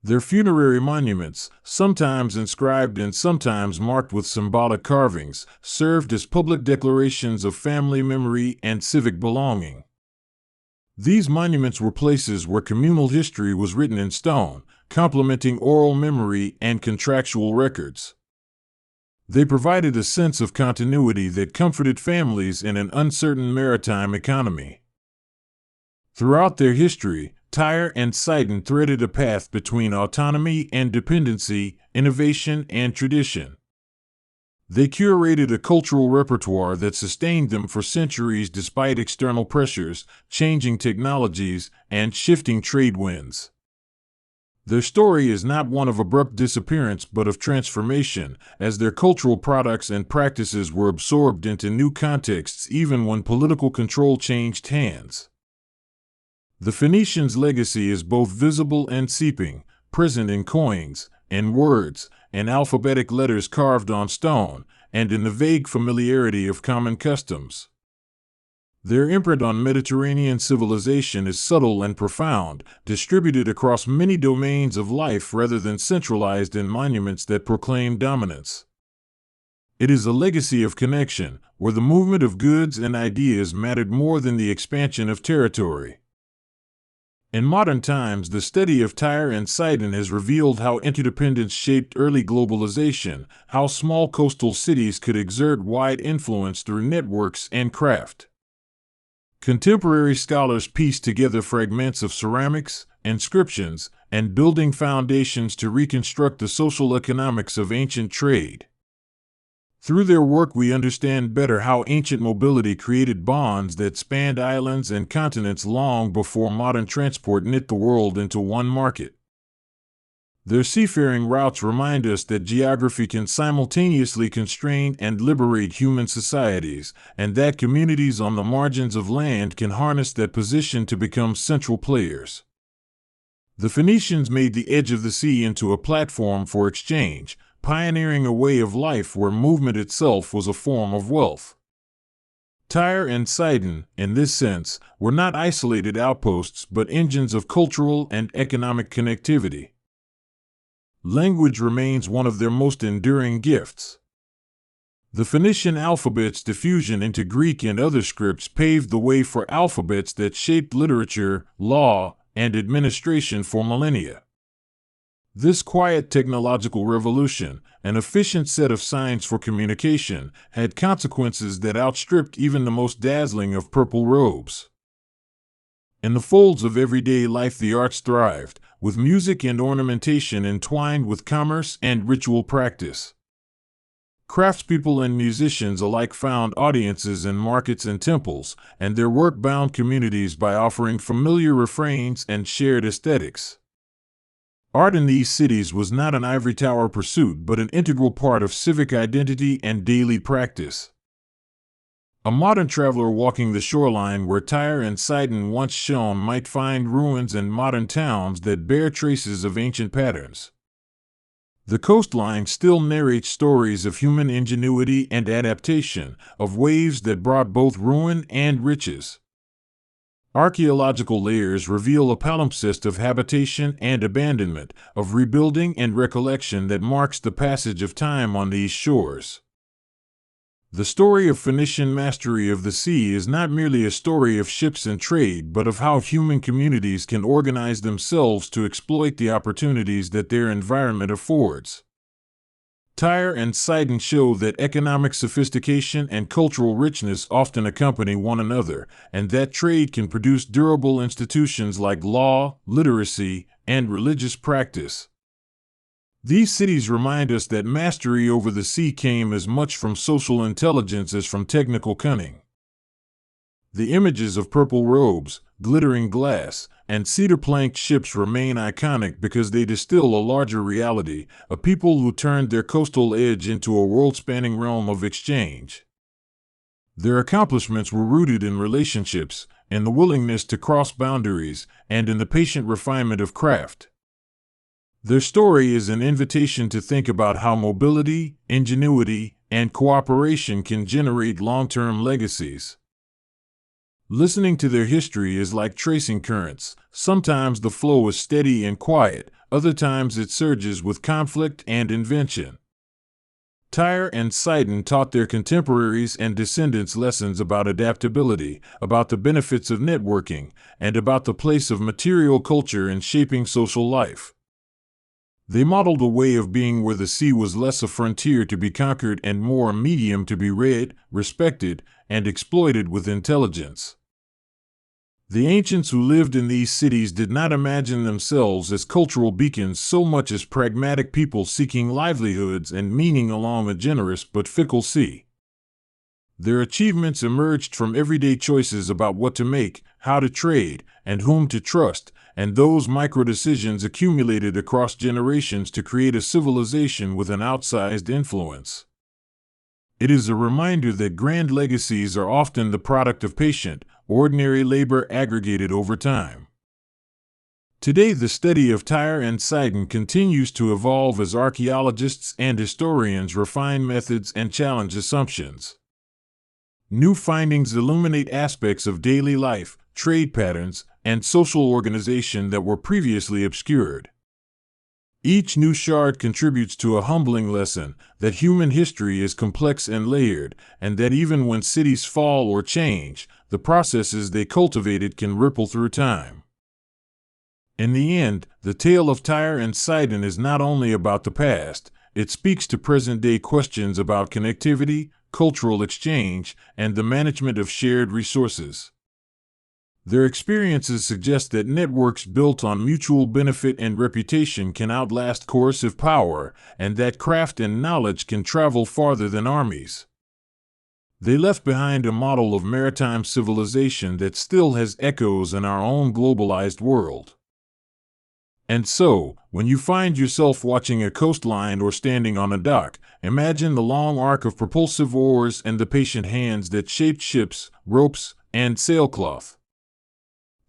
Their funerary monuments, sometimes inscribed and sometimes marked with symbolic carvings, served as public declarations of family memory and civic belonging. These monuments were places where communal history was written in stone, complementing oral memory and contractual records. They provided a sense of continuity that comforted families in an uncertain maritime economy. Throughout their history, Tyre and Sidon threaded a path between autonomy and dependency, innovation and tradition. They curated a cultural repertoire that sustained them for centuries despite external pressures, changing technologies, and shifting trade winds. Their story is not one of abrupt disappearance but of transformation, as their cultural products and practices were absorbed into new contexts even when political control changed hands. The Phoenicians' legacy is both visible and seeping, present in coins, in words, in alphabetic letters carved on stone, and in the vague familiarity of common customs. Their imprint on Mediterranean civilization is subtle and profound, distributed across many domains of life rather than centralized in monuments that proclaim dominance. It is a legacy of connection, where the movement of goods and ideas mattered more than the expansion of territory. In modern times, the study of Tyre and Sidon has revealed how interdependence shaped early globalization, how small coastal cities could exert wide influence through networks and craft. Contemporary scholars piece together fragments of ceramics, inscriptions, and building foundations to reconstruct the social economics of ancient trade. Through their work, we understand better how ancient mobility created bonds that spanned islands and continents long before modern transport knit the world into one market. Their seafaring routes remind us that geography can simultaneously constrain and liberate human societies, and that communities on the margins of land can harness that position to become central players. The Phoenicians made the edge of the sea into a platform for exchange, pioneering a way of life where movement itself was a form of wealth. Tyre and Sidon, in this sense, were not isolated outposts but engines of cultural and economic connectivity. Language remains one of their most enduring gifts. The Phoenician alphabet's diffusion into Greek and other scripts paved the way for alphabets that shaped literature, law, and administration for millennia. This quiet technological revolution, an efficient set of signs for communication, had consequences that outstripped even the most dazzling of purple robes. In the folds of everyday life, the arts thrived, with music and ornamentation entwined with commerce and ritual practice. Craftspeople and musicians alike found audiences in markets and temples, and their work bound communities by offering familiar refrains and shared aesthetics. Art in these cities was not an ivory tower pursuit but an integral part of civic identity and daily practice. A modern traveler walking the shoreline where Tyre and Sidon once shone might find ruins and modern towns that bear traces of ancient patterns. The coastline still narrates stories of human ingenuity and adaptation, of waves that brought both ruin and riches. Archaeological layers reveal a palimpsest of habitation and abandonment, of rebuilding and recollection that marks the passage of time on these shores. The story of Phoenician mastery of the sea is not merely a story of ships and trade, but of how human communities can organize themselves to exploit the opportunities that their environment affords. Tyre and Sidon show that economic sophistication and cultural richness often accompany one another, and that trade can produce durable institutions like law, literacy, and religious practice. These cities remind us that mastery over the sea came as much from social intelligence as from technical cunning. The images of purple robes, glittering glass, and cedar-planked ships remain iconic because they distill a larger reality, a people who turned their coastal edge into a world-spanning realm of exchange. Their accomplishments were rooted in relationships, in the willingness to cross boundaries, and in the patient refinement of craft. Their story is an invitation to think about how mobility, ingenuity, and cooperation can generate long-term legacies. Listening to their history is like tracing currents. Sometimes the flow is steady and quiet, other times it surges with conflict and invention. Tyre and Sidon taught their contemporaries and descendants lessons about adaptability, about the benefits of networking, and about the place of material culture in shaping social life. They modeled a way of being where the sea was less a frontier to be conquered and more a medium to be read, respected, and exploited with intelligence. The ancients who lived in these cities did not imagine themselves as cultural beacons so much as pragmatic people seeking livelihoods and meaning along a generous but fickle sea. Their achievements emerged from everyday choices about what to make, how to trade, and whom to trust, and those micro-decisions accumulated across generations to create a civilization with an outsized influence. It is a reminder that grand legacies are often the product of patient, ordinary labor aggregated over time. Today, the study of Tyre and Sidon continues to evolve as archaeologists and historians refine methods and challenge assumptions. New findings illuminate aspects of daily life, trade patterns, and social organization that were previously obscured. Each new shard contributes to a humbling lesson that human history is complex and layered, and that even when cities fall or change, the processes they cultivated can ripple through time. In the end, the tale of Tyre and Sidon is not only about the past, it speaks to present-day questions about connectivity, cultural exchange, and the management of shared resources. Their experiences suggest that networks built on mutual benefit and reputation can outlast coercive power, and that craft and knowledge can travel farther than armies. They left behind a model of maritime civilization that still has echoes in our own globalized world. And so, when you find yourself watching a coastline or standing on a dock, imagine the long arc of propulsive oars and the patient hands that shaped ships, ropes, and sailcloth.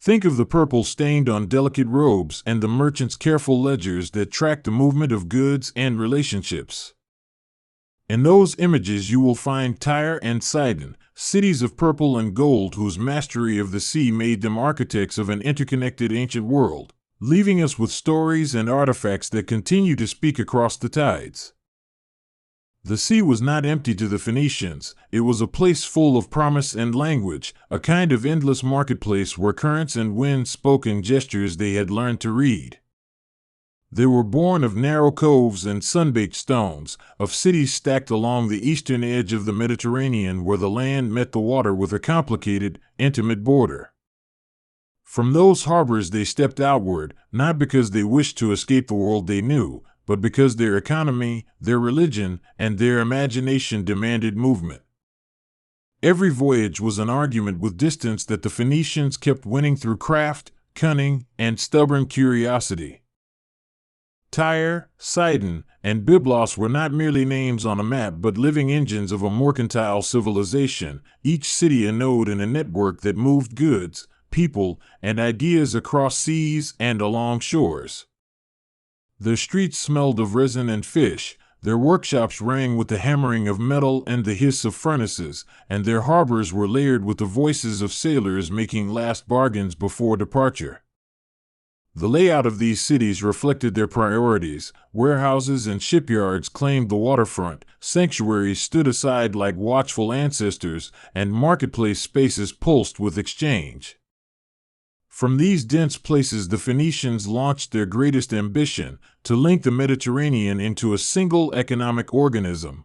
Think of the purple stained on delicate robes and the merchant's careful ledgers that track the movement of goods and relationships. In those images you will find Tyre and Sidon, cities of purple and gold whose mastery of the sea made them architects of an interconnected ancient world, leaving us with stories and artifacts that continue to speak across the tides. The sea was not empty to the Phoenicians. It was a place full of promise and language, a kind of endless marketplace where currents and winds spoke in gestures they had learned to read. They were born of narrow coves and sun-baked stones, of cities stacked along the eastern edge of the Mediterranean where the land met the water with a complicated, intimate border. From those harbors they stepped outward, not because they wished to escape the world they knew, but because their economy, their religion, and their imagination demanded movement. Every voyage was an argument with distance that the Phoenicians kept winning through craft, cunning, and stubborn curiosity. Tyre, Sidon, and Byblos were not merely names on a map but living engines of a mercantile civilization, each city a node in a network that moved goods, people, and ideas across seas and along shores. Their streets smelled of resin and fish, their workshops rang with the hammering of metal and the hiss of furnaces, and their harbors were layered with the voices of sailors making last bargains before departure. The layout of these cities reflected their priorities. Warehouses and shipyards claimed the waterfront, sanctuaries stood aside like watchful ancestors, and marketplace spaces pulsed with exchange. From these dense places the Phoenicians launched their greatest ambition, to link the Mediterranean into a single economic organism.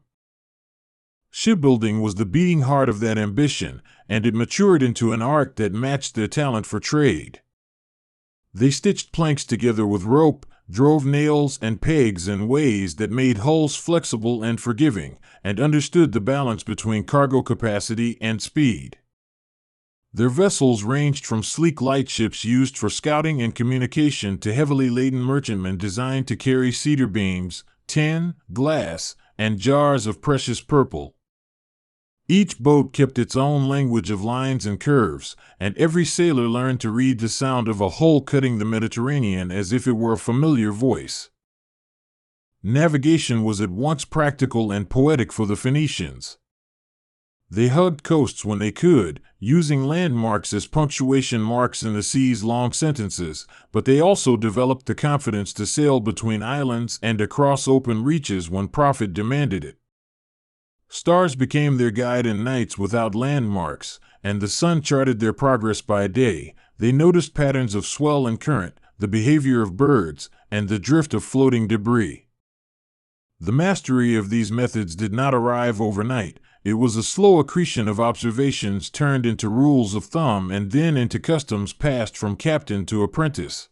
Shipbuilding was the beating heart of that ambition, and it matured into an art that matched their talent for trade. They stitched planks together with rope, drove nails and pegs in ways that made hulls flexible and forgiving, and understood the balance between cargo capacity and speed. Their vessels ranged from sleek lightships used for scouting and communication to heavily laden merchantmen designed to carry cedar beams, tin, glass, and jars of precious purple. Each boat kept its own language of lines and curves, and every sailor learned to read the sound of a hull cutting the Mediterranean as if it were a familiar voice. Navigation was at once practical and poetic for the Phoenicians. They hugged coasts when they could, using landmarks as punctuation marks in the sea's long sentences, but they also developed the confidence to sail between islands and across open reaches when profit demanded it. Stars became their guide in nights without landmarks, and the sun charted their progress by day. They noticed patterns of swell and current, the behavior of birds, and the drift of floating debris. The mastery of these methods did not arrive overnight. It was a slow accretion of observations turned into rules of thumb and then into customs passed from captain to apprentice.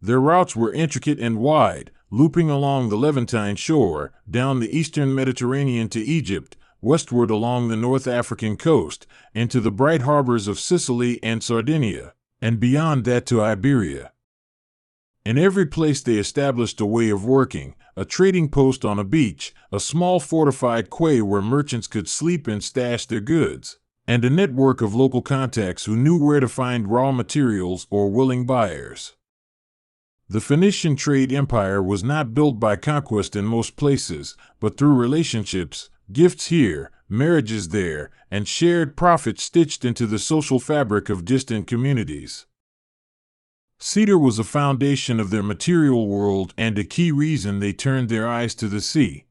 Their routes were intricate and wide, looping along the Levantine shore, down the eastern Mediterranean to Egypt, westward along the North African coast, into the bright harbors of Sicily and Sardinia, and beyond that to Iberia. In every place they established a way of working, a trading post on a beach, a small fortified quay where merchants could sleep and stash their goods, and a network of local contacts who knew where to find raw materials or willing buyers. The Phoenician trade empire was not built by conquest in most places, but through relationships, gifts here, marriages there, and shared profit stitched into the social fabric of distant communities. Cedar was a foundation of their material world and a key reason they turned their eyes to the sea.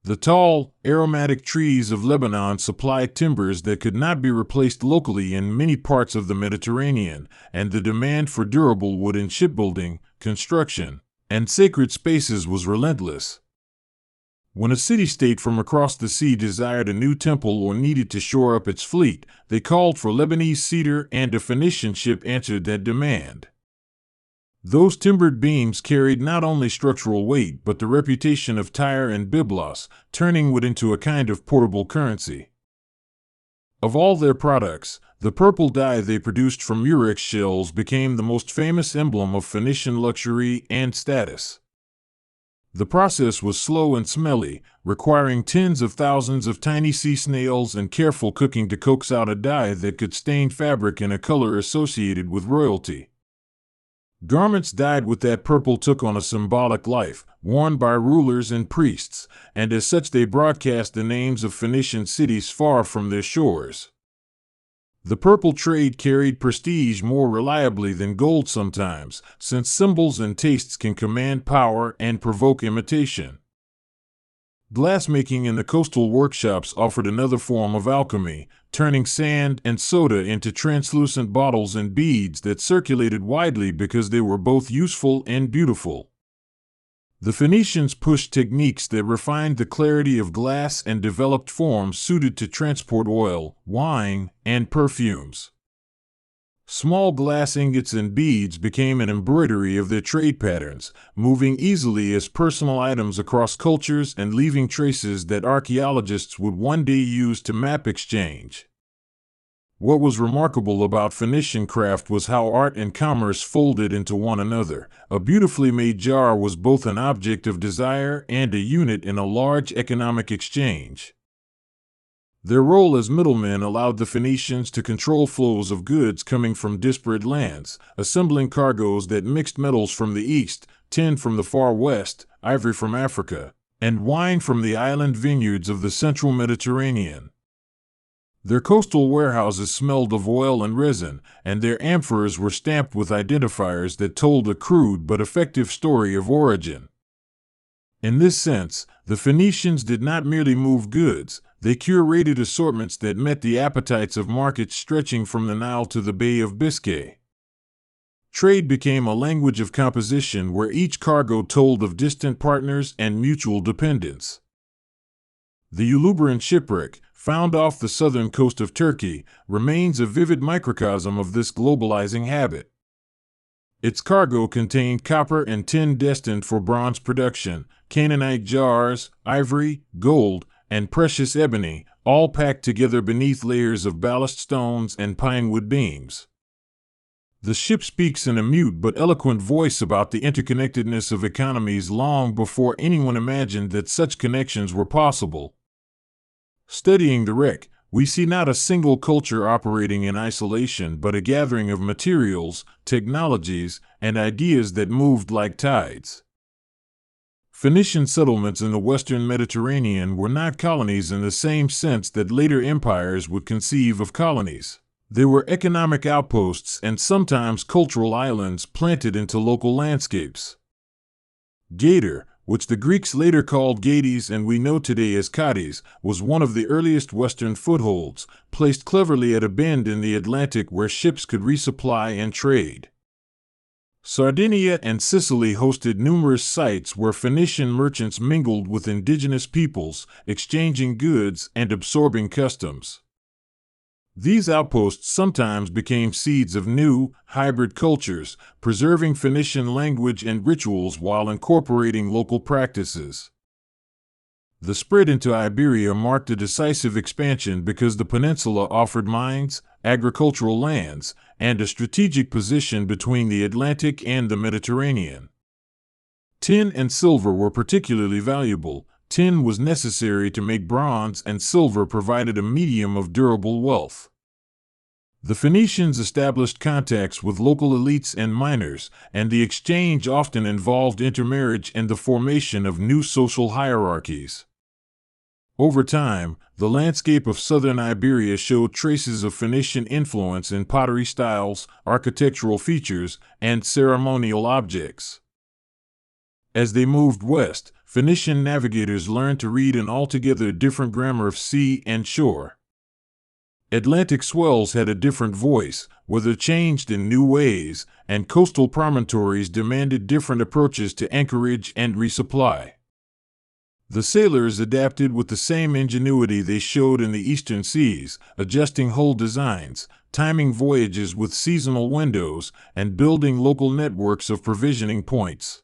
The tall, aromatic trees of Lebanon supplied timbers that could not be replaced locally in many parts of the Mediterranean, and the demand for durable wood in shipbuilding, construction, and sacred spaces was relentless. When a city-state from across the sea desired a new temple or needed to shore up its fleet, they called for Lebanese cedar, and a Phoenician ship answered that demand. Those timbered beams carried not only structural weight but the reputation of Tyre and Byblos, turning wood into a kind of portable currency. Of all their products, the purple dye they produced from murex shells became the most famous emblem of Phoenician luxury and status. The process was slow and smelly, requiring tens of thousands of tiny sea snails and careful cooking to coax out a dye that could stain fabric in a color associated with royalty. Garments dyed with that purple took on a symbolic life, worn by rulers and priests, and as such they broadcast the names of Phoenician cities far from their shores. The purple trade carried prestige more reliably than gold sometimes, since symbols and tastes can command power and provoke imitation. Glassmaking in the coastal workshops offered another form of alchemy, turning sand and soda into translucent bottles and beads that circulated widely because they were both useful and beautiful. The Phoenicians pushed techniques that refined the clarity of glass and developed forms suited to transport oil, wine, and perfumes. Small glass ingots and beads became an embroidery of their trade patterns, moving easily as personal items across cultures and leaving traces that archaeologists would one day use to map exchange. What was remarkable about Phoenician craft was how art and commerce folded into one another. A beautifully made jar was both an object of desire and a unit in a large economic exchange. Their role as middlemen allowed the Phoenicians to control flows of goods coming from disparate lands, assembling cargoes that mixed metals from the east, tin from the far west, ivory from Africa, and wine from the island vineyards of the central Mediterranean. Their coastal warehouses smelled of oil and resin, and their amphores were stamped with identifiers that told a crude but effective story of origin. In this sense, the Phoenicians did not merely move goods, they curated assortments that met the appetites of markets stretching from the Nile to the Bay of Biscay. Trade became a language of composition where each cargo told of distant partners and mutual dependence. The Ulubaran shipwreck, found off the southern coast of Turkey, remains a vivid microcosm of this globalizing habit. Its cargo contained copper and tin destined for bronze production, Canaanite jars, ivory, gold, and precious ebony, all packed together beneath layers of ballast stones and pinewood beams. The ship speaks in a mute but eloquent voice about the interconnectedness of economies long before anyone imagined that such connections were possible. Studying the wreck, we see not a single culture operating in isolation but a gathering of materials, technologies, and ideas that moved like tides. Phoenician settlements in the western Mediterranean were not colonies in the same sense that later empires would conceive of colonies. They were economic outposts and sometimes cultural islands planted into local landscapes. Gator, which the Greeks later called Gades and we know today as Cadiz, was one of the earliest western footholds, placed cleverly at a bend in the Atlantic where ships could resupply and trade. Sardinia and Sicily hosted numerous sites where Phoenician merchants mingled with indigenous peoples, exchanging goods and absorbing customs. These outposts sometimes became seeds of new, hybrid cultures, preserving Phoenician language and rituals while incorporating local practices. The spread into Iberia marked a decisive expansion because the peninsula offered mines, agricultural lands, and a strategic position between the Atlantic and the Mediterranean. Tin and silver were particularly valuable. Tin was necessary to make bronze, and silver provided a medium of durable wealth. The Phoenicians established contacts with local elites and miners, and the exchange often involved intermarriage and the formation of new social hierarchies. Over time, the landscape of southern Iberia showed traces of Phoenician influence in pottery styles, architectural features, and ceremonial objects. As they moved west, Phoenician navigators learned to read an altogether different grammar of sea and shore. Atlantic swells had a different voice, weather changed in new ways, and coastal promontories demanded different approaches to anchorage and resupply. The sailors adapted with the same ingenuity they showed in the eastern seas, adjusting hull designs, timing voyages with seasonal windows, and building local networks of provisioning points.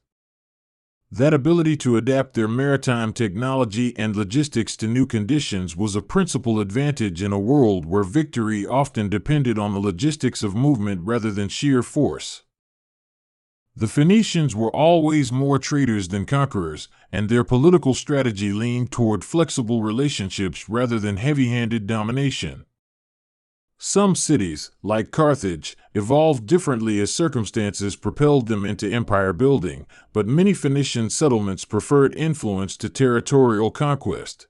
That ability to adapt their maritime technology and logistics to new conditions was a principal advantage in a world where victory often depended on the logistics of movement rather than sheer force. The Phoenicians were always more traders than conquerors, and their political strategy leaned toward flexible relationships rather than heavy-handed domination. Some cities, like Carthage, evolved differently as circumstances propelled them into empire building, but many Phoenician settlements preferred influence to territorial conquest.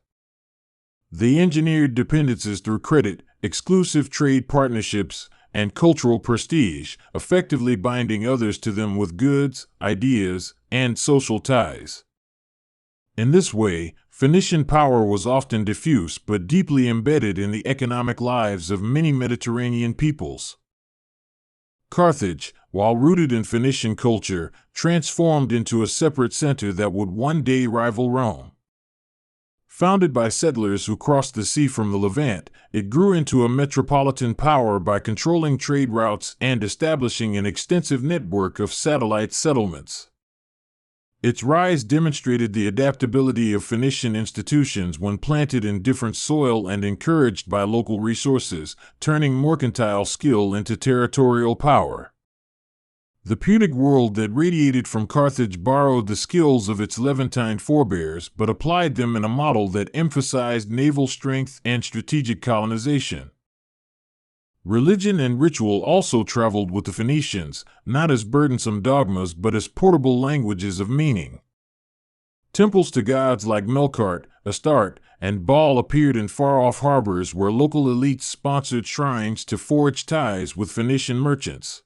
They engineered dependencies through credit, exclusive trade partnerships, and cultural prestige, effectively binding others to them with goods, ideas, and social ties. In this way, Phoenician power was often diffuse but deeply embedded in the economic lives of many Mediterranean peoples. Carthage, while rooted in Phoenician culture, transformed into a separate center that would one day rival Rome. Founded by settlers who crossed the sea from the Levant, it grew into a metropolitan power by controlling trade routes and establishing an extensive network of satellite settlements. Its rise demonstrated the adaptability of Phoenician institutions when planted in different soil and encouraged by local resources, turning mercantile skill into territorial power. The Punic world that radiated from Carthage borrowed the skills of its Levantine forebears but applied them in a model that emphasized naval strength and strategic colonization. Religion and ritual also traveled with the Phoenicians, not as burdensome dogmas but as portable languages of meaning. Temples to gods like Melkart, Astarte, and Baal appeared in far-off harbors where local elites sponsored shrines to forge ties with Phoenician merchants.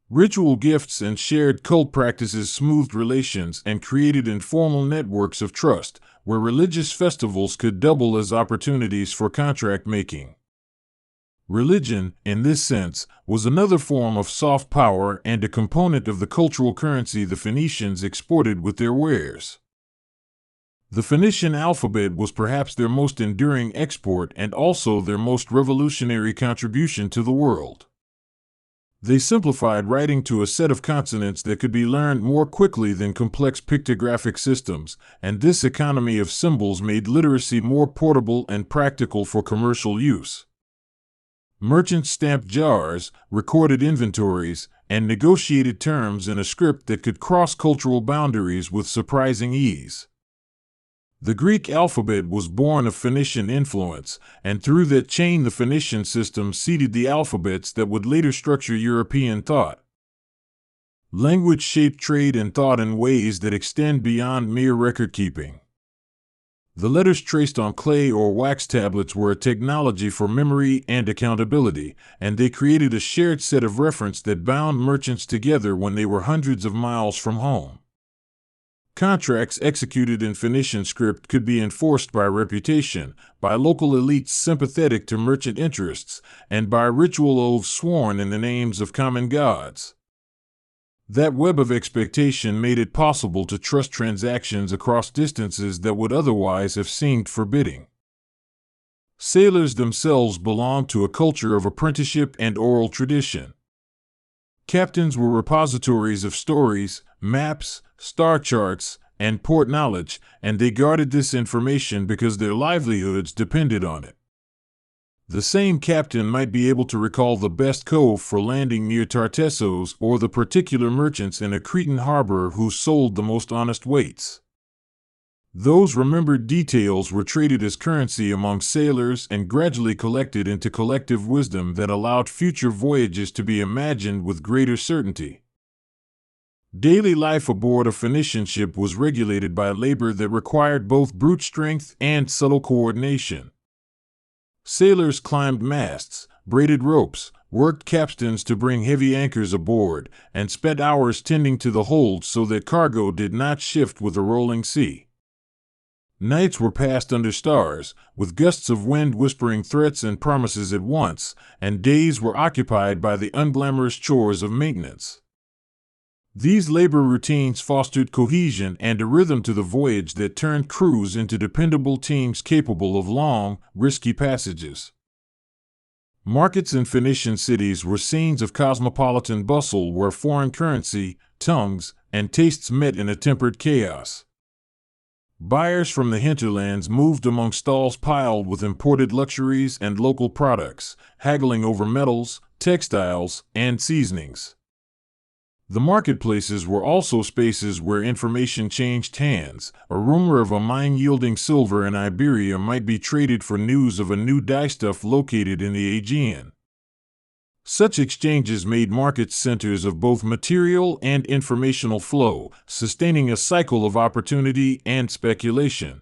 Ritual gifts and shared cult practices smoothed relations and created informal networks of trust, where religious festivals could double as opportunities for contract making. Religion, in this sense, was another form of soft power and a component of the cultural currency the Phoenicians exported with their wares. The Phoenician alphabet was perhaps their most enduring export and also their most revolutionary contribution to the world. They simplified writing to a set of consonants that could be learned more quickly than complex pictographic systems, and this economy of symbols made literacy more portable and practical for commercial use. Merchants stamped jars, recorded inventories, and negotiated terms in a script that could cross cultural boundaries with surprising ease. The Greek alphabet was born of Phoenician influence, and through that chain the Phoenician system seeded the alphabets that would later structure European thought. Language shaped trade and thought in ways that extend beyond mere record-keeping. The letters traced on clay or wax tablets were a technology for memory and accountability, and they created a shared set of reference that bound merchants together when they were hundreds of miles from home. Contracts executed in Phoenician script could be enforced by reputation, by local elites sympathetic to merchant interests, and by ritual oaths sworn in the names of common gods. That web of expectation made it possible to trust transactions across distances that would otherwise have seemed forbidding. Sailors themselves belonged to a culture of apprenticeship and oral tradition. Captains were repositories of stories, maps, star charts, and port knowledge, and they guarded this information because their livelihoods depended on it. The same captain might be able to recall the best cove for landing near Tartessos or the particular merchants in a Cretan harbor who sold the most honest weights. Those remembered details were traded as currency among sailors and gradually collected into collective wisdom that allowed future voyages to be imagined with greater certainty. Daily life aboard a Phoenician ship was regulated by labor that required both brute strength and subtle coordination. Sailors climbed masts, braided ropes, worked capstans to bring heavy anchors aboard, and spent hours tending to the holds so that cargo did not shift with a rolling sea. Nights were passed under stars, with gusts of wind whispering threats and promises at once, and days were occupied by the unglamorous chores of maintenance. These labor routines fostered cohesion and a rhythm to the voyage that turned crews into dependable teams capable of long, risky passages. Markets in Phoenician cities were scenes of cosmopolitan bustle where foreign currency, tongues, and tastes met in a tempered chaos. Buyers from the hinterlands moved among stalls piled with imported luxuries and local products, haggling over metals, textiles, and seasonings. The marketplaces were also spaces where information changed hands. A rumor of a mine yielding silver in Iberia might be traded for news of a new dyestuff located in the Aegean. Such exchanges made markets centers of both material and informational flow, sustaining a cycle of opportunity and speculation.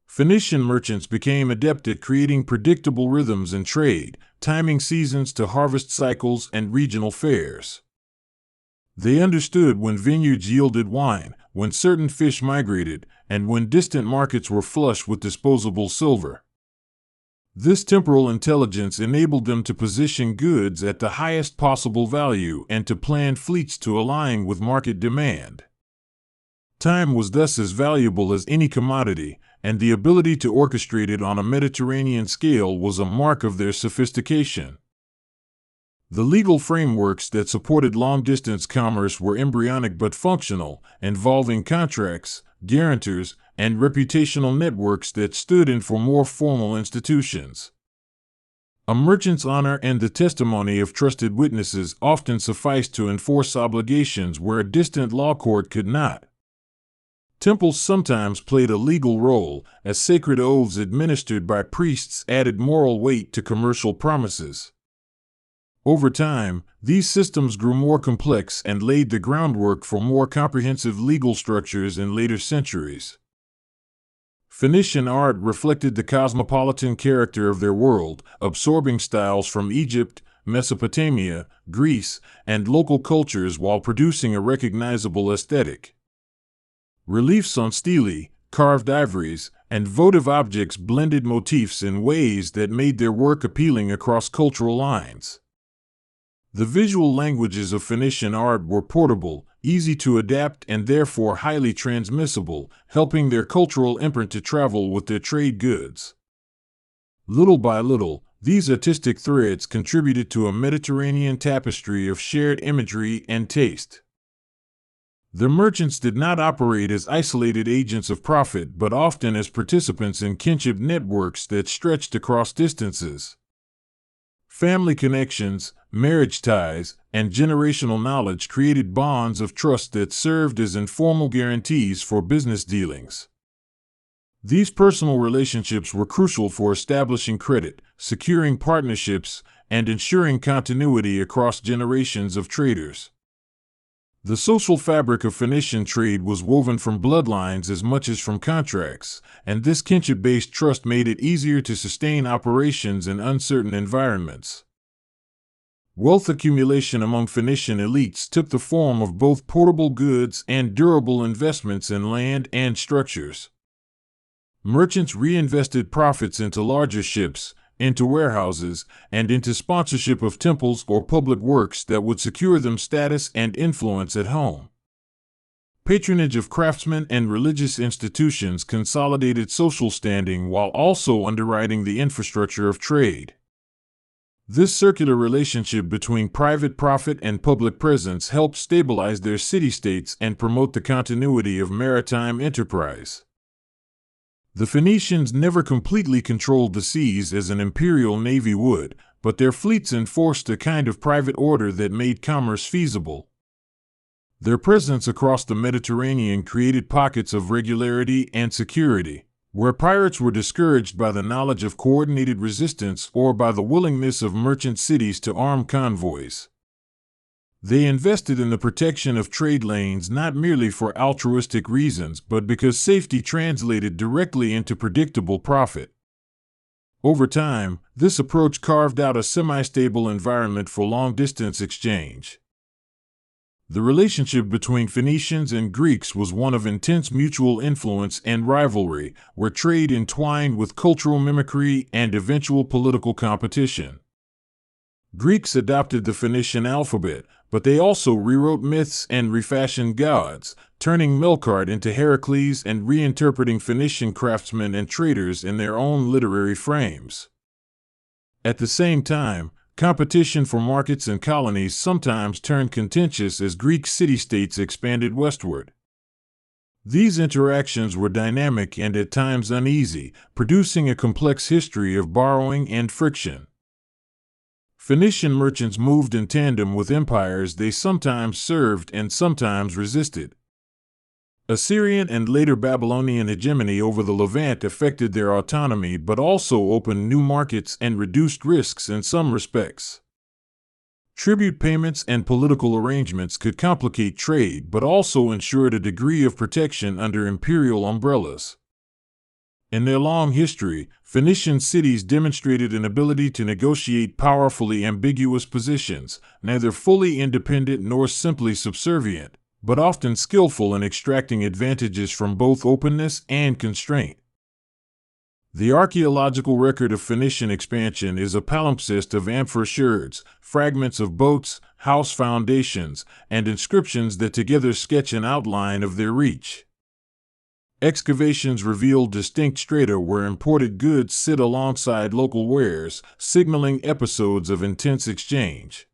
Phoenician merchants became adept at creating predictable rhythms in trade, timing seasons to harvest cycles and regional fairs. They understood when vineyards yielded wine, when certain fish migrated, and when distant markets were flush with disposable silver. This temporal intelligence enabled them to position goods at the highest possible value and to plan fleets to align with market demand. Time was thus as valuable as any commodity, and the ability to orchestrate it on a Mediterranean scale was a mark of their sophistication. The legal frameworks that supported long-distance commerce were embryonic but functional, involving contracts, guarantors, and reputational networks that stood in for more formal institutions. A merchant's honor and the testimony of trusted witnesses often sufficed to enforce obligations where a distant law court could not. Temples sometimes played a legal role, as sacred oaths administered by priests added moral weight to commercial promises. Over time, these systems grew more complex and laid the groundwork for more comprehensive legal structures in later centuries. Phoenician art reflected the cosmopolitan character of their world, absorbing styles from Egypt, Mesopotamia, Greece, and local cultures while producing a recognizable aesthetic. Reliefs on stelae, carved ivories, and votive objects blended motifs in ways that made their work appealing across cultural lines. The visual languages of Phoenician art were portable, easy to adapt, and therefore highly transmissible, helping their cultural imprint to travel with their trade goods. Little by little, these artistic threads contributed to a Mediterranean tapestry of shared imagery and taste. The merchants did not operate as isolated agents of profit, but often as participants in kinship networks that stretched across distances. Family connections, marriage ties, and generational knowledge created bonds of trust that served as informal guarantees for business dealings. These personal relationships were crucial for establishing credit, securing partnerships, and ensuring continuity across generations of traders. The social fabric of Phoenician trade was woven from bloodlines as much as from contracts, and this kinship-based trust made it easier to sustain operations in uncertain environments. Wealth accumulation among Phoenician elites took the form of both portable goods and durable investments in land and structures. Merchants reinvested profits into larger ships, into warehouses, and into sponsorship of temples or public works that would secure them status and influence at home. Patronage of craftsmen and religious institutions consolidated social standing while also underwriting the infrastructure of trade. This circular relationship between private profit and public presence helped stabilize their city-states and promote the continuity of maritime enterprise. The Phoenicians never completely controlled the seas as an imperial navy would, but their fleets enforced a kind of private order that made commerce feasible. Their presence across the Mediterranean created pockets of regularity and security, where pirates were discouraged by the knowledge of coordinated resistance or by the willingness of merchant cities to arm convoys. They invested in the protection of trade lanes not merely for altruistic reasons but because safety translated directly into predictable profit. Over time, this approach carved out a semi-stable environment for long-distance exchange. The relationship between Phoenicians and Greeks was one of intense mutual influence and rivalry, where trade entwined with cultural mimicry and eventual political competition. Greeks adopted the Phoenician alphabet, But they also rewrote myths and refashioned gods, turning Melkart into Heracles and reinterpreting Phoenician craftsmen and traders in their own literary frames. At the same time, competition for markets and colonies sometimes turned contentious as Greek city-states expanded westward. These interactions were dynamic and at times uneasy, producing a complex history of borrowing and friction. Phoenician merchants moved in tandem with empires they sometimes served and sometimes resisted. Assyrian and later Babylonian hegemony over the Levant affected their autonomy but also opened new markets and reduced risks in some respects. Tribute payments and political arrangements could complicate trade but also ensured a degree of protection under imperial umbrellas. In their long history, Phoenician cities demonstrated an ability to negotiate powerfully ambiguous positions, neither fully independent nor simply subservient, but often skillful in extracting advantages from both openness and constraint. The archaeological record of Phoenician expansion is a palimpsest of amphor sherds, fragments of boats, house foundations, and inscriptions that together sketch an outline of their reach. Excavations reveal distinct strata where imported goods sit alongside local wares, signaling episodes of intense exchange.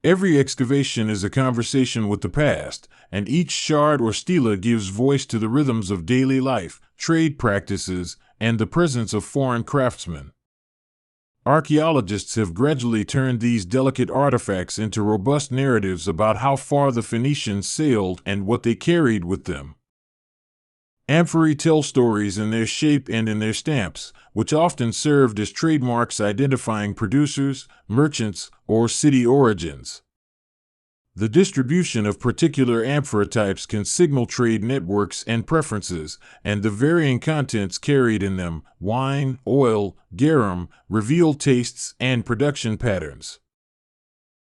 Every excavation is a conversation with the past, and each shard or stela gives voice to the rhythms of daily life, trade practices, and the presence of foreign craftsmen. Archaeologists have gradually turned these delicate artifacts into robust narratives about how far the Phoenicians sailed and what they carried with them. Amphorae tell stories in their shape and in their stamps, which often served as trademarks identifying producers, merchants, or city origins. The distribution of particular amphora types can signal trade networks and preferences, and the varying contents carried in them, wine, oil, garum, reveal tastes and production patterns.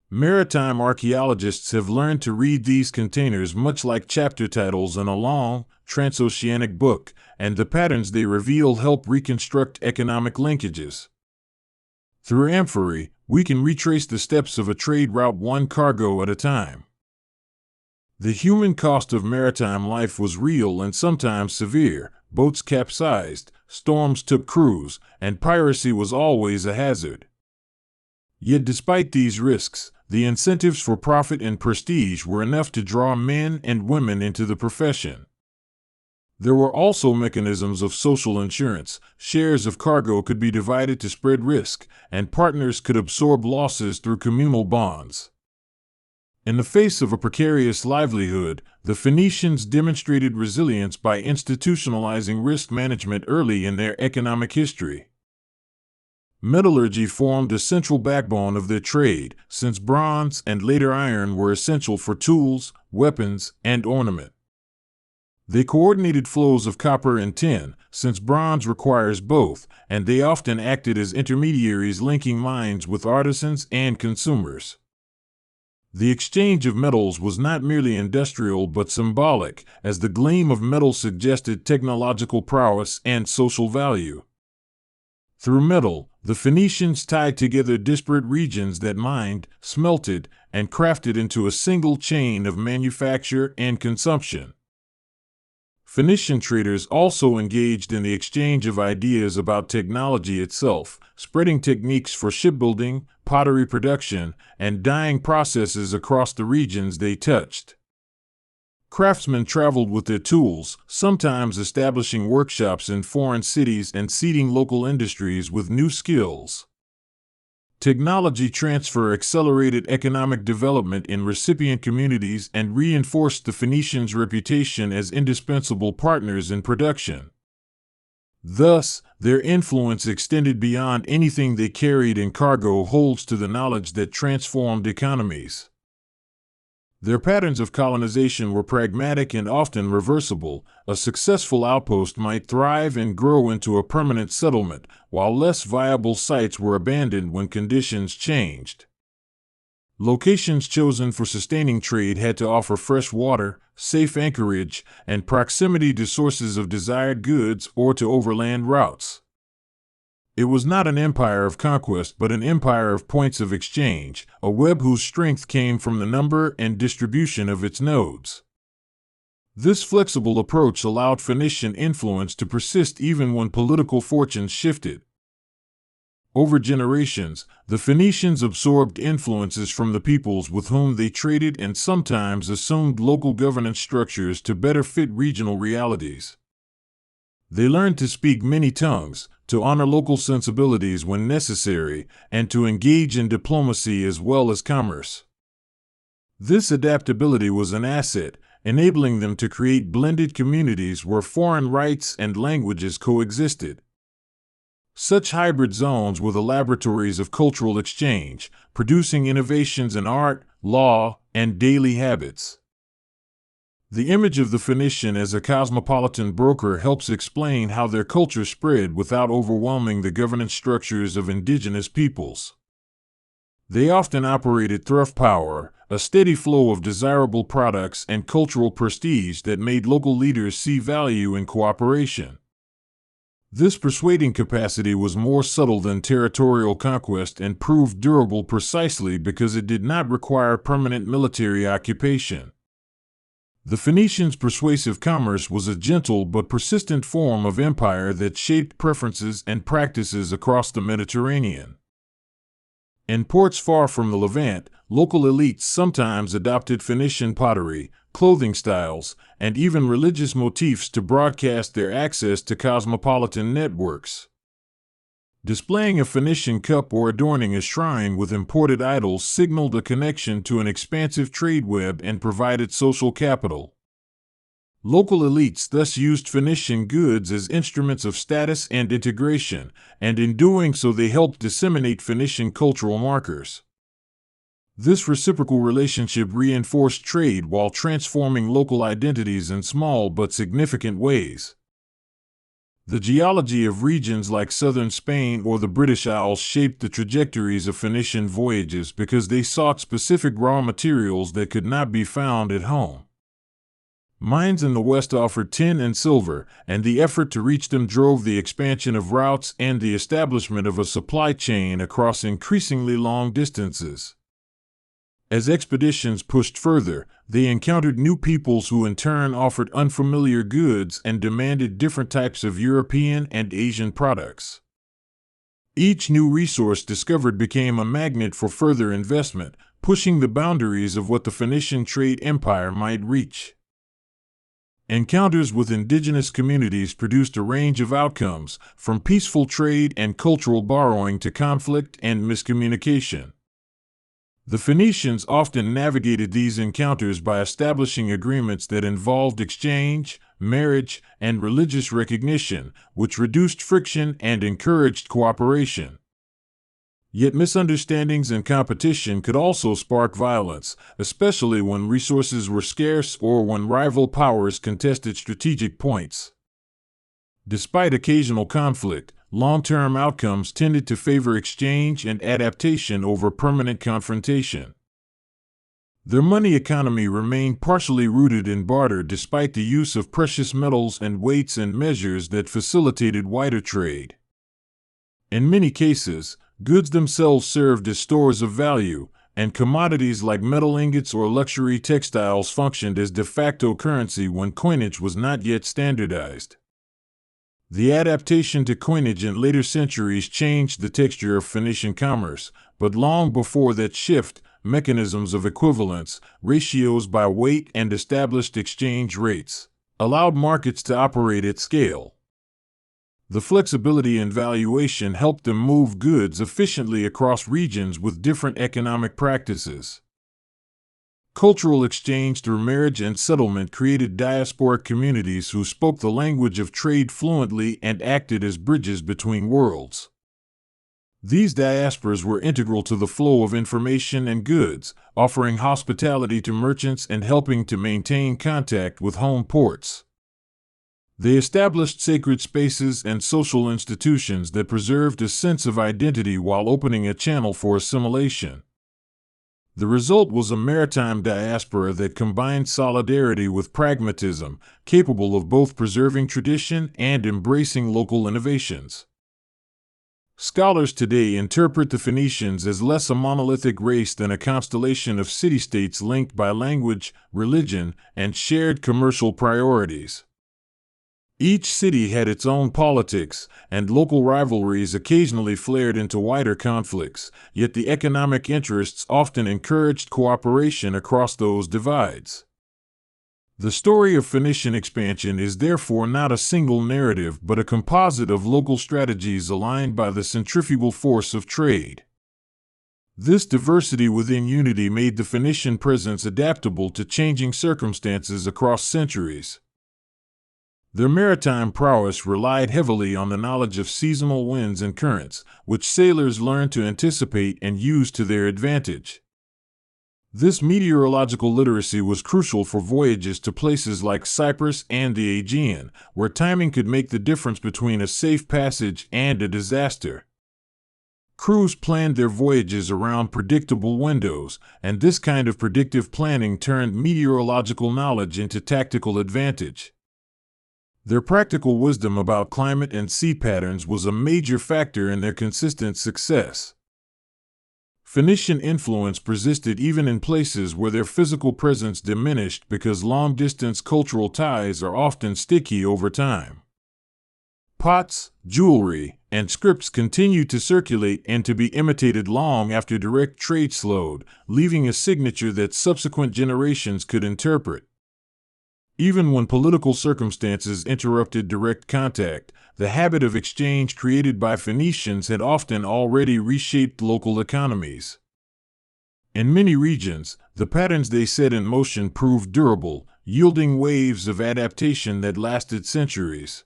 Maritime archaeologists have learned to read these containers much like chapter titles in a long, transoceanic book, and the patterns they reveal help reconstruct economic linkages. Through amphorae, we can retrace the steps of a trade route one cargo at a time. The human cost of maritime life was real and sometimes severe. Boats capsized, storms took crews, and piracy was always a hazard. Yet despite these risks, the incentives for profit and prestige were enough to draw men and women into the profession. There were also mechanisms of social insurance. Shares of cargo could be divided to spread risk, and partners could absorb losses through communal bonds. In the face of a precarious livelihood, the Phoenicians demonstrated resilience by institutionalizing risk management early in their economic history. Metallurgy formed a central backbone of their trade, since bronze and later iron were essential for tools, weapons, and ornament. They coordinated flows of copper and tin, since bronze requires both, and they often acted as intermediaries linking mines with artisans and consumers. The exchange of metals was not merely industrial but symbolic, as the gleam of metal suggested technological prowess and social value. Through metal, the Phoenicians tied together disparate regions that mined, smelted, and crafted into a single chain of manufacture and consumption. Phoenician traders also engaged in the exchange of ideas about technology itself, spreading techniques for shipbuilding, pottery production, and dyeing processes across the regions they touched. Craftsmen traveled with their tools, sometimes establishing workshops in foreign cities and seeding local industries with new skills. Technology transfer accelerated economic development in recipient communities and reinforced the Phoenicians' reputation as indispensable partners in production. Thus, their influence extended beyond anything they carried in cargo holds to the knowledge that transformed economies. Their patterns of colonization were pragmatic and often reversible. A successful outpost might thrive and grow into a permanent settlement, while less viable sites were abandoned when conditions changed. Locations chosen for sustaining trade had to offer fresh water, safe anchorage, and proximity to sources of desired goods or to overland routes. It was not an empire of conquest, but an empire of points of exchange, a web whose strength came from the number and distribution of its nodes. This flexible approach allowed Phoenician influence to persist even when political fortunes shifted. Over generations, the Phoenicians absorbed influences from the peoples with whom they traded and sometimes assumed local governance structures to better fit regional realities. They learned to speak many tongues, to honor local sensibilities when necessary, and to engage in diplomacy as well as commerce. This adaptability was an asset, enabling them to create blended communities where foreign rites and languages coexisted. Such hybrid zones were the laboratories of cultural exchange, producing innovations in art, law, and daily habits. The image of the Phoenician as a cosmopolitan broker helps explain how their culture spread without overwhelming the governance structures of indigenous peoples. They often operated through power, a steady flow of desirable products and cultural prestige that made local leaders see value in cooperation. This persuading capacity was more subtle than territorial conquest and proved durable precisely because it did not require permanent military occupation. The Phoenicians' persuasive commerce was a gentle but persistent form of empire that shaped preferences and practices across the Mediterranean. In ports far from the Levant, local elites sometimes adopted Phoenician pottery, clothing styles, and even religious motifs to broadcast their access to cosmopolitan networks. Displaying a Phoenician cup or adorning a shrine with imported idols signaled a connection to an expansive trade web and provided social capital. Local elites thus used Phoenician goods as instruments of status and integration, and in doing so they helped disseminate Phoenician cultural markers. This reciprocal relationship reinforced trade while transforming local identities in small but significant ways. The geology of regions like southern Spain or the British Isles shaped the trajectories of Phoenician voyages because they sought specific raw materials that could not be found at home. Mines in the West offered tin and silver, and the effort to reach them drove the expansion of routes and the establishment of a supply chain across increasingly long distances. As expeditions pushed further, they encountered new peoples who in turn offered unfamiliar goods and demanded different types of European and Asian products. Each new resource discovered became a magnet for further investment, pushing the boundaries of what the Phoenician trade empire might reach. Encounters with indigenous communities produced a range of outcomes, from peaceful trade and cultural borrowing to conflict and miscommunication. The Phoenicians often navigated these encounters by establishing agreements that involved exchange, marriage, and religious recognition, which reduced friction and encouraged cooperation. Yet misunderstandings and competition could also spark violence, especially when resources were scarce or when rival powers contested strategic points. Despite occasional conflict, long-term outcomes tended to favor exchange and adaptation over permanent confrontation. Their money economy remained partially rooted in barter despite the use of precious metals and weights and measures that facilitated wider trade. In many cases, goods themselves served as stores of value, and commodities like metal ingots or luxury textiles functioned as de facto currency when coinage was not yet standardized. The adaptation to coinage in later centuries changed the texture of Phoenician commerce, but long before that shift, mechanisms of equivalence, ratios by weight, and established exchange rates allowed markets to operate at scale. The flexibility in valuation helped them move goods efficiently across regions with different economic practices. Cultural exchange through marriage and settlement created diasporic communities who spoke the language of trade fluently and acted as bridges between worlds. These diasporas were integral to the flow of information and goods, offering hospitality to merchants and helping to maintain contact with home ports. They established sacred spaces and social institutions that preserved a sense of identity while opening a channel for assimilation. The result was a maritime diaspora that combined solidarity with pragmatism, capable of both preserving tradition and embracing local innovations. Scholars today interpret the Phoenicians as less a monolithic race than a constellation of city-states linked by language, religion, and shared commercial priorities. Each city had its own politics, and local rivalries occasionally flared into wider conflicts, yet the economic interests often encouraged cooperation across those divides. The story of Phoenician expansion is therefore not a single narrative but a composite of local strategies aligned by the centrifugal force of trade. This diversity within unity made the Phoenician presence adaptable to changing circumstances across centuries. Their maritime prowess relied heavily on the knowledge of seasonal winds and currents, which sailors learned to anticipate and use to their advantage. This meteorological literacy was crucial for voyages to places like Cyprus and the Aegean, where timing could make the difference between a safe passage and a disaster. Crews planned their voyages around predictable windows, and this kind of predictive planning turned meteorological knowledge into tactical advantage. Their practical wisdom about climate and sea patterns was a major factor in their consistent success. Phoenician influence persisted even in places where their physical presence diminished because long-distance cultural ties are often sticky over time. Pots, jewelry, and scripts continued to circulate and to be imitated long after direct trade slowed, leaving a signature that subsequent generations could interpret. Even when political circumstances interrupted direct contact, the habit of exchange created by Phoenicians had often already reshaped local economies. In many regions, the patterns they set in motion proved durable, yielding waves of adaptation that lasted centuries.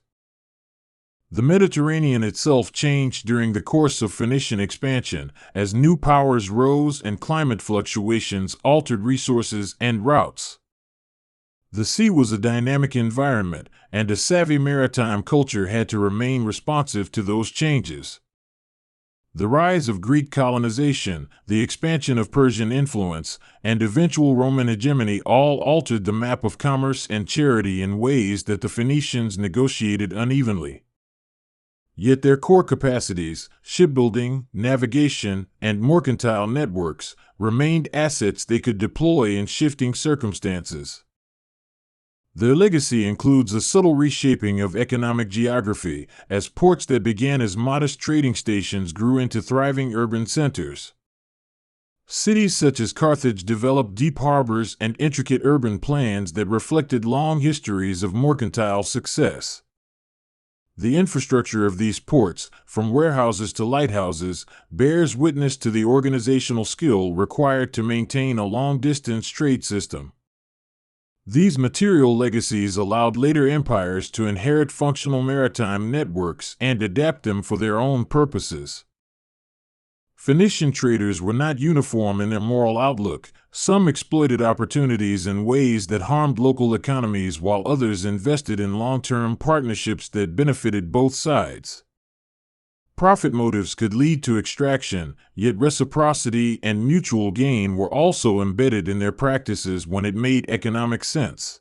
The Mediterranean itself changed during the course of Phoenician expansion, as new powers rose and climate fluctuations altered resources and routes. The sea was a dynamic environment, and a savvy maritime culture had to remain responsive to those changes. The rise of Greek colonization, the expansion of Persian influence, and eventual Roman hegemony all altered the map of commerce and charity in ways that the Phoenicians negotiated unevenly. Yet their core capacities, shipbuilding, navigation, and mercantile networks, remained assets they could deploy in shifting circumstances. Their legacy includes a subtle reshaping of economic geography, as ports that began as modest trading stations grew into thriving urban centers. Cities such as Carthage developed deep harbors and intricate urban plans that reflected long histories of mercantile success. The infrastructure of these ports, from warehouses to lighthouses, bears witness to the organizational skill required to maintain a long-distance trade system. These material legacies allowed later empires to inherit functional maritime networks and adapt them for their own purposes. Phoenician traders were not uniform in their moral outlook. Some exploited opportunities in ways that harmed local economies, while others invested in long-term partnerships that benefited both sides. Profit motives could lead to extraction, yet reciprocity and mutual gain were also embedded in their practices when it made economic sense.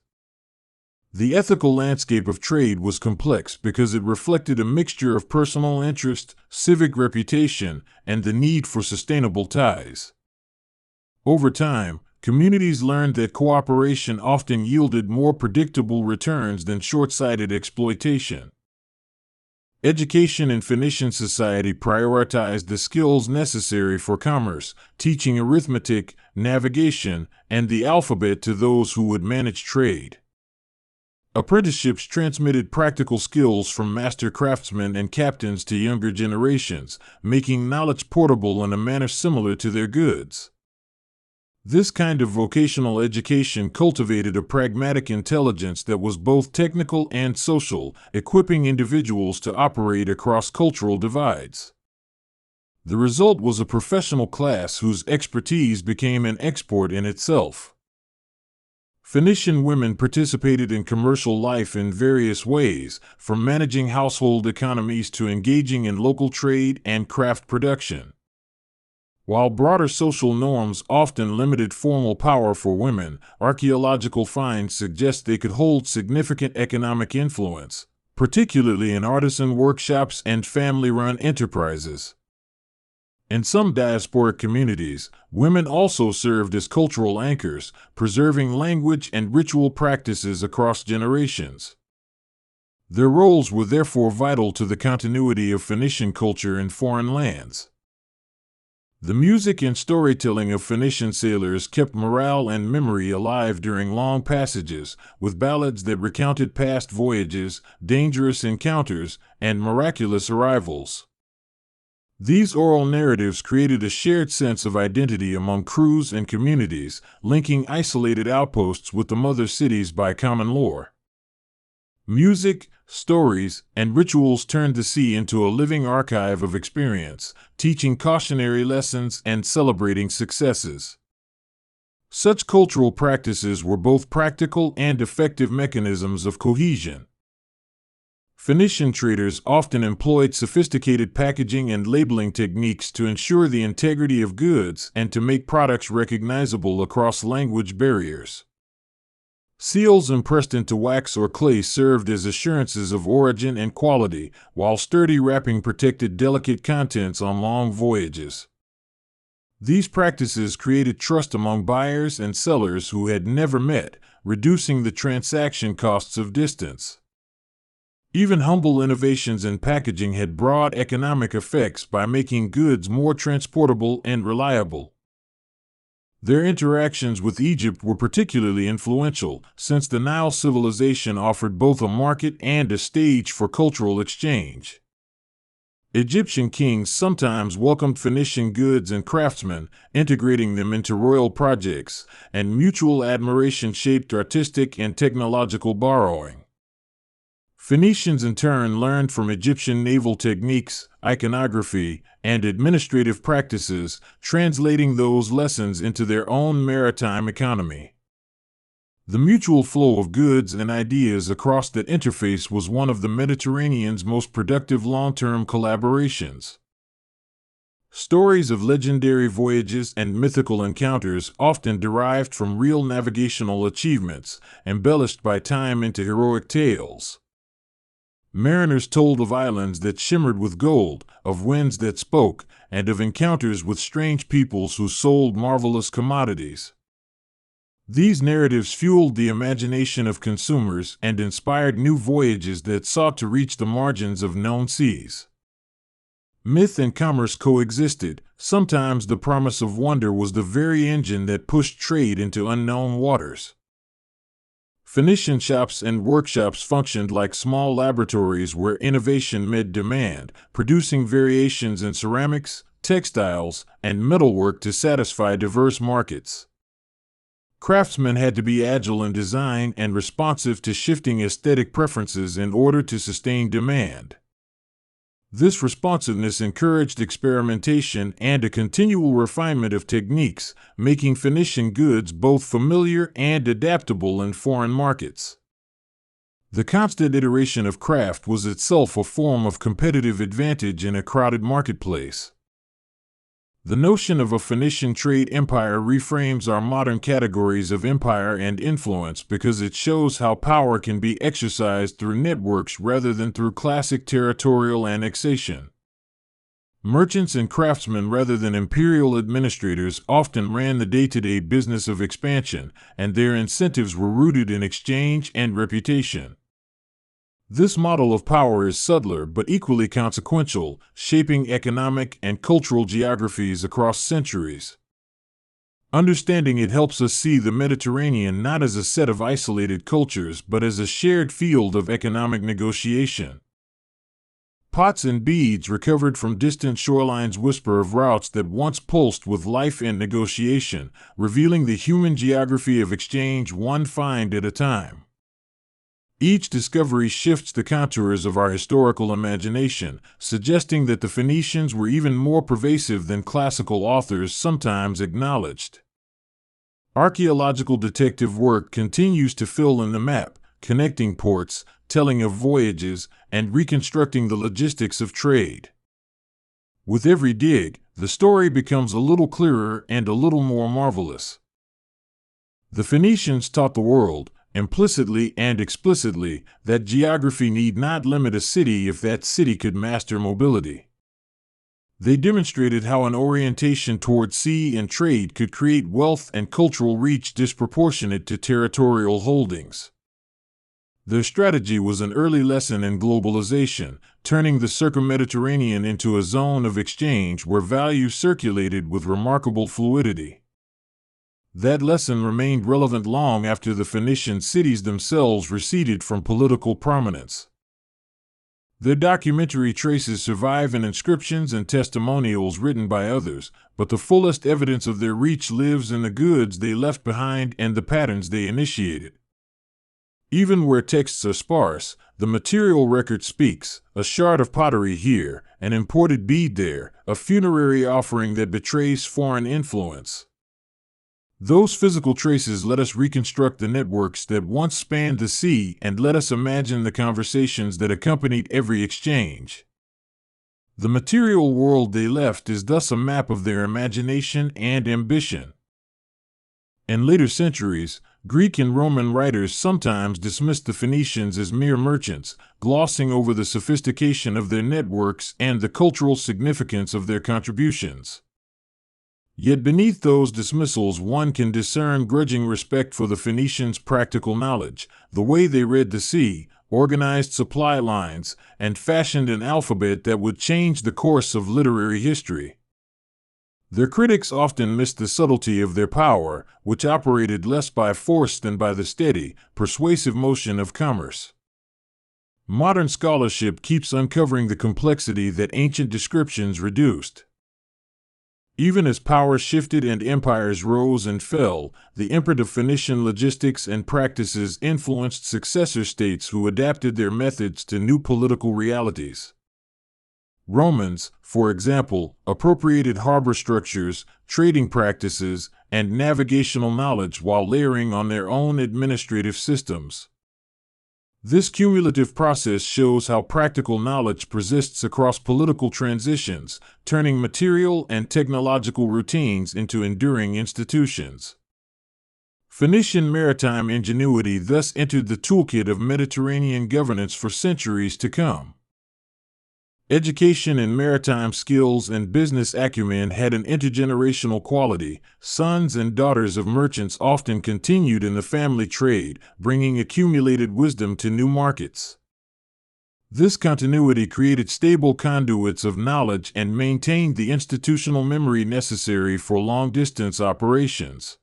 The ethical landscape of trade was complex because it reflected a mixture of personal interest, civic reputation, and the need for sustainable ties. Over time, communities learned that cooperation often yielded more predictable returns than short-sighted exploitation. Education in Phoenician society prioritized the skills necessary for commerce, teaching arithmetic, navigation, and the alphabet to those who would manage trade. Apprenticeships transmitted practical skills from master craftsmen and captains to younger generations, making knowledge portable in a manner similar to their goods. This kind of vocational education cultivated a pragmatic intelligence that was both technical and social, equipping individuals to operate across cultural divides. The result was a professional class whose expertise became an export in itself. Phoenician women participated in commercial life in various ways, from managing household economies to engaging in local trade and craft production. While broader social norms often limited formal power for women, archaeological finds suggest they could hold significant economic influence. particularly in artisan workshops and family-run enterprises. In some diasporic communities, women also served as cultural anchors, preserving language and ritual practices across generations. Their roles were therefore vital to the continuity of Phoenician culture in foreign lands. The music and storytelling of Phoenician sailors kept morale and memory alive during long passages, with ballads that recounted past voyages, dangerous encounters, and miraculous arrivals. These oral narratives created a shared sense of identity among crews and communities, linking isolated outposts with the mother cities by common lore. Music, stories, and rituals turned the sea into a living archive of experience, teaching cautionary lessons and celebrating successes. Such cultural practices were both practical and effective mechanisms of cohesion. Phoenician traders often employed sophisticated packaging and labeling techniques to ensure the integrity of goods and to make products recognizable across language barriers. Seals impressed into wax or clay served as assurances of origin and quality, while sturdy wrapping protected delicate contents on long voyages. These practices created trust among buyers and sellers who had never met, reducing the transaction costs of distance. Even humble innovations in packaging had broad economic effects by making goods more transportable and reliable. Their interactions with Egypt were particularly influential, since the Nile civilization offered both a market and a stage for cultural exchange. Egyptian kings sometimes welcomed Phoenician goods and craftsmen, integrating them into royal projects, and mutual admiration shaped artistic and technological borrowing. Phoenicians in turn learned from Egyptian naval techniques, iconography, and administrative practices, translating those lessons into their own maritime economy. The mutual flow of goods and ideas across that interface was one of the Mediterranean's most productive long-term collaborations. Stories of legendary voyages and mythical encounters often derived from real navigational achievements, embellished by time into heroic tales. Mariners told of islands that shimmered with gold, of winds that spoke, and of encounters with strange peoples who sold marvelous commodities. These narratives fueled the imagination of consumers and inspired new voyages that sought to reach the margins of known seas. Myth and commerce coexisted. Sometimes the promise of wonder was the very engine that pushed trade into unknown waters. Phoenician shops and workshops functioned like small laboratories where innovation met demand, producing variations in ceramics, textiles, and metalwork to satisfy diverse markets. Craftsmen had to be agile in design and responsive to shifting aesthetic preferences in order to sustain demand. This responsiveness encouraged experimentation and a continual refinement of techniques, making Phoenician goods both familiar and adaptable in foreign markets. The constant iteration of craft was itself a form of competitive advantage in a crowded marketplace. The notion of a Phoenician trade empire reframes our modern categories of empire and influence because it shows how power can be exercised through networks rather than through classic territorial annexation. Merchants and craftsmen rather than imperial administrators often ran the day-to-day business of expansion, and their incentives were rooted in exchange and reputation. This model of power is subtler but equally consequential, shaping economic and cultural geographies across centuries. Understanding it helps us see the Mediterranean not as a set of isolated cultures but as a shared field of economic negotiation. Pots and beads recovered from distant shorelines whisper of routes that once pulsed with life and negotiation, revealing the human geography of exchange one find at a time. Each discovery shifts the contours of our historical imagination, suggesting that the Phoenicians were even more pervasive than classical authors sometimes acknowledged. Archaeological detective work continues to fill in the map, connecting ports, telling of voyages, and reconstructing the logistics of trade. With every dig, the story becomes a little clearer and a little more marvelous. The Phoenicians taught the world, implicitly and explicitly, that geography need not limit a city if that city could master mobility. They demonstrated how an orientation toward sea and trade could create wealth and cultural reach disproportionate to territorial holdings. Their strategy was an early lesson in globalization, turning the circum-Mediterranean into a zone of exchange where value circulated with remarkable fluidity. That lesson remained relevant long after the Phoenician cities themselves receded from political prominence. Their documentary traces survive in inscriptions and testimonials written by others, but the fullest evidence of their reach lives in the goods they left behind and the patterns they initiated. Even where texts are sparse, the material record speaks: a shard of pottery here, an imported bead there, a funerary offering that betrays foreign influence. Those physical traces let us reconstruct the networks that once spanned the sea and let us imagine the conversations that accompanied every exchange. The material world they left is thus a map of their imagination and ambition. In later centuries, Greek and Roman writers sometimes dismissed the Phoenicians as mere merchants, glossing over the sophistication of their networks and the cultural significance of their contributions. Yet beneath those dismissals one can discern grudging respect for the Phoenicians' practical knowledge, the way they read the sea, organized supply lines, and fashioned an alphabet that would change the course of literary history. Their critics often missed the subtlety of their power, which operated less by force than by the steady, persuasive motion of commerce. Modern scholarship keeps uncovering the complexity that ancient descriptions reduced. Even as power shifted and empires rose and fell, the imprint of Phoenician logistics and practices influenced successor states who adapted their methods to new political realities. Romans, for example, appropriated harbor structures, trading practices, and navigational knowledge while layering on their own administrative systems. This cumulative process shows how practical knowledge persists across political transitions, turning material and technological routines into enduring institutions. Phoenician maritime ingenuity thus entered the toolkit of Mediterranean governance for centuries to come. Education in maritime skills and business acumen had an intergenerational quality. Sons and daughters of merchants often continued in the family trade, bringing accumulated wisdom to new markets. This continuity created stable conduits of knowledge and maintained the institutional memory necessary for long-distance operations.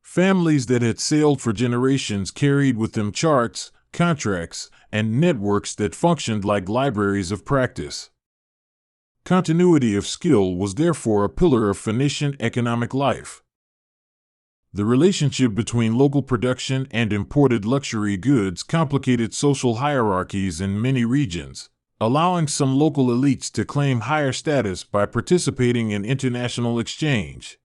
Families that had sailed for generations carried with them charts, contracts, and networks that functioned like libraries of practice. Continuity of skill was therefore a pillar of Phoenician economic life. The relationship between local production and imported luxury goods complicated social hierarchies in many regions, allowing some local elites to claim higher status by participating in international exchange.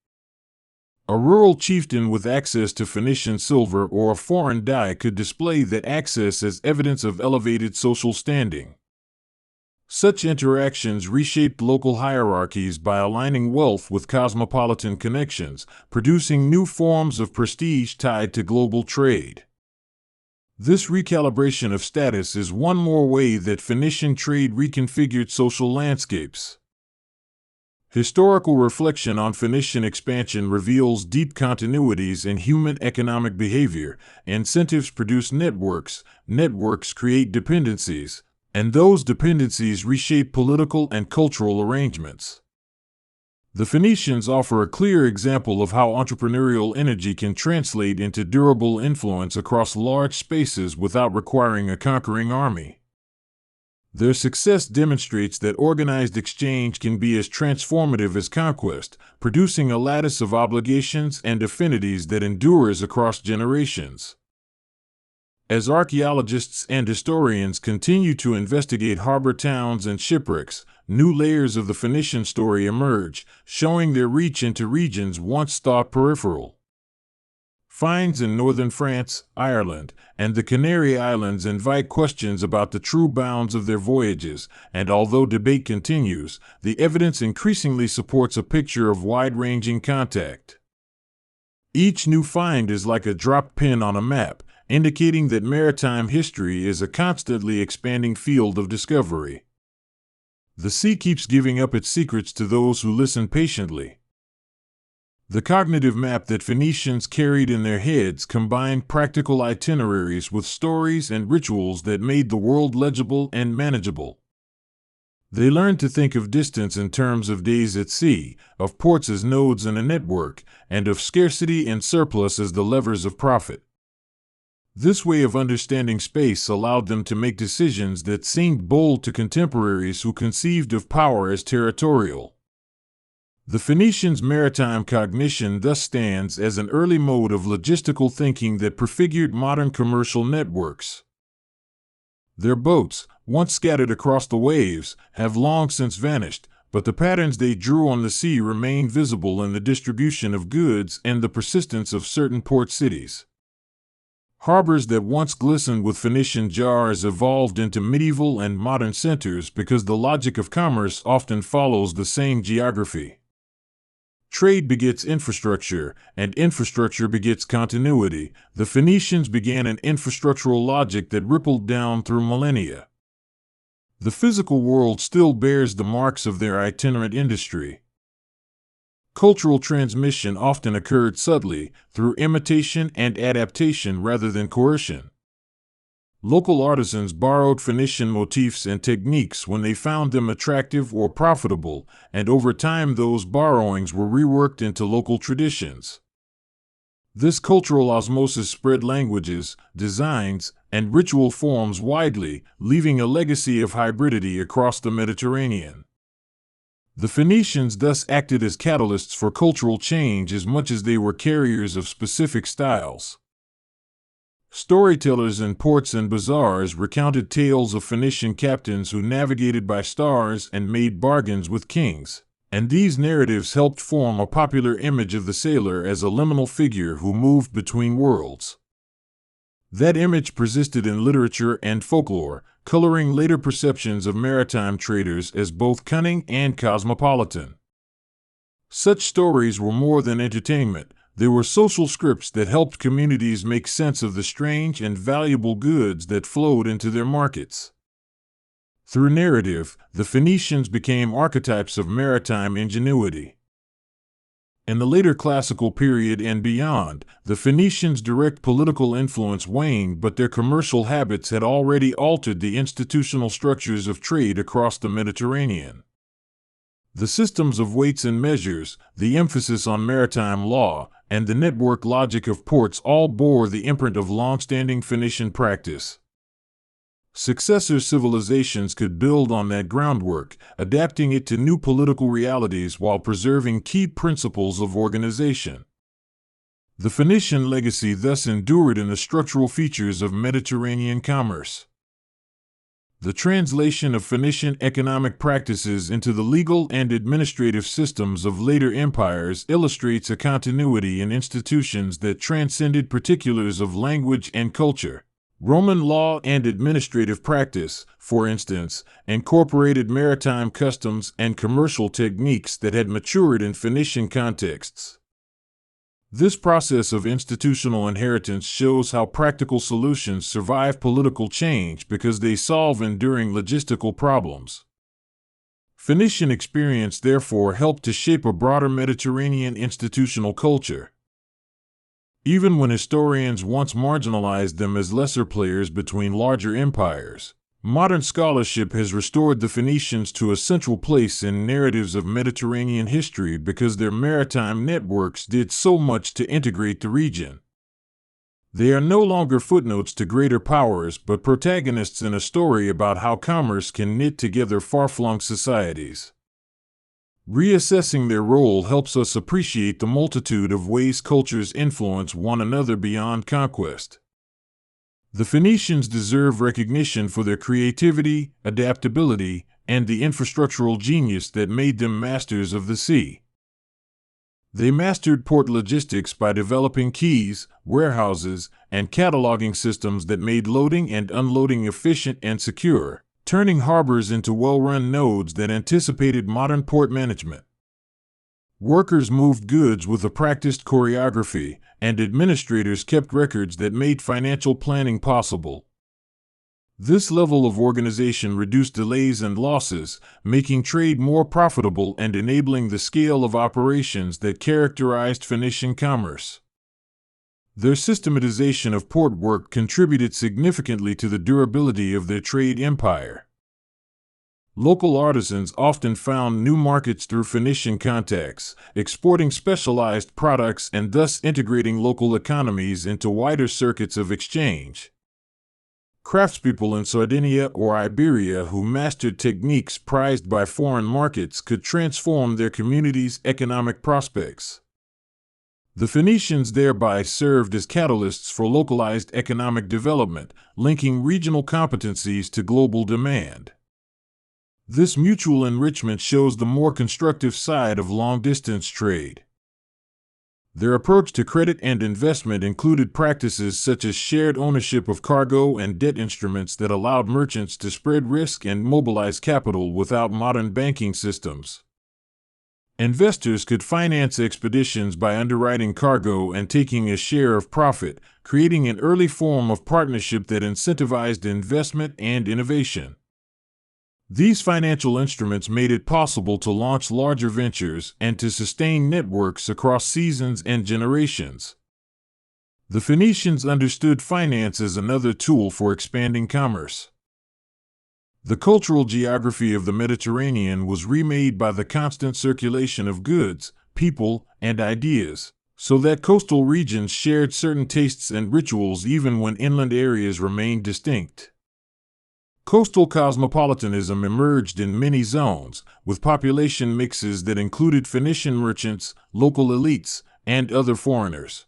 A rural chieftain with access to Phoenician silver or a foreign dye could display that access as evidence of elevated social standing. Such interactions reshaped local hierarchies by aligning wealth with cosmopolitan connections, producing new forms of prestige tied to global trade. This recalibration of status is one more way that Phoenician trade reconfigured social landscapes. Historical reflection on Phoenician expansion reveals deep continuities in human economic behavior. Incentives produce networks, networks create dependencies, and those dependencies reshape political and cultural arrangements. The Phoenicians offer a clear example of how entrepreneurial energy can translate into durable influence across large spaces without requiring a conquering army. Their success demonstrates that organized exchange can be as transformative as conquest, producing a lattice of obligations and affinities that endures across generations. As archaeologists and historians continue to investigate harbor towns and shipwrecks, new layers of the Phoenician story emerge, showing their reach into regions once thought peripheral. Finds in northern France, Ireland, and the Canary Islands invite questions about the true bounds of their voyages, and although debate continues, the evidence increasingly supports a picture of wide-ranging contact. Each new find is like a dropped pin on a map, indicating that maritime history is a constantly expanding field of discovery. The sea keeps giving up its secrets to those who listen patiently. The cognitive map that Phoenicians carried in their heads combined practical itineraries with stories and rituals that made the world legible and manageable. They learned to think of distance in terms of days at sea, of ports as nodes in a network, and of scarcity and surplus as the levers of profit. This way of understanding space allowed them to make decisions that seemed bold to contemporaries who conceived of power as territorial. The Phoenicians' maritime cognition thus stands as an early mode of logistical thinking that prefigured modern commercial networks. Their boats, once scattered across the waves, have long since vanished, but the patterns they drew on the sea remain visible in the distribution of goods and the persistence of certain port cities. Harbors that once glistened with Phoenician jars evolved into medieval and modern centers because the logic of commerce often follows the same geography. Trade begets infrastructure, and infrastructure begets continuity. The Phoenicians began an infrastructural logic that rippled down through millennia. The physical world still bears the marks of their itinerant industry. Cultural transmission often occurred subtly, through imitation and adaptation rather than coercion. Local artisans borrowed Phoenician motifs and techniques when they found them attractive or profitable, and over time those borrowings were reworked into local traditions. This cultural osmosis spread languages, designs, and ritual forms widely, leaving a legacy of hybridity across the Mediterranean. The Phoenicians thus acted as catalysts for cultural change as much as they were carriers of specific styles. Storytellers in ports and bazaars recounted tales of Phoenician captains who navigated by stars and made bargains with kings, and these narratives helped form a popular image of the sailor as a liminal figure who moved between worlds. That image persisted in literature and folklore, coloring later perceptions of maritime traders as both cunning and cosmopolitan. Such stories were more than entertainment. They were social scripts that helped communities make sense of the strange and valuable goods that flowed into their markets. Through narrative, the Phoenicians became archetypes of maritime ingenuity. In the later classical period and beyond, the Phoenicians' direct political influence waned, but their commercial habits had already altered the institutional structures of trade across the Mediterranean. The systems of weights and measures, the emphasis on maritime law, and the network logic of ports all bore the imprint of long-standing Phoenician practice. Successor civilizations could build on that groundwork, adapting it to new political realities while preserving key principles of organization. The Phoenician legacy thus endured in the structural features of Mediterranean commerce. The translation of Phoenician economic practices into the legal and administrative systems of later empires illustrates a continuity in institutions that transcended particulars of language and culture. Roman law and administrative practice, for instance, incorporated maritime customs and commercial techniques that had matured in Phoenician contexts. This process of institutional inheritance shows how practical solutions survive political change because they solve enduring logistical problems. Phoenician experience therefore helped to shape a broader Mediterranean institutional culture. Even when historians once marginalized them as lesser players between larger empires, modern scholarship has restored the Phoenicians to a central place in narratives of Mediterranean history because their maritime networks did so much to integrate the region. They are no longer footnotes to greater powers but protagonists in a story about how commerce can knit together far-flung societies. Reassessing their role helps us appreciate the multitude of ways cultures influence one another beyond conquest. The Phoenicians deserve recognition for their creativity, adaptability, and the infrastructural genius that made them masters of the sea. They mastered port logistics by developing quays, warehouses, and cataloging systems that made loading and unloading efficient and secure, turning harbors into well-run nodes that anticipated modern port management. Workers moved goods with a practiced choreography, and administrators kept records that made financial planning possible. This level of organization reduced delays and losses, making trade more profitable and enabling the scale of operations that characterized Phoenician commerce. Their systematization of port work contributed significantly to the durability of their trade empire. Local artisans often found new markets through Phoenician contacts, exporting specialized products and thus integrating local economies into wider circuits of exchange. Craftspeople in Sardinia or Iberia who mastered techniques prized by foreign markets could transform their community's economic prospects. The Phoenicians thereby served as catalysts for localized economic development, linking regional competencies to global demand. This mutual enrichment shows the more constructive side of long-distance trade. Their approach to credit and investment included practices such as shared ownership of cargo and debt instruments that allowed merchants to spread risk and mobilize capital without modern banking systems. Investors could finance expeditions by underwriting cargo and taking a share of profit, creating an early form of partnership that incentivized investment and innovation. These financial instruments made it possible to launch larger ventures and to sustain networks across seasons and generations. The Phoenicians understood finance as another tool for expanding commerce. The cultural geography of the Mediterranean was remade by the constant circulation of goods, people, and ideas, so that coastal regions shared certain tastes and rituals even when inland areas remained distinct. Coastal cosmopolitanism emerged in many zones, with population mixes that included Phoenician merchants, local elites, and other foreigners.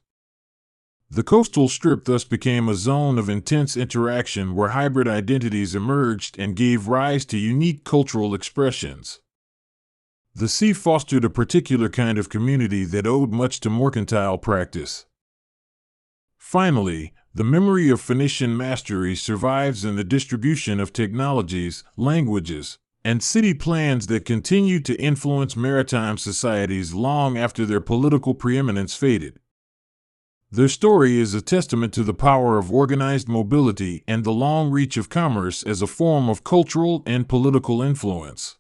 The coastal strip thus became a zone of intense interaction where hybrid identities emerged and gave rise to unique cultural expressions. The sea fostered a particular kind of community that owed much to mercantile practice. Finally, the memory of Phoenician mastery survives in the distribution of technologies, languages, and city plans that continued to influence maritime societies long after their political preeminence faded. Their story is a testament to the power of organized mobility and the long reach of commerce as a form of cultural and political influence.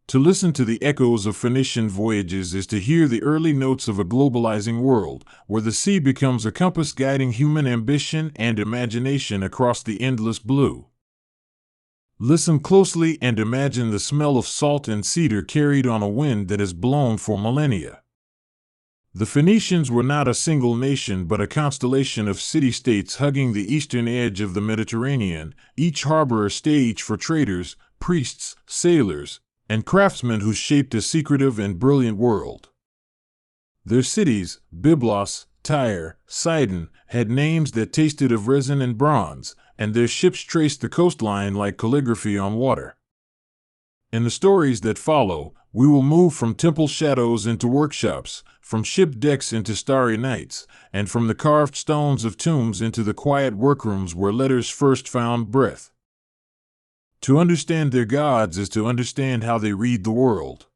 To listen to the echoes of Phoenician voyages is to hear the early notes of a globalizing world, where the sea becomes a compass guiding human ambition and imagination across the endless blue. Listen closely and imagine the smell of salt and cedar carried on a wind that has blown for millennia. The Phoenicians were not a single nation but a constellation of city-states hugging the eastern edge of the Mediterranean, each harbor a stage for traders, priests, sailors, and craftsmen who shaped a secretive and brilliant world. Their cities, Byblos, Tyre, Sidon, had names that tasted of resin and bronze, and their ships traced the coastline like calligraphy on water. In the stories that follow, we will move from temple shadows into workshops, from ship decks into starry nights, and from the carved stones of tombs into the quiet workrooms where letters first found breath. To understand their gods is to understand how they read the world.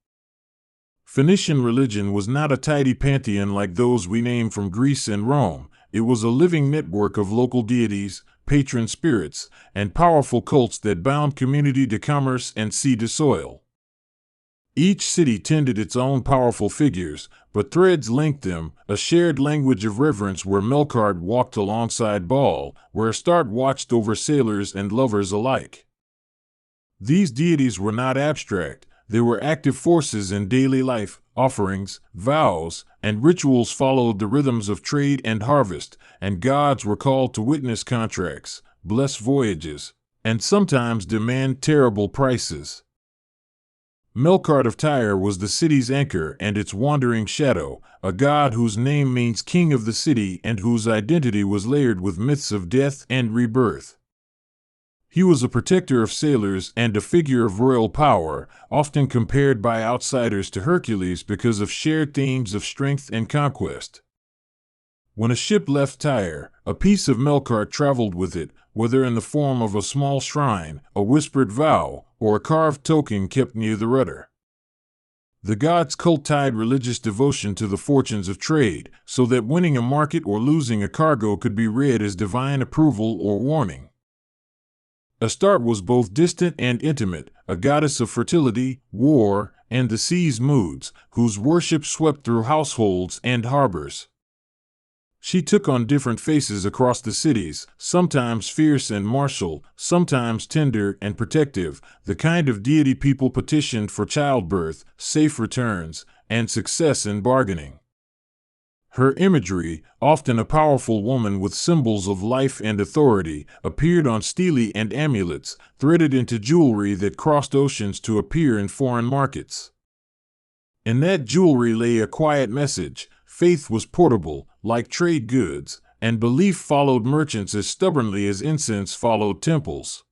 Phoenician religion was not a tidy pantheon like those we name from Greece and Rome. It was a living network of local deities, patron spirits, and powerful cults that bound community to commerce and sea to soil. Each city tended its own powerful figures, but threads linked them, a shared language of reverence where Melkart walked alongside Baal, where Astarte watched over sailors and lovers alike. These deities were not abstract, they were active forces in daily life. Offerings, vows, and rituals followed the rhythms of trade and harvest, and gods were called to witness contracts, bless voyages, and sometimes demand terrible prices. Melkart of Tyre was the city's anchor and its wandering shadow, a god whose name means king of the city and whose identity was layered with myths of death and rebirth. He was a protector of sailors and a figure of royal power, often compared by outsiders to Hercules because of shared themes of strength and conquest. When a ship left Tyre, a piece of Melkart traveled with it, whether in the form of a small shrine, a whispered vow, or a carved token kept near the rudder. The gods' cult tied religious devotion to the fortunes of trade, so that winning a market or losing a cargo could be read as divine approval or warning. Astarte was both distant and intimate, a goddess of fertility, war, and the sea's moods, whose worship swept through households and harbors. She took on different faces across the cities, sometimes fierce and martial, sometimes tender and protective, the kind of deity people petitioned for childbirth, safe returns, and success in bargaining. Her imagery, often a powerful woman with symbols of life and authority, appeared on stelae and amulets, threaded into jewelry that crossed oceans to appear in foreign markets. In that jewelry lay a quiet message. Faith was portable, like trade goods, and belief followed merchants as stubbornly as incense followed temples.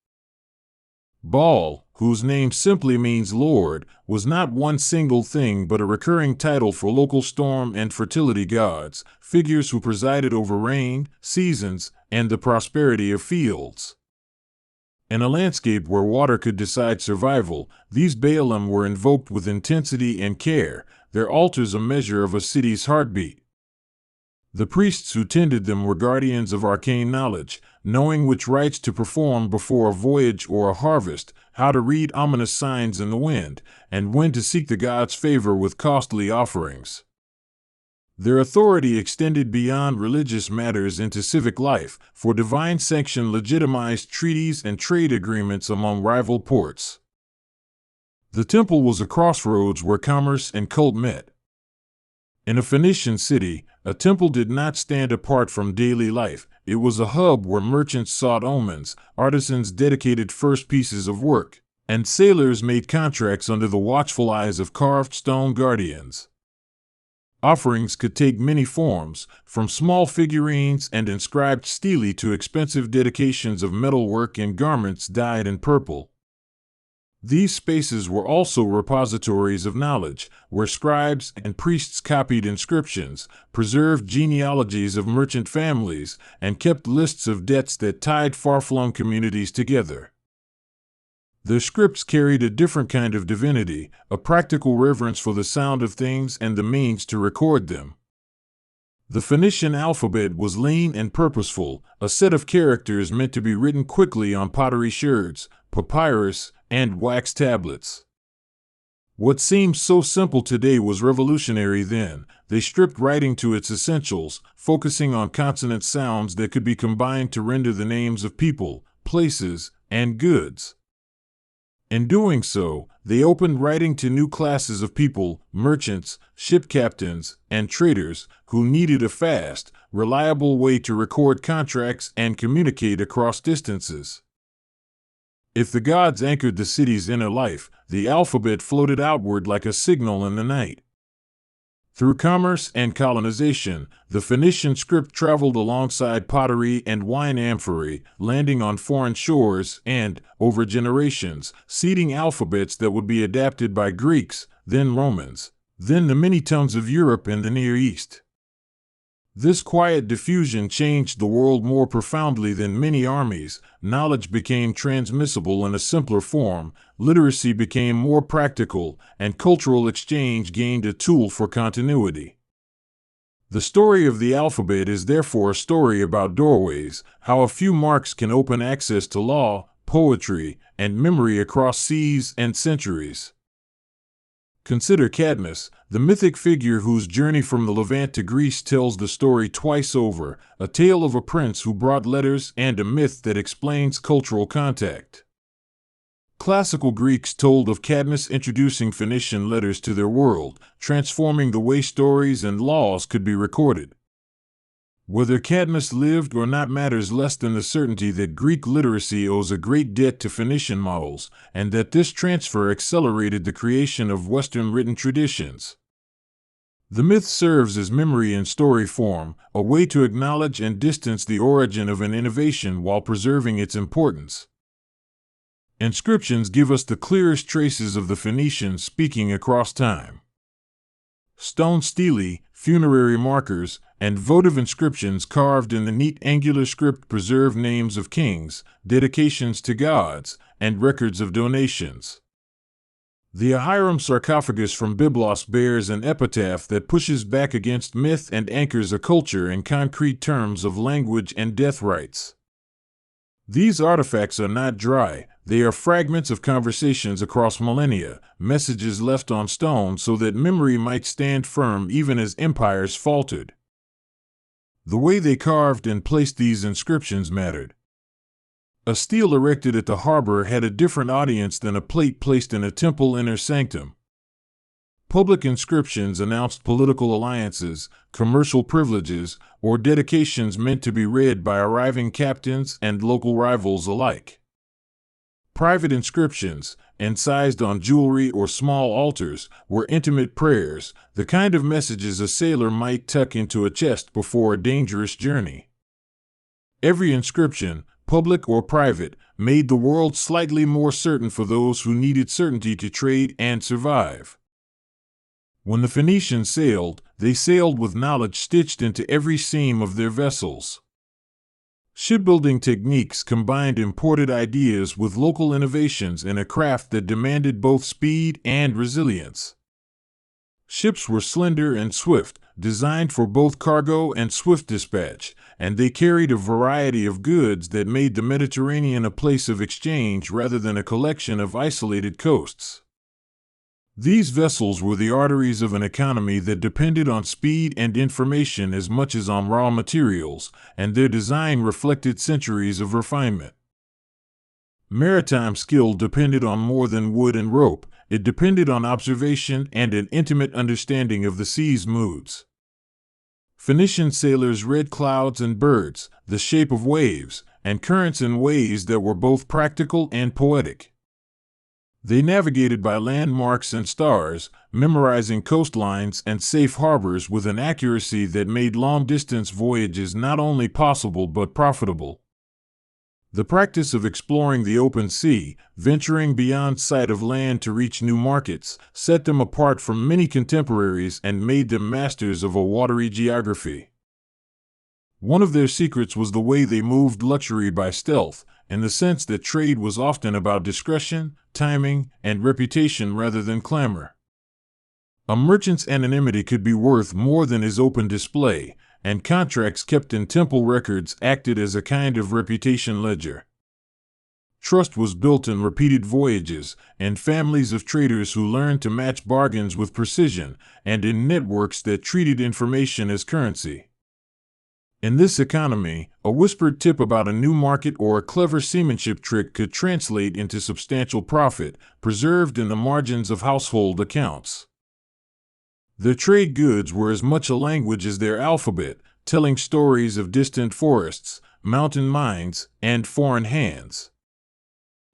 Baal, whose name simply means Lord, was not one single thing but a recurring title for local storm and fertility gods, figures who presided over rain, seasons, and the prosperity of fields. In a landscape where water could decide survival, these Baalim were invoked with intensity and care, their altars a measure of a city's heartbeat. The priests who tended them were guardians of arcane knowledge, knowing which rites to perform before a voyage or a harvest, how to read ominous signs in the wind, and when to seek the gods' favor with costly offerings. Their authority extended beyond religious matters into civic life, for divine sanction legitimized treaties and trade agreements among rival ports. The temple was a crossroads where commerce and cult met. In a Phoenician city, a temple did not stand apart from daily life. It was a hub where merchants sought omens, artisans dedicated first pieces of work, and sailors made contracts under the watchful eyes of carved stone guardians. Offerings could take many forms, from small figurines and inscribed stelae to expensive dedications of metalwork and garments dyed in purple. These spaces were also repositories of knowledge, where scribes and priests copied inscriptions, preserved genealogies of merchant families, and kept lists of debts that tied far-flung communities together. Their scripts carried a different kind of divinity, a practical reverence for the sound of things and the means to record them. The Phoenician alphabet was lean and purposeful, a set of characters meant to be written quickly on pottery sherds, papyrus, and wax tablets. What seems so simple today was revolutionary then. They stripped writing to its essentials, focusing on consonant sounds that could be combined to render the names of people, places, and goods. In doing so, they opened writing to new classes of people, merchants, ship captains, and traders, who needed a fast, reliable way to record contracts and communicate across distances. If the gods anchored the city's inner life, the alphabet floated outward like a signal in the night. Through commerce and colonization, the Phoenician script traveled alongside pottery and wine amphorae, landing on foreign shores and, over generations, seeding alphabets that would be adapted by Greeks, then Romans, then the many tongues of Europe and the Near East. This quiet diffusion changed the world more profoundly than many armies. Knowledge became transmissible in a simpler form, literacy became more practical, and cultural exchange gained a tool for continuity. The story of the alphabet is therefore a story about doorways, how a few marks can open access to law, poetry, and memory across seas and centuries. Consider Cadmus, the mythic figure whose journey from the Levant to Greece tells the story twice over, a tale of a prince who brought letters and a myth that explains cultural contact. Classical Greeks told of Cadmus introducing Phoenician letters to their world, transforming the way stories and laws could be recorded. Whether Cadmus lived or not matters less than the certainty that Greek literacy owes a great debt to Phoenician models, and that this transfer accelerated the creation of Western written traditions. The myth serves as memory in story form, a way to acknowledge and distance the origin of an innovation while preserving its importance. Inscriptions give us the clearest traces of the Phoenicians speaking across time. Stone stelae, funerary markers, and votive inscriptions carved in the neat angular script preserve names of kings, dedications to gods, and records of donations. The Ahiram sarcophagus from Byblos bears an epitaph that pushes back against myth and anchors a culture in concrete terms of language and death rites. These artifacts are not dry, they are fragments of conversations across millennia, messages left on stone so that memory might stand firm even as empires faltered. The way they carved and placed these inscriptions mattered. A stele erected at the harbor had a different audience than a plate placed in a temple inner sanctum. Public inscriptions announced political alliances, commercial privileges, or dedications meant to be read by arriving captains and local rivals alike. Private inscriptions, incised on jewelry or small altars, were intimate prayers, the kind of messages a sailor might tuck into a chest before a dangerous journey. Every inscription, public or private, made the world slightly more certain for those who needed certainty to trade and survive. When the Phoenicians sailed, they sailed with knowledge stitched into every seam of their vessels. Shipbuilding techniques combined imported ideas with local innovations in a craft that demanded both speed and resilience. Ships were slender and swift, designed for both cargo and swift dispatch, and they carried a variety of goods that made the Mediterranean a place of exchange rather than a collection of isolated coasts. These vessels were the arteries of an economy that depended on speed and information as much as on raw materials, and their design reflected centuries of refinement. Maritime skill depended on more than wood and rope, it depended on observation and an intimate understanding of the sea's moods. Phoenician sailors read clouds and birds, the shape of waves, and currents in ways that were both practical and poetic. They navigated by landmarks and stars, memorizing coastlines and safe harbors with an accuracy that made long-distance voyages not only possible but profitable. The practice of exploring the open sea, venturing beyond sight of land to reach new markets, set them apart from many contemporaries and made them masters of a watery geography. One of their secrets was the way they moved luxury by stealth, in the sense that trade was often about discretion, timing, and reputation rather than clamor. A merchant's anonymity could be worth more than his open display, and contracts kept in temple records acted as a kind of reputation ledger. Trust was built in repeated voyages, in families of traders who learned to match bargains with precision, and in networks that treated information as currency. In this economy, a whispered tip about a new market or a clever seamanship trick could translate into substantial profit, preserved in the margins of household accounts. Their trade goods were as much a language as their alphabet, telling stories of distant forests, mountain mines, and foreign hands.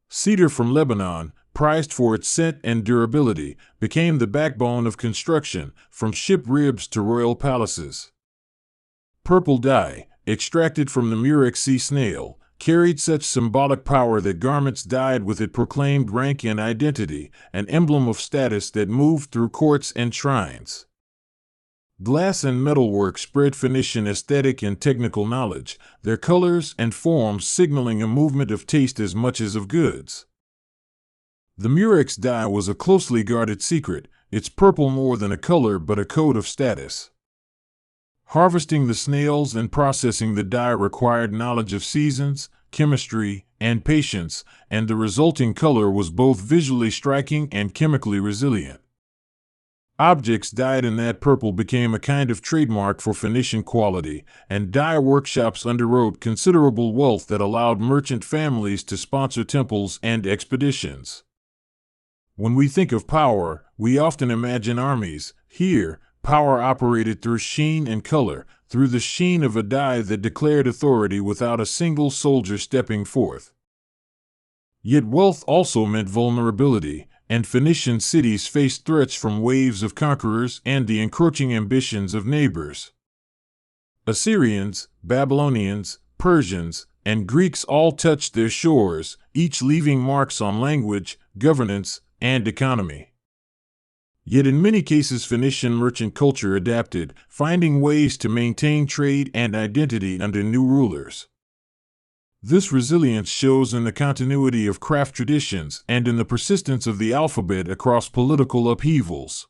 Cedar from Lebanon, prized for its scent and durability, became the backbone of construction, from ship ribs to royal palaces. Purple dye, extracted from the murex sea snail, carried such symbolic power that garments dyed with it proclaimed rank and identity, an emblem of status that moved through courts and shrines. Glass and metalwork spread Phoenician aesthetic and technical knowledge, their colors and forms signaling a movement of taste as much as of goods. The murex dye was a closely guarded secret, its purple more than a color but a code of status. Harvesting the snails and processing the dye required knowledge of seasons, chemistry, and patience, and the resulting color was both visually striking and chemically resilient. Objects dyed in that purple became a kind of trademark for Phoenician quality, and dye workshops underwrote considerable wealth that allowed merchant families to sponsor temples and expeditions. When we think of power, we often imagine armies. Here, power operated through sheen and color, through the sheen of a dye that declared authority without a single soldier stepping forth. Yet wealth also meant vulnerability, and Phoenician cities faced threats from waves of conquerors and the encroaching ambitions of neighbors. Assyrians, Babylonians, Persians, and Greeks all touched their shores, each leaving marks on language, governance, and economy. Yet in many cases Phoenician merchant culture adapted, finding ways to maintain trade and identity under new rulers. This resilience shows in the continuity of craft traditions and in the persistence of the alphabet across political upheavals.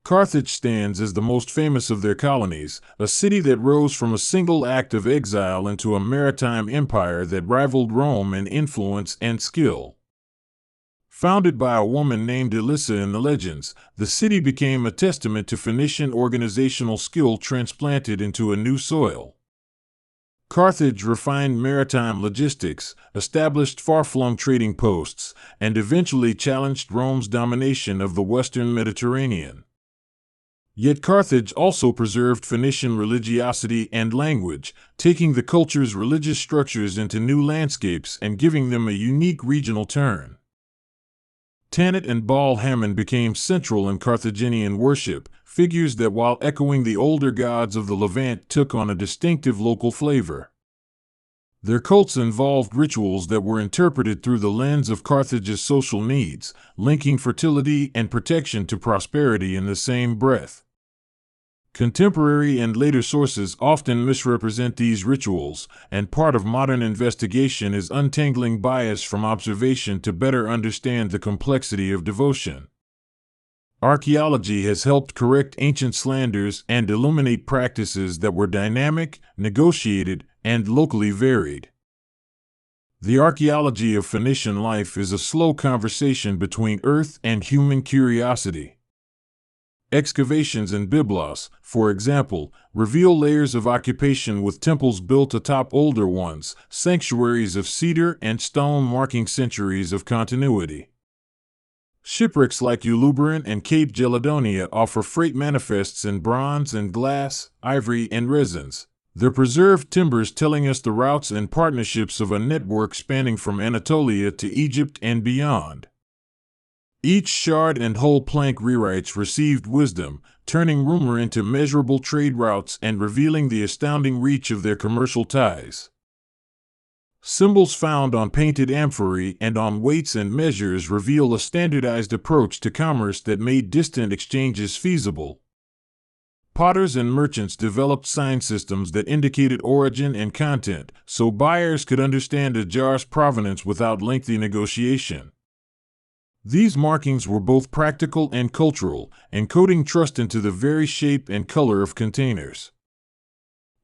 Carthage stands as the most famous of their colonies, a city that rose from a single act of exile into a maritime empire that rivaled Rome in influence and skill. Founded by a woman named Elissa in the legends, the city became a testament to Phoenician organizational skill transplanted into a new soil. Carthage refined maritime logistics, established far-flung trading posts, and eventually challenged Rome's domination of the western Mediterranean. Yet Carthage also preserved Phoenician religiosity and language, taking the culture's religious structures into new landscapes and giving them a unique regional turn. Tanit and Baal Hamon became central in Carthaginian worship, figures that, while echoing the older gods of the Levant, took on a distinctive local flavor. Their cults involved rituals that were interpreted through the lens of Carthage's social needs, linking fertility and protection to prosperity in the same breath. Contemporary and later sources often misrepresent these rituals, and part of modern investigation is untangling bias from observation to better understand the complexity of devotion. Archaeology has helped correct ancient slanders and illuminate practices that were dynamic, negotiated, and locally varied. The archaeology of Phoenician life is a slow conversation between earth and human curiosity. Excavations in Byblos, for example, reveal layers of occupation with temples built atop older ones, sanctuaries of cedar and stone marking centuries of continuity. Shipwrecks like Ulubaran and Cape Gelidonia offer freight manifests in bronze and glass, ivory and resins, their preserved timbers telling us the routes and partnerships of a network spanning from Anatolia to Egypt and beyond. Each shard and whole plank rewrites received wisdom, turning rumor into measurable trade routes and revealing the astounding reach of their commercial ties. Symbols found on painted amphorae and on weights and measures reveal a standardized approach to commerce that made distant exchanges feasible. Potters and merchants developed sign systems that indicated origin and content, so buyers could understand a jar's provenance without lengthy negotiation. These markings were both practical and cultural, encoding trust into the very shape and color of containers.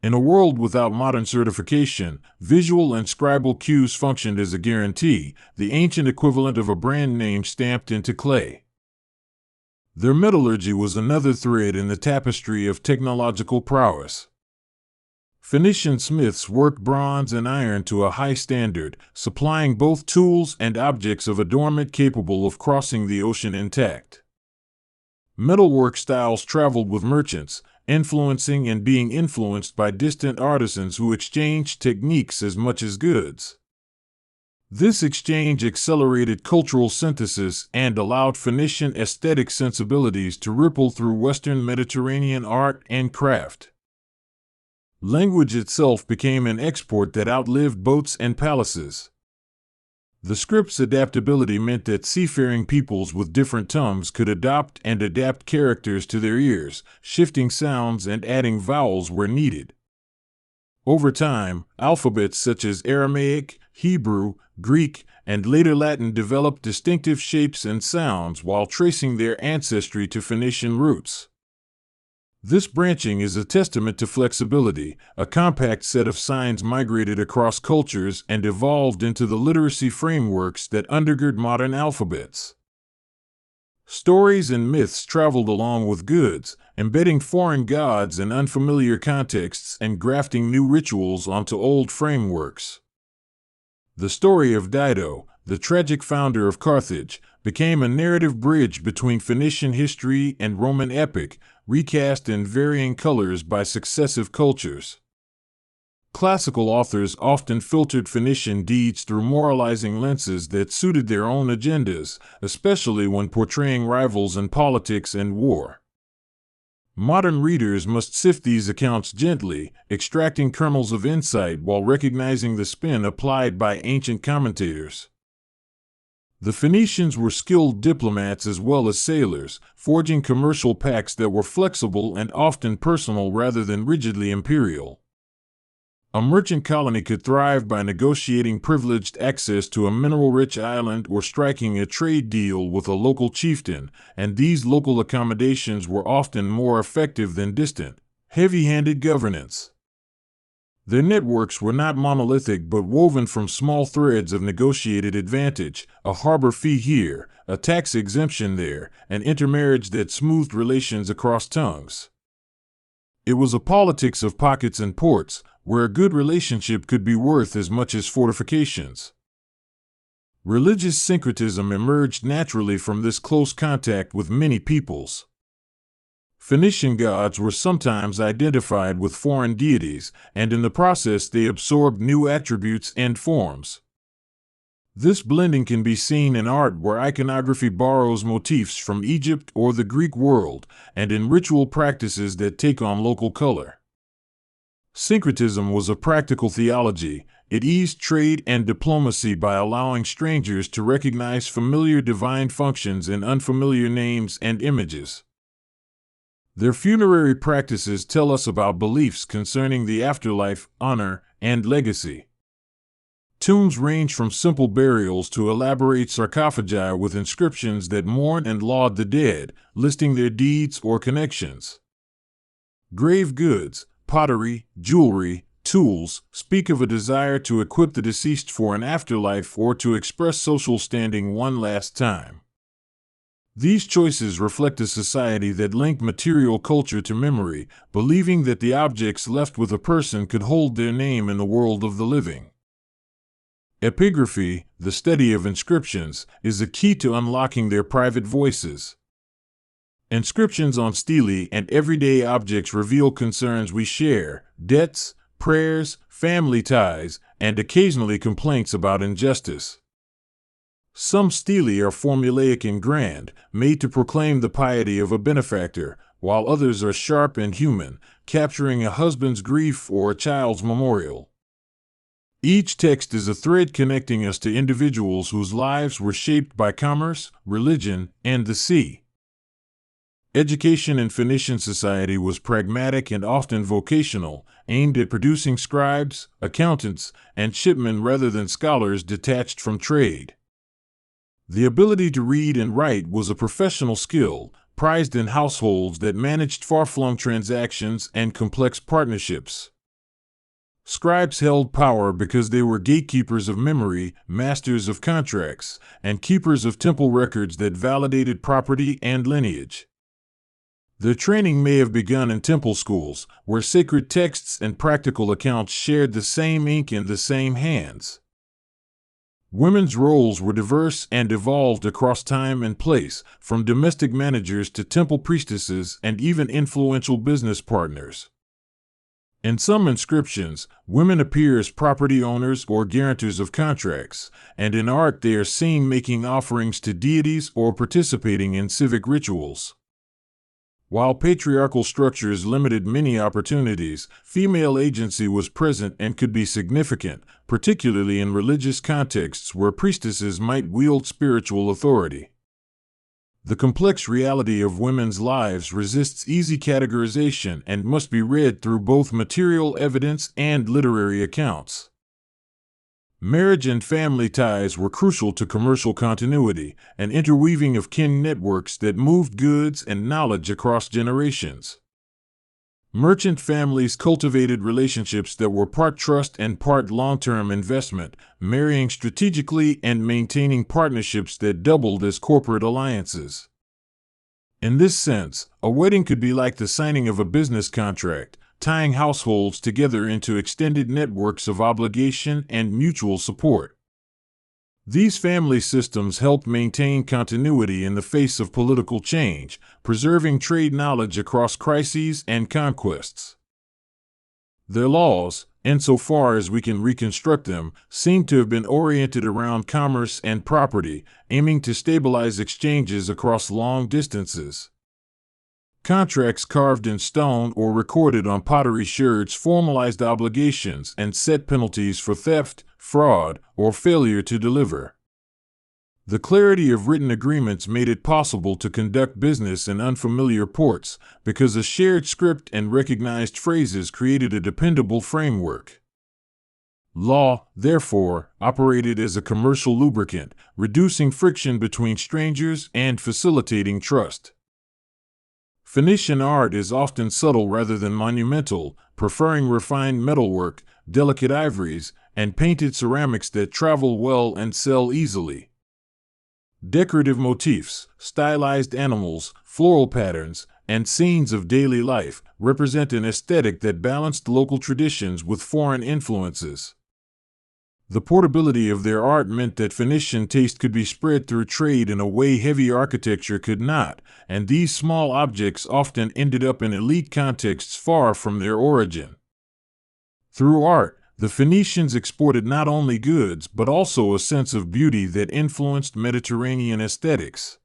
In a world without modern certification, visual and scribal cues functioned as a guarantee, the ancient equivalent of a brand name stamped into clay. Their metallurgy was another thread in the tapestry of technological prowess. Phoenician smiths worked bronze and iron to a high standard, supplying both tools and objects of adornment capable of crossing the ocean intact. Metalwork styles traveled with merchants, influencing and being influenced by distant artisans who exchanged techniques as much as goods. This exchange accelerated cultural synthesis and allowed Phoenician aesthetic sensibilities to ripple through Western Mediterranean art and craft. Language itself became an export that outlived boats and palaces. The script's adaptability meant that seafaring peoples with different tongues could adopt and adapt characters to their ears, shifting sounds and adding vowels where needed. Over time, alphabets such as Aramaic, Hebrew, Greek, and later Latin developed distinctive shapes and sounds while tracing their ancestry to Phoenician roots. This branching is a testament to flexibility. A compact set of signs migrated across cultures and evolved into the literacy frameworks that undergird modern alphabets. Stories and myths traveled along with goods, embedding foreign gods in unfamiliar contexts and grafting new rituals onto old frameworks. The story of Dido, the tragic founder of Carthage, became a narrative bridge between Phoenician history and Roman epic, recast in varying colors by successive cultures. Classical authors often filtered Phoenician deeds through moralizing lenses that suited their own agendas, especially when portraying rivals in politics and war. Modern readers must sift these accounts gently, extracting kernels of insight while recognizing the spin applied by ancient commentators. The Phoenicians were skilled diplomats as well as sailors, forging commercial pacts that were flexible and often personal rather than rigidly imperial. A merchant colony could thrive by negotiating privileged access to a mineral-rich island or striking a trade deal with a local chieftain, and these local accommodations were often more effective than distant, heavy-handed governance. Their networks were not monolithic but woven from small threads of negotiated advantage, a harbor fee here, a tax exemption there, an intermarriage that smoothed relations across tongues. It was a politics of pockets and ports, where a good relationship could be worth as much as fortifications. Religious syncretism emerged naturally from this close contact with many peoples. Phoenician gods were sometimes identified with foreign deities, and in the process they absorbed new attributes and forms. This blending can be seen in art where iconography borrows motifs from Egypt or the Greek world, and in ritual practices that take on local color. Syncretism was a practical theology. It eased trade and diplomacy by allowing strangers to recognize familiar divine functions in unfamiliar names and images. Their funerary practices tell us about beliefs concerning the afterlife, honor, and legacy. Tombs range from simple burials to elaborate sarcophagi with inscriptions that mourn and laud the dead, listing their deeds or connections. Grave goods, pottery, jewelry, tools speak of a desire to equip the deceased for an afterlife or to express social standing one last time. These choices reflect a society that linked material culture to memory, believing that the objects left with a person could hold their name in the world of the living. Epigraphy, the study of inscriptions, is the key to unlocking their private voices. Inscriptions on stelae and everyday objects reveal concerns we share, debts, prayers, family ties, and occasionally complaints about injustice. Some stelae are formulaic and grand, made to proclaim the piety of a benefactor, while others are sharp and human, capturing a husband's grief or a child's memorial. Each text is a thread connecting us to individuals whose lives were shaped by commerce, religion, and the sea. Education in Phoenician society was pragmatic and often vocational, aimed at producing scribes, accountants, and shipmen rather than scholars detached from trade. The ability to read and write was a professional skill, prized in households that managed far-flung transactions and complex partnerships. Scribes held power because they were gatekeepers of memory, masters of contracts, and keepers of temple records that validated property and lineage. Their training may have begun in temple schools, where sacred texts and practical accounts shared the same ink and the same hands. Women's roles were diverse and evolved across time and place, from domestic managers to temple priestesses and even influential business partners. In some inscriptions, women appear as property owners or guarantors of contracts, and in art they are seen making offerings to deities or participating in civic rituals. While patriarchal structures limited many opportunities, female agency was present and could be significant, particularly in religious contexts where priestesses might wield spiritual authority. The complex reality of women's lives resists easy categorization and must be read through both material evidence and literary accounts. Marriage and family ties were crucial to commercial continuity, an interweaving of kin networks that moved goods and knowledge across generations. Merchant families cultivated relationships that were part trust and part long-term investment, marrying strategically and maintaining partnerships that doubled as corporate alliances. In this sense, a wedding could be like the signing of a business contract, tying households together into extended networks of obligation and mutual support. These family systems helped maintain continuity in the face of political change, preserving trade knowledge across crises and conquests. Their laws, insofar as we can reconstruct them, seem to have been oriented around commerce and property, aiming to stabilize exchanges across long distances. Contracts carved in stone or recorded on pottery sherds formalized obligations and set penalties for theft, fraud, or failure to deliver. The clarity of written agreements made it possible to conduct business in unfamiliar ports, because a shared script and recognized phrases created a dependable framework. Law, therefore, operated as a commercial lubricant, reducing friction between strangers and facilitating trust. Phoenician art is often subtle rather than monumental, preferring refined metalwork, delicate ivories, and painted ceramics that travel well and sell easily. Decorative motifs, stylized animals, floral patterns, and scenes of daily life represent an aesthetic that balanced local traditions with foreign influences. The portability of their art meant that Phoenician taste could be spread through trade in a way heavy architecture could not, and these small objects often ended up in elite contexts far from their origin. Through art, the Phoenicians exported not only goods but also a sense of beauty that influenced Mediterranean aesthetics.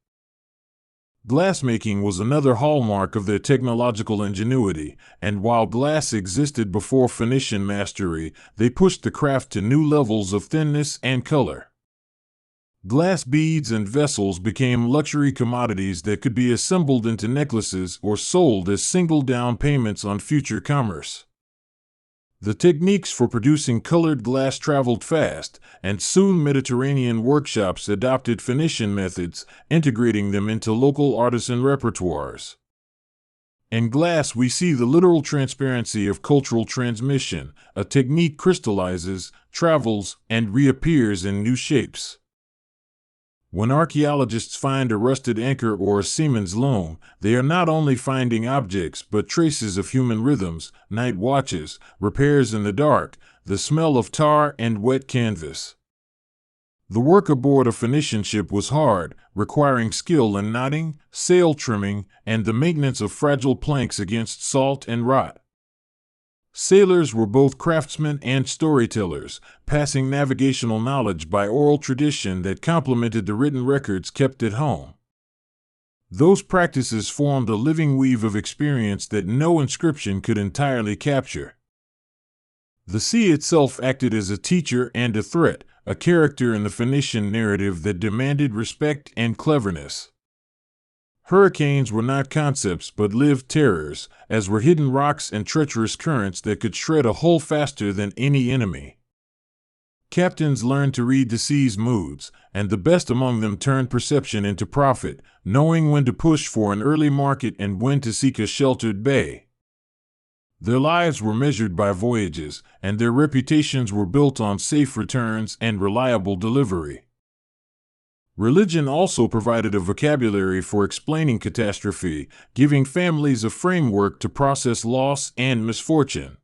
Glassmaking was another hallmark of their technological ingenuity, and while glass existed before Phoenician mastery, they pushed the craft to new levels of thinness and color. Glass beads and vessels became luxury commodities that could be assembled into necklaces or sold as single down payments on future commerce. The techniques for producing colored glass traveled fast, and soon Mediterranean workshops adopted Phoenician methods, integrating them into local artisan repertoires. In glass, we see the literal transparency of cultural transmission. A technique crystallizes, travels, and reappears in new shapes. When archaeologists find a rusted anchor or a seaman's loom, they are not only finding objects but traces of human rhythms, night watches, repairs in the dark, the smell of tar and wet canvas. The work aboard a Phoenician ship was hard, requiring skill in knotting, sail trimming, and the maintenance of fragile planks against salt and rot. Sailors were both craftsmen and storytellers, passing navigational knowledge by oral tradition that complemented the written records kept at home. Those practices formed a living weave of experience that no inscription could entirely capture. The sea itself acted as a teacher and a threat, a character in the Phoenician narrative that demanded respect and cleverness. Hurricanes were not concepts but lived terrors, as were hidden rocks and treacherous currents that could shred a hull faster than any enemy. Captains learned to read the sea's moods, and the best among them turned perception into profit, knowing when to push for an early market and when to seek a sheltered bay. Their lives were measured by voyages, and their reputations were built on safe returns and reliable delivery. Religion also provided a vocabulary for explaining catastrophe, giving families a framework to process loss and misfortune.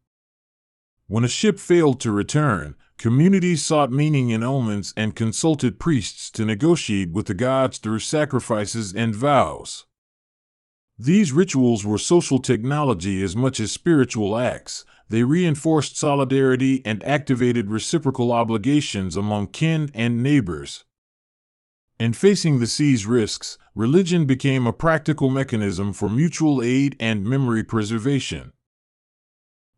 When a ship failed to return, communities sought meaning in omens and consulted priests to negotiate with the gods through sacrifices and vows. These rituals were social technology as much as spiritual acts. They reinforced solidarity and activated reciprocal obligations among kin and neighbors. In facing the sea's risks, religion became a practical mechanism for mutual aid and memory preservation.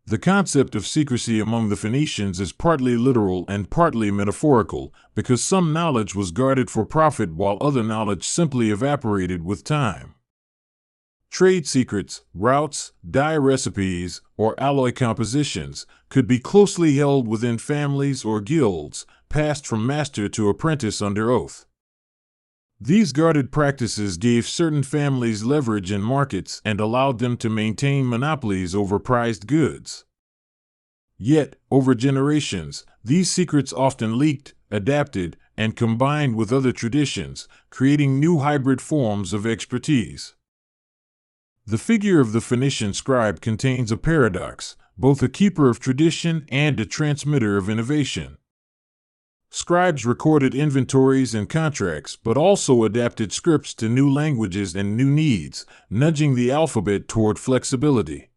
The concept of secrecy among the Phoenicians is partly literal and partly metaphorical, because some knowledge was guarded for profit while other knowledge simply evaporated with time. Trade secrets, routes, dye recipes, or alloy compositions could be closely held within families or guilds, passed from master to apprentice under oath. These guarded practices gave certain families leverage in markets and allowed them to maintain monopolies over prized goods. Yet, over generations, these secrets often leaked, adapted, and combined with other traditions, creating new hybrid forms of expertise. The figure of the Phoenician scribe contains a paradox, both a keeper of tradition and a transmitter of innovation. Scribes recorded inventories and contracts, but also adapted scripts to new languages and new needs, nudging the alphabet toward flexibility.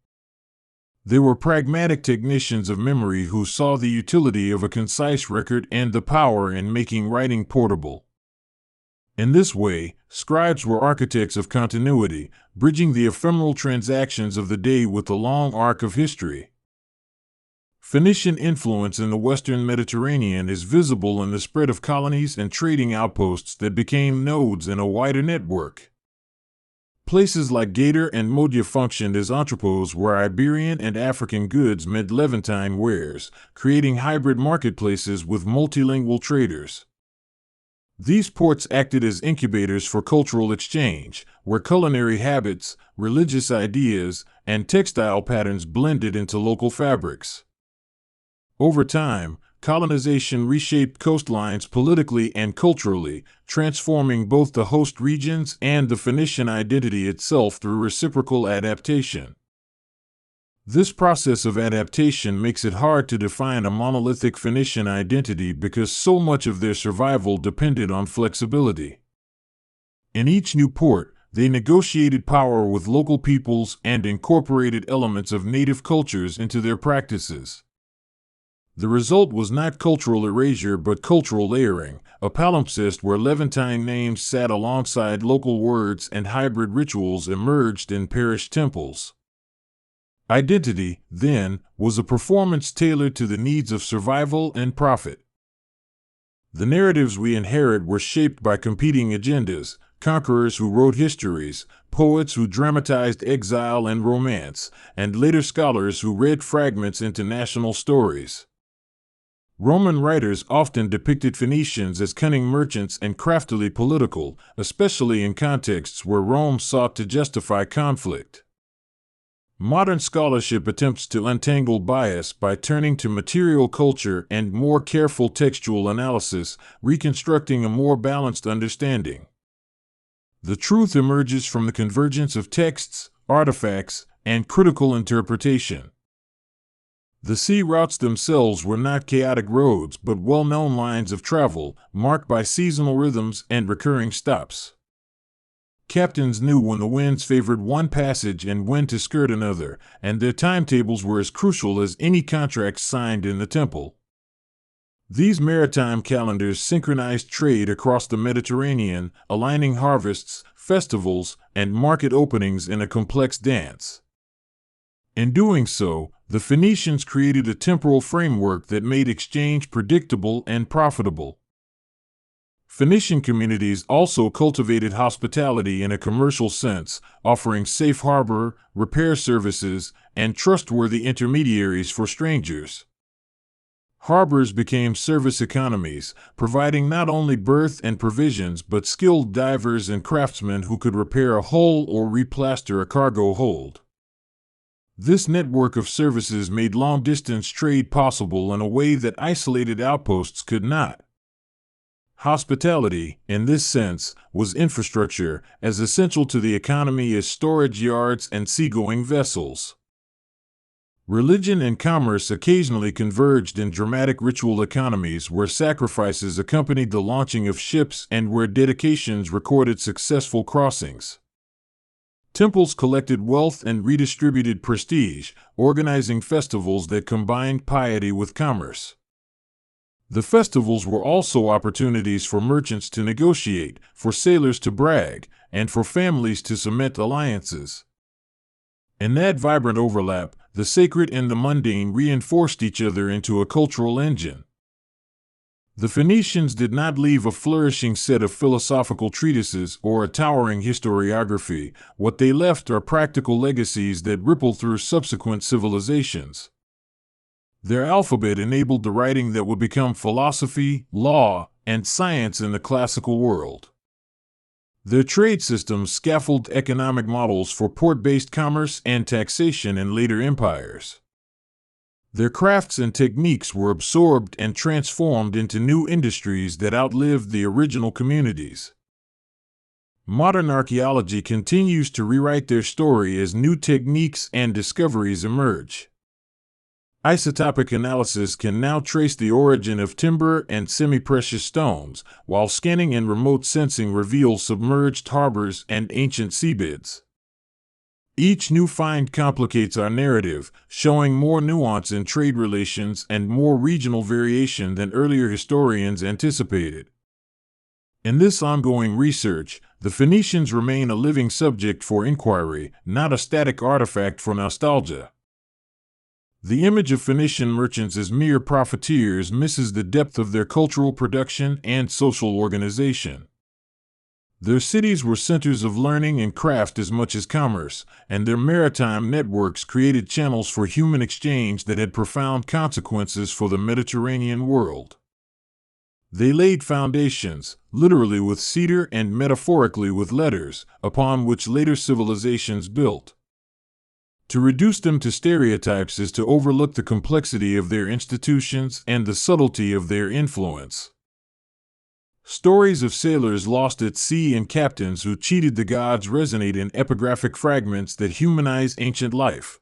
They were pragmatic technicians of memory who saw the utility of a concise record and the power in making writing portable. In this way, scribes were architects of continuity, bridging the ephemeral transactions of the day with the long arc of history. Phoenician influence in the Western Mediterranean is visible in the spread of colonies and trading outposts that became nodes in a wider network. Places like Gator and Modia functioned as entrepôts where Iberian and African goods met Levantine wares, creating hybrid marketplaces with multilingual traders. These ports acted as incubators for cultural exchange, where culinary habits, religious ideas, and textile patterns blended into local fabrics. Over time, colonization reshaped coastlines politically and culturally, transforming both the host regions and the Phoenician identity itself through reciprocal adaptation. This process of adaptation makes it hard to define a monolithic Phoenician identity because so much of their survival depended on flexibility. In each new port, they negotiated power with local peoples and incorporated elements of native cultures into their practices. The result was not cultural erasure but cultural layering, a palimpsest where Levantine names sat alongside local words and hybrid rituals emerged in parish temples. Identity, then, was a performance tailored to the needs of survival and profit. The narratives we inherit were shaped by competing agendas: conquerors who wrote histories, poets who dramatized exile and romance, and later scholars who read fragments into national stories. Roman writers often depicted Phoenicians as cunning merchants and craftily political, especially in contexts where Rome sought to justify conflict. Modern scholarship attempts to untangle bias by turning to material culture and more careful textual analysis, reconstructing a more balanced understanding. The truth emerges from the convergence of texts, artifacts, and critical interpretation. The sea routes themselves were not chaotic roads but well-known lines of travel, marked by seasonal rhythms and recurring stops. Captains knew when the winds favored one passage and when to skirt another, and their timetables were as crucial as any contracts signed in the temple. These maritime calendars synchronized trade across the Mediterranean, aligning harvests, festivals, and market openings in a complex dance. In doing so, the Phoenicians created a temporal framework that made exchange predictable and profitable. Phoenician communities also cultivated hospitality in a commercial sense, offering safe harbor, repair services, and trustworthy intermediaries for strangers. Harbors became service economies, providing not only berth and provisions but skilled divers and craftsmen who could repair a hull or replaster a cargo hold. This network of services made long-distance trade possible in a way that isolated outposts could not. Hospitality, in this sense, was infrastructure, as essential to the economy as storage yards and seagoing vessels. Religion and commerce occasionally converged in dramatic ritual economies where sacrifices accompanied the launching of ships and where dedications recorded successful crossings. Temples collected wealth and redistributed prestige, organizing festivals that combined piety with commerce. The festivals were also opportunities for merchants to negotiate, for sailors to brag, and for families to cement alliances. In that vibrant overlap, the sacred and the mundane reinforced each other into a cultural engine. The Phoenicians did not leave a flourishing set of philosophical treatises or a towering historiography. What they left are practical legacies that ripple through subsequent civilizations. Their alphabet enabled the writing that would become philosophy, law, and science in the classical world. Their trade systems scaffolded economic models for port-based commerce and taxation in later empires. Their crafts and techniques were absorbed and transformed into new industries that outlived the original communities. Modern archaeology continues to rewrite their story as new techniques and discoveries emerge. Isotopic analysis can now trace the origin of timber and semi-precious stones, while scanning and remote sensing reveal submerged harbors and ancient seabeds. Each new find complicates our narrative, showing more nuance in trade relations and more regional variation than earlier historians anticipated. In this ongoing research, the Phoenicians remain a living subject for inquiry, not a static artifact for nostalgia. The image of Phoenician merchants as mere profiteers misses the depth of their cultural production and social organization. Their cities were centers of learning and craft as much as commerce, and their maritime networks created channels for human exchange that had profound consequences for the Mediterranean world. They laid foundations, literally with cedar and metaphorically with letters, upon which later civilizations built. To reduce them to stereotypes is to overlook the complexity of their institutions and the subtlety of their influence. Stories of sailors lost at sea and captains who cheated the gods resonate in epigraphic fragments that humanize ancient life.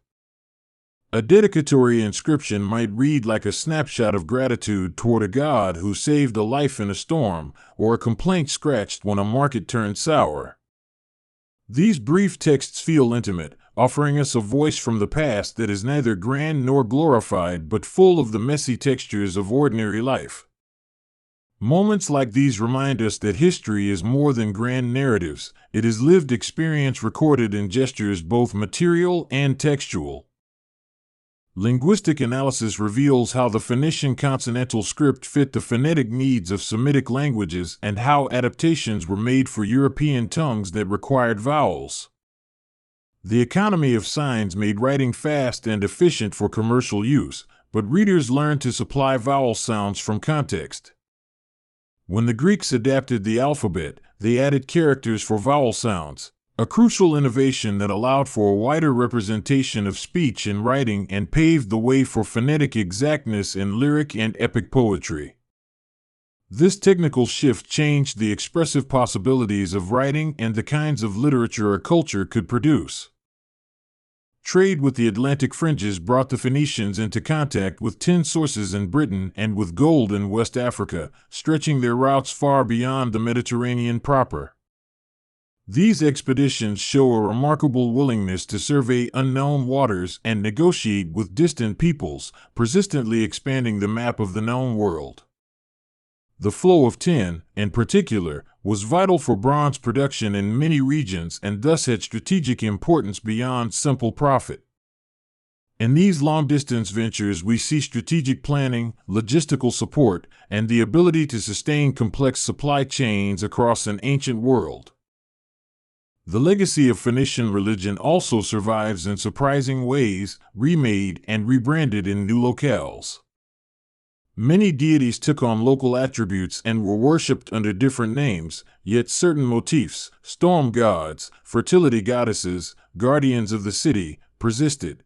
A dedicatory inscription might read like a snapshot of gratitude toward a god who saved a life in a storm, or a complaint scratched when a market turned sour. These brief texts feel intimate, offering us a voice from the past that is neither grand nor glorified but full of the messy textures of ordinary life. Moments like these remind us that history is more than grand narratives, it is lived experience recorded in gestures both material and textual. Linguistic analysis reveals how the Phoenician consonantal script fit the phonetic needs of Semitic languages and how adaptations were made for European tongues that required vowels. The economy of signs made writing fast and efficient for commercial use, but readers learned to supply vowel sounds from context. When the Greeks adapted the alphabet, they added characters for vowel sounds, a crucial innovation that allowed for a wider representation of speech in writing and paved the way for phonetic exactness in lyric and epic poetry. This technical shift changed the expressive possibilities of writing and the kinds of literature a culture could produce. Trade with the Atlantic fringes brought the Phoenicians into contact with tin sources in Britain and with gold in West Africa, stretching their routes far beyond the Mediterranean proper. These expeditions show a remarkable willingness to survey unknown waters and negotiate with distant peoples, persistently expanding the map of the known world. The flow of tin, in particular, was vital for bronze production in many regions and thus had strategic importance beyond simple profit. In these long-distance ventures we see strategic planning, logistical support, and the ability to sustain complex supply chains across an ancient world. The legacy of Phoenician religion also survives in surprising ways, remade and rebranded in new locales. Many deities took on local attributes and were worshipped under different names, yet certain motifs, storm gods, fertility goddesses, guardians of the city, persisted.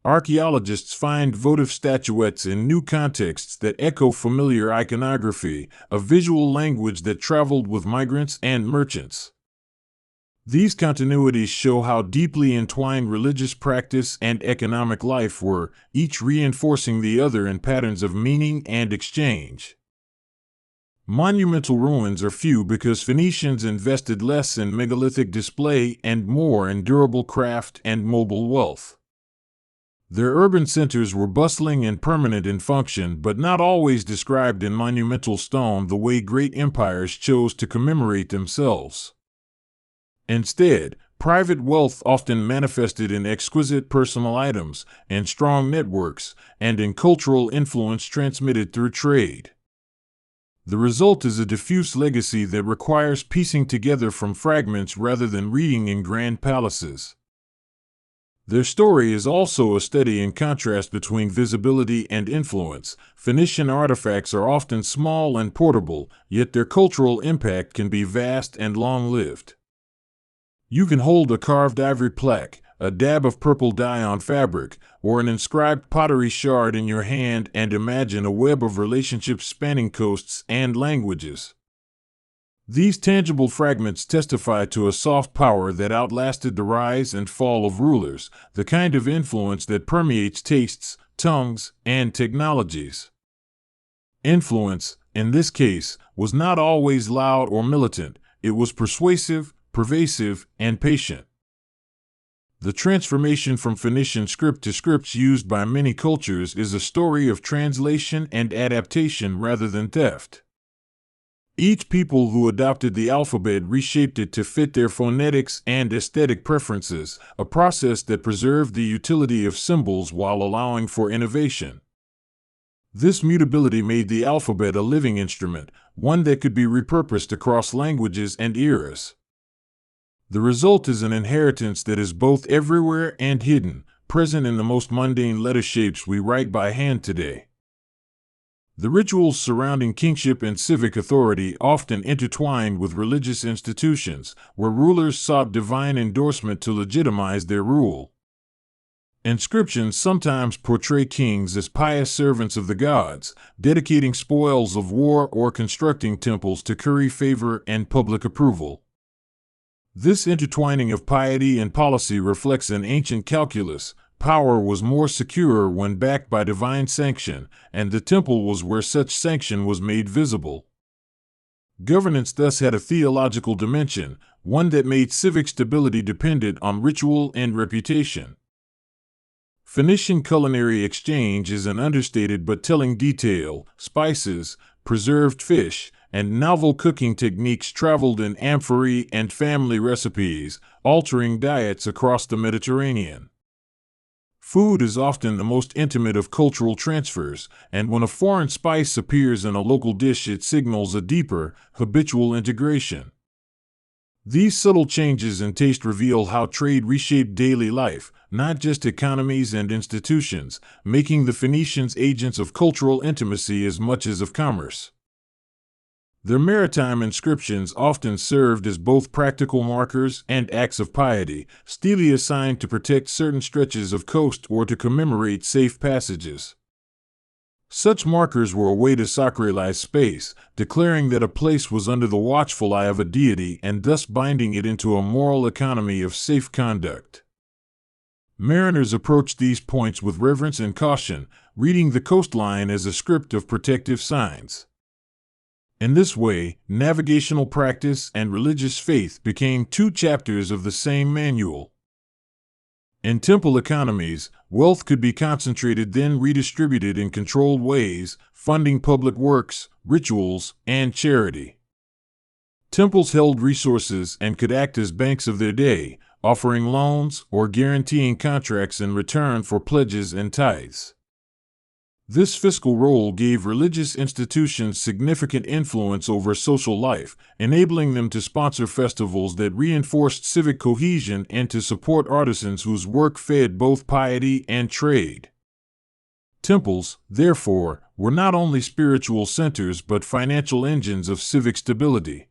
Archaeologists find votive statuettes in new contexts that echo familiar iconography, a visual language that traveled with migrants and merchants. These continuities show how deeply entwined religious practice and economic life were, each reinforcing the other in patterns of meaning and exchange. Monumental ruins are few because Phoenicians invested less in megalithic display and more in durable craft and mobile wealth. Their urban centers were bustling and permanent in function, but not always described in monumental stone the way great empires chose to commemorate themselves. Instead, private wealth often manifested in exquisite personal items, in strong networks, and in cultural influence transmitted through trade. The result is a diffuse legacy that requires piecing together from fragments rather than reading in grand palaces. Their story is also a study in contrast between visibility and influence. Phoenician artifacts are often small and portable, yet their cultural impact can be vast and long-lived. You can hold a carved ivory plaque, a dab of purple dye on fabric, or an inscribed pottery shard in your hand and imagine a web of relationships spanning coasts and languages. These tangible fragments testify to a soft power that outlasted the rise and fall of rulers, the kind of influence that permeates tastes, tongues, and technologies. Influence, in this case, was not always loud or militant, it was persuasive, pervasive, and patient. The transformation from Phoenician script to scripts used by many cultures is a story of translation and adaptation rather than theft. Each people who adopted the alphabet reshaped it to fit their phonetics and aesthetic preferences, a process that preserved the utility of symbols while allowing for innovation. This mutability made the alphabet a living instrument, one that could be repurposed across languages and eras. The result is an inheritance that is both everywhere and hidden, present in the most mundane letter shapes we write by hand today. The rituals surrounding kingship and civic authority often intertwined with religious institutions, where rulers sought divine endorsement to legitimize their rule. Inscriptions sometimes portray kings as pious servants of the gods, dedicating spoils of war or constructing temples to curry favor and public approval. This intertwining of piety and policy reflects an ancient calculus. Power was more secure when backed by divine sanction, and the temple was where such sanction was made visible. Governance thus had a theological dimension, one that made civic stability dependent on ritual and reputation. Phoenician culinary exchange is an understated but telling detail. Spices, preserved fish, and novel cooking techniques traveled in amphorae and family recipes, altering diets across the Mediterranean. Food is often the most intimate of cultural transfers, and when a foreign spice appears in a local dish, it signals a deeper, habitual integration. These subtle changes in taste reveal how trade reshaped daily life, not just economies and institutions, making the Phoenicians agents of cultural intimacy as much as of commerce. Their maritime inscriptions often served as both practical markers and acts of piety, stelae assigned to protect certain stretches of coast or to commemorate safe passages. Such markers were a way to sacralize space, declaring that a place was under the watchful eye of a deity and thus binding it into a moral economy of safe conduct. Mariners approached these points with reverence and caution, reading the coastline as a script of protective signs. In this way, navigational practice and religious faith became two chapters of the same manual. In temple economies, wealth could be concentrated then redistributed in controlled ways, funding public works, rituals, and charity. Temples held resources and could act as banks of their day, offering loans or guaranteeing contracts in return for pledges and tithes. This fiscal role gave religious institutions significant influence over social life, enabling them to sponsor festivals that reinforced civic cohesion and to support artisans whose work fed both piety and trade. Temples, therefore, were not only spiritual centers but financial engines of civic stability.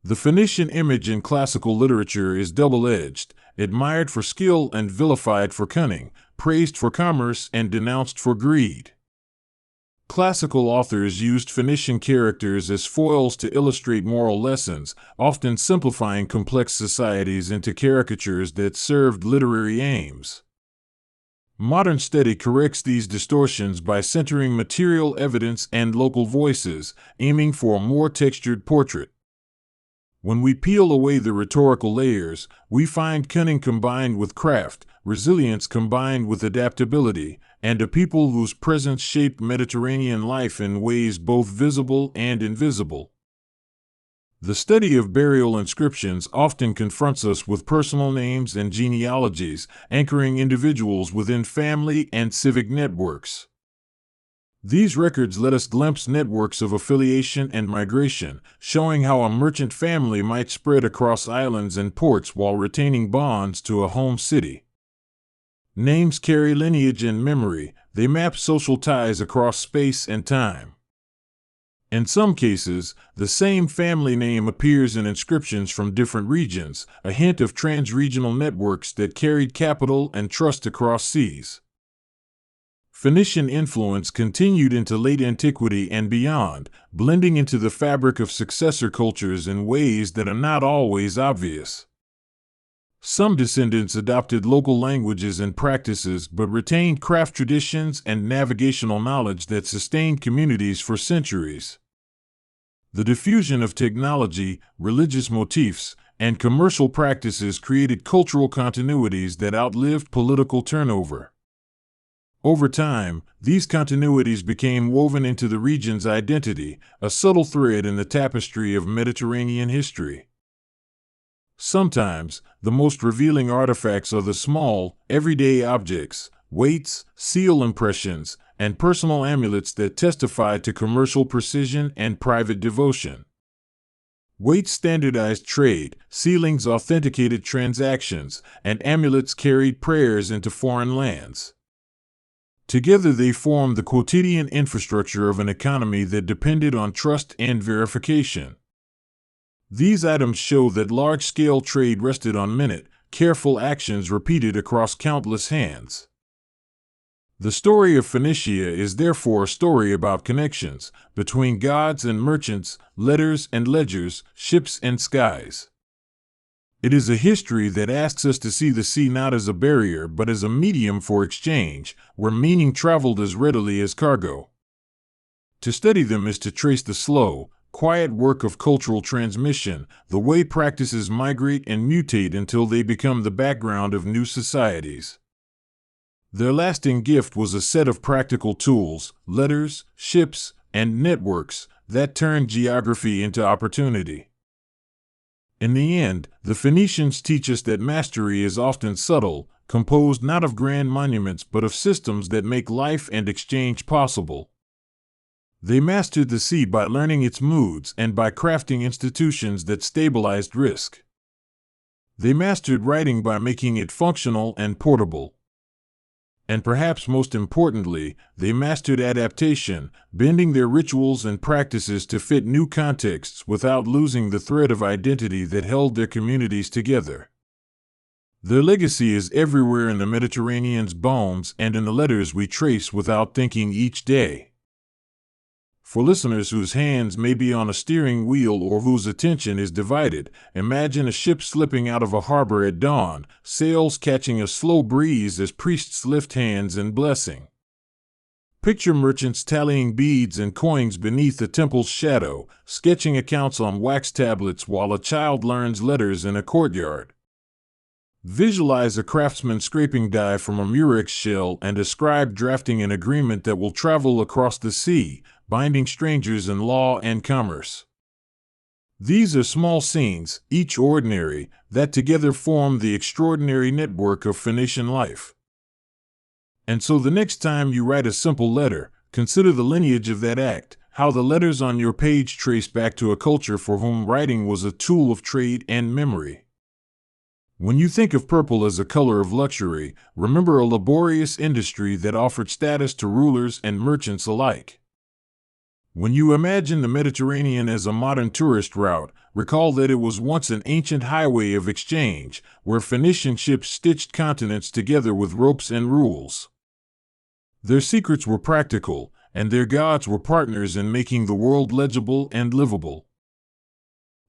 The Phoenician image in classical literature is double-edged, admired for skill and vilified for cunning, praised for commerce and denounced for greed. Classical authors used Phoenician characters as foils to illustrate moral lessons, often simplifying complex societies into caricatures that served literary aims. Modern study corrects these distortions by centering material evidence and local voices, aiming for a more textured portrait. When we peel away the rhetorical layers, we find cunning combined with craft, resilience combined with adaptability, and a people whose presence shaped Mediterranean life in ways both visible and invisible. The study of burial inscriptions often confronts us with personal names and genealogies, anchoring individuals within family and civic networks. These records let us glimpse networks of affiliation and migration, showing how a merchant family might spread across islands and ports while retaining bonds to a home city. Names carry lineage and memory, they map social ties across space and time. In some cases, the same family name appears in inscriptions from different regions, a hint of trans-regional networks that carried capital and trust across seas. Phoenician influence continued into late antiquity and beyond, blending into the fabric of successor cultures in ways that are not always obvious. Some descendants adopted local languages and practices but retained craft traditions and navigational knowledge that sustained communities for centuries. The diffusion of technology, religious motifs, and commercial practices created cultural continuities that outlived political turnover. Over time, these continuities became woven into the region's identity, a subtle thread in the tapestry of Mediterranean history. Sometimes, the most revealing artifacts are the small, everyday objects, weights, seal impressions, and personal amulets that testified to commercial precision and private devotion. Weights standardized trade, sealings authenticated transactions, and amulets carried prayers into foreign lands. Together they formed the quotidian infrastructure of an economy that depended on trust and verification. These items show that large-scale trade rested on minute, careful actions repeated across countless hands. The story of Phoenicia is therefore a story about connections between gods and merchants, letters and ledgers, ships and skies. It is a history that asks us to see the sea not as a barrier but as a medium for exchange, where meaning traveled as readily as cargo. To study them is to trace the slow, quiet work of cultural transmission, the way practices migrate and mutate until they become the background of new societies. Their lasting gift was a set of practical tools, letters, ships, and networks that turned geography into opportunity. In the end, the Phoenicians teach us that mastery is often subtle, composed not of grand monuments but of systems that make life and exchange possible. They mastered the sea by learning its moods and by crafting institutions that stabilized risk. They mastered writing by making it functional and portable. And perhaps most importantly, they mastered adaptation, bending their rituals and practices to fit new contexts without losing the thread of identity that held their communities together. Their legacy is everywhere in the Mediterranean's bones and in the letters we trace without thinking each day. For listeners whose hands may be on a steering wheel or whose attention is divided, imagine a ship slipping out of a harbor at dawn, sails catching a slow breeze as priests lift hands in blessing. Picture merchants tallying beads and coins beneath the temple's shadow, sketching accounts on wax tablets while a child learns letters in a courtyard. Visualize a craftsman scraping dye from a murex shell and a scribe drafting an agreement that will travel across the sea, binding strangers in law and commerce. These are small scenes, each ordinary, that together form the extraordinary network of Phoenician life. And so the next time you write a simple letter, consider the lineage of that act, how the letters on your page trace back to a culture for whom writing was a tool of trade and memory. When you think of purple as a color of luxury, remember a laborious industry that offered status to rulers and merchants alike. When you imagine the Mediterranean as a modern tourist route, recall that it was once an ancient highway of exchange, where Phoenician ships stitched continents together with ropes and rules. Their secrets were practical, and their gods were partners in making the world legible and livable.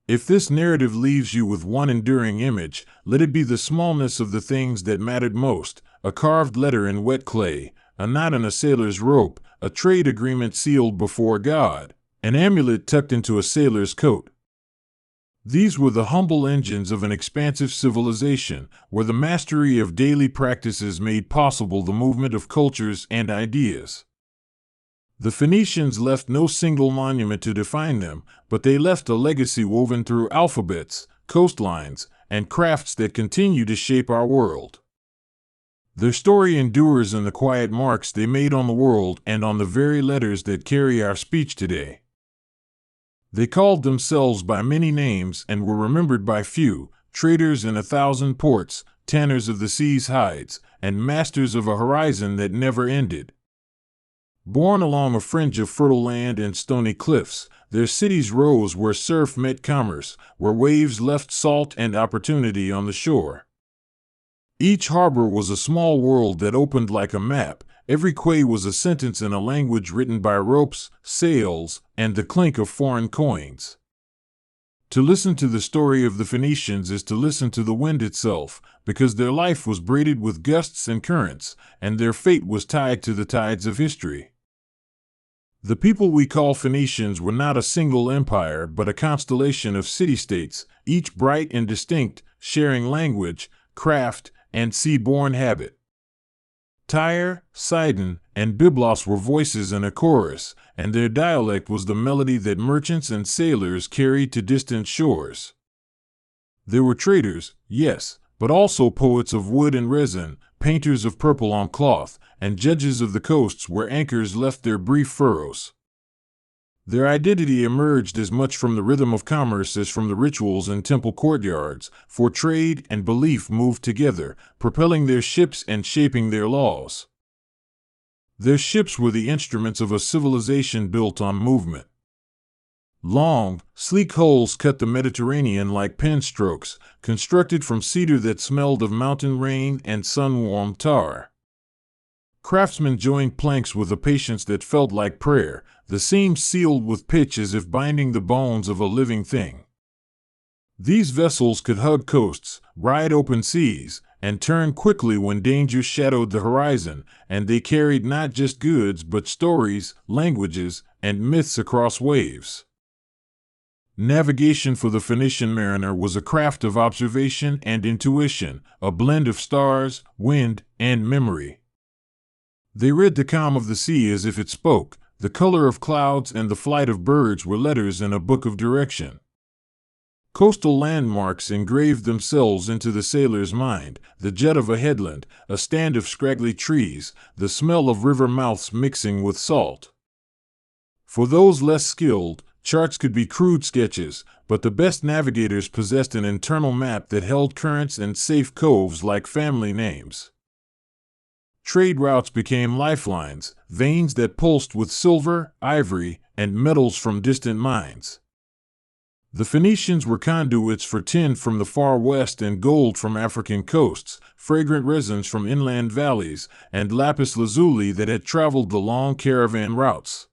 If this narrative leaves you with one enduring image, let it be the smallness of the things that mattered most: a carved letter in wet clay, a knot in a sailor's rope, a trade agreement sealed before God, an amulet tucked into a sailor's coat. These were the humble engines of an expansive civilization, where the mastery of daily practices made possible the movement of cultures and ideas. The Phoenicians left no single monument to define them, but they left a legacy woven through alphabets, coastlines, and crafts that continue to shape our world. Their story endures in the quiet marks they made on the world and on the very letters that carry our speech today. They called themselves by many names and were remembered by few: traders in 1,000 ports, tanners of the sea's hides, and masters of a horizon that never ended. Born along a fringe of fertile land and stony cliffs, their cities rose where surf met commerce, where waves left salt and opportunity on the shore. Each harbor was a small world that opened like a map. Every quay was a sentence in a language written by ropes, sails, and the clink of foreign coins. To listen to the story of the Phoenicians is to listen to the wind itself, because their life was braided with gusts and currents, and their fate was tied to the tides of history. The people we call Phoenicians were not a single empire, but a constellation of city-states, each bright and distinct, sharing language, craft, and sea-born habit. Tyre, Sidon, and Byblos were voices in a chorus, and their dialect was the melody that merchants and sailors carried to distant shores. There were traders, yes, but also poets of wood and resin, painters of purple on cloth, and judges of the coasts where anchors left their brief furrows. Their identity emerged as much from the rhythm of commerce as from the rituals in temple courtyards, for trade and belief moved together, propelling their ships and shaping their laws. Their ships were the instruments of a civilization built on movement. Long, sleek hulls cut the Mediterranean like pen strokes, constructed from cedar that smelled of mountain rain and sun-warmed tar. Craftsmen joined planks with a patience that felt like prayer, the seams sealed with pitch as if binding the bones of a living thing. These vessels could hug coasts, ride open seas, and turn quickly when danger shadowed the horizon, and they carried not just goods but stories, languages, and myths across waves. Navigation for the Phoenician mariner was a craft of observation and intuition, a blend of stars, wind, and memory. They read the calm of the sea as if it spoke. The color of clouds and the flight of birds were letters in a book of direction. Coastal landmarks engraved themselves into the sailor's mind, the jet of a headland, a stand of scraggly trees, the smell of river mouths mixing with salt. For those less skilled, charts could be crude sketches, but the best navigators possessed an internal map that held currents and safe coves like family names. Trade routes became lifelines, veins that pulsed with silver, ivory, and metals from distant mines. The Phoenicians were conduits for tin from the far west and gold from African coasts, fragrant resins from inland valleys, and lapis lazuli that had traveled the long caravan routes.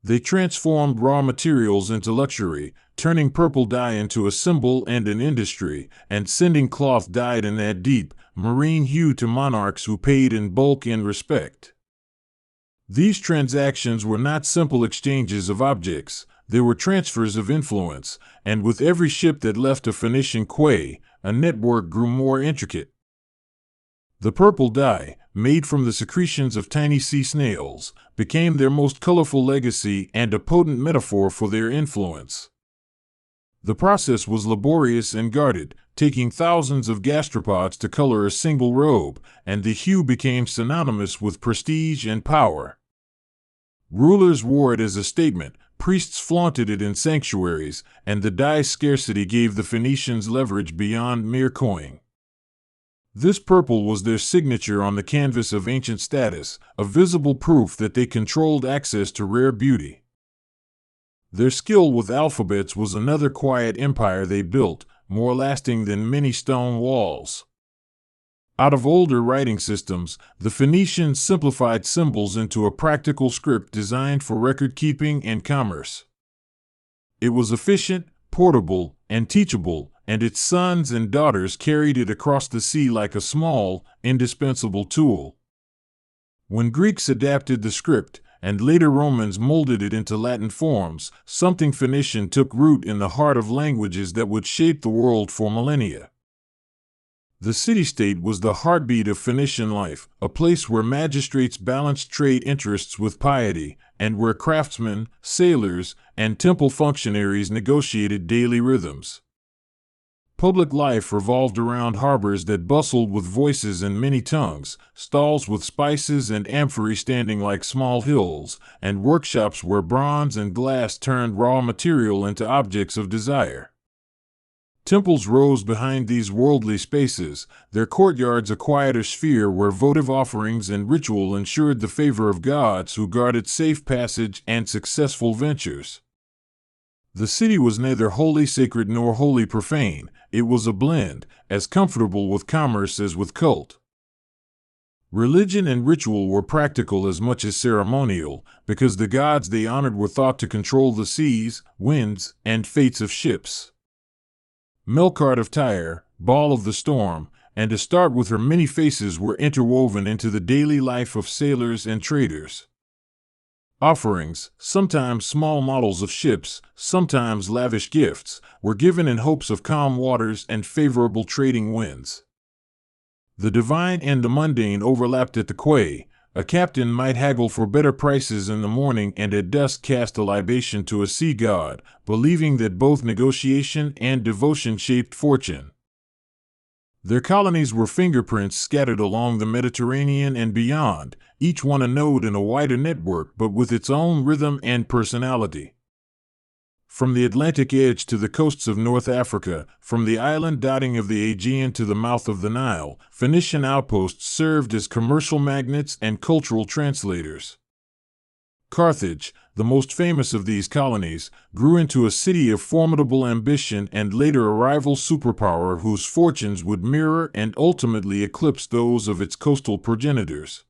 They transformed raw materials into luxury, turning purple dye into a symbol and an industry, and sending cloth dyed in that deep, marine hue to monarchs who paid in bulk and respect. These transactions were not simple exchanges of objects, they were transfers of influence, and with every ship that left a Phoenician quay, a network grew more intricate. The purple dye, made from the secretions of tiny sea snails, became their most colorful legacy and a potent metaphor for their influence. The process was laborious and guarded, taking thousands of gastropods to color a single robe, and the hue became synonymous with prestige and power. Rulers wore it as a statement, priests flaunted it in sanctuaries, and the dye's scarcity gave the Phoenicians leverage beyond mere coin. This purple was their signature on the canvas of ancient status, a visible proof that they controlled access to rare beauty. Their skill with alphabets was another quiet empire they built, more lasting than many stone walls. Out of older writing systems, the Phoenicians simplified symbols into a practical script designed for record-keeping and commerce. It was efficient, portable, and teachable, and its sons and daughters carried it across the sea like a small, indispensable tool. When Greeks adapted the script, and later Romans molded it into Latin forms, something Phoenician took root in the heart of languages that would shape the world for millennia. The city-state was the heartbeat of Phoenician life, a place where magistrates balanced trade interests with piety, and where craftsmen, sailors, and temple functionaries negotiated daily rhythms. Public life revolved around harbors that bustled with voices in many tongues, stalls with spices and amphorae standing like small hills, and workshops where bronze and glass turned raw material into objects of desire. Temples rose behind these worldly spaces, their courtyards a quieter sphere where votive offerings and ritual ensured the favor of gods who guarded safe passage and successful ventures. The city was neither wholly sacred nor wholly profane, it was a blend, as comfortable with commerce as with cult. Religion and ritual were practical as much as ceremonial, because the gods they honored were thought to control the seas, winds, and fates of ships. Melkart of Tyre, Baal of the Storm, and Astarte with her many faces were interwoven into the daily life of sailors and traders. Offerings, sometimes small models of ships, sometimes lavish gifts, were given in hopes of calm waters and favorable trading winds. The divine and the mundane overlapped at the quay. A captain might haggle for better prices in the morning and at dusk cast a libation to a sea god, believing that both negotiation and devotion shaped fortune. Their colonies were fingerprints scattered along the Mediterranean and beyond, each one a node in a wider network but with its own rhythm and personality. From the Atlantic edge to the coasts of North Africa, from the island dotting of the Aegean to the mouth of the Nile, Phoenician outposts served as commercial magnets and cultural translators. Carthage, the most famous of these colonies, grew into a city of formidable ambition and later a rival superpower whose fortunes would mirror and ultimately eclipse those of its coastal progenitors.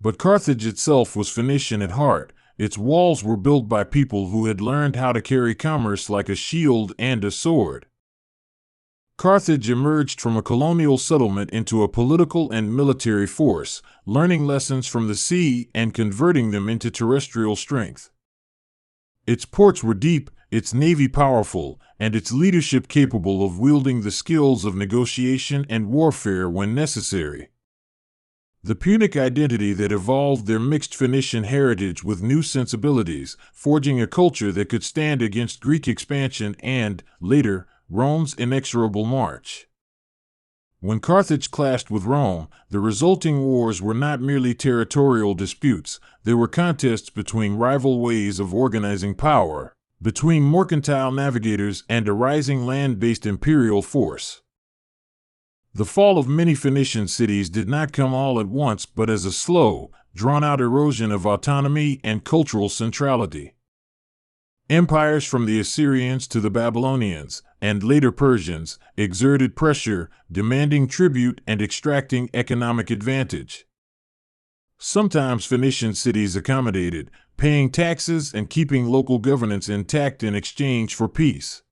But Carthage itself was Phoenician at heart. Its walls were built by people who had learned how to carry commerce like a shield and a sword. Carthage emerged from a colonial settlement into a political and military force, learning lessons from the sea and converting them into terrestrial strength. Its ports were deep, its navy powerful, and its leadership capable of wielding the skills of negotiation and warfare when necessary. The Punic identity that evolved their mixed Phoenician heritage with new sensibilities, forging a culture that could stand against Greek expansion and, later, Rome's inexorable march. When Carthage clashed with Rome, the resulting wars were not merely territorial disputes, they were contests between rival ways of organizing power, between mercantile navigators and a rising land-based imperial force. The fall of many Phoenician cities did not come all at once but as a slow, drawn-out erosion of autonomy and cultural centrality. Empires from the Assyrians to the Babylonians, and later Persians, exerted pressure, demanding tribute and extracting economic advantage. Sometimes Phoenician cities accommodated, paying taxes and keeping local governance intact in exchange for peace.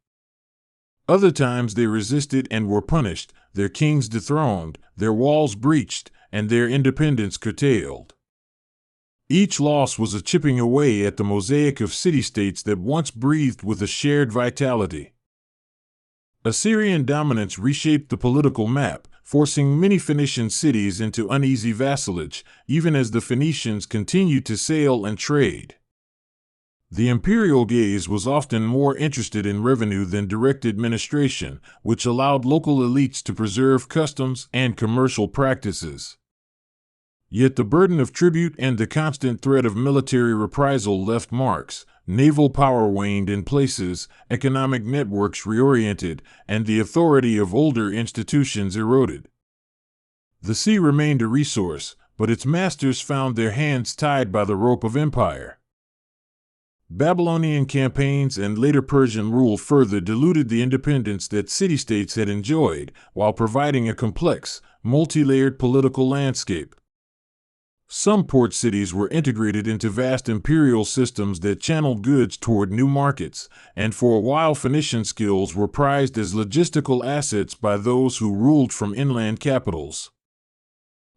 Other times they resisted and were punished, their kings dethroned, their walls breached, and their independence curtailed. Each loss was a chipping away at the mosaic of city-states that once breathed with a shared vitality. Assyrian dominance reshaped the political map, forcing many Phoenician cities into uneasy vassalage, even as the Phoenicians continued to sail and trade. The imperial gaze was often more interested in revenue than direct administration, which allowed local elites to preserve customs and commercial practices. Yet the burden of tribute and the constant threat of military reprisal left marks. Naval power waned in places, economic networks reoriented, and the authority of older institutions eroded. The sea remained a resource, but its masters found their hands tied by the rope of empire. Babylonian campaigns and later Persian rule further diluted the independence that city-states had enjoyed, while providing a complex, multi-layered political landscape. Some port cities were integrated into vast imperial systems that channeled goods toward new markets, and for a while Phoenician skills were prized as logistical assets by those who ruled from inland capitals.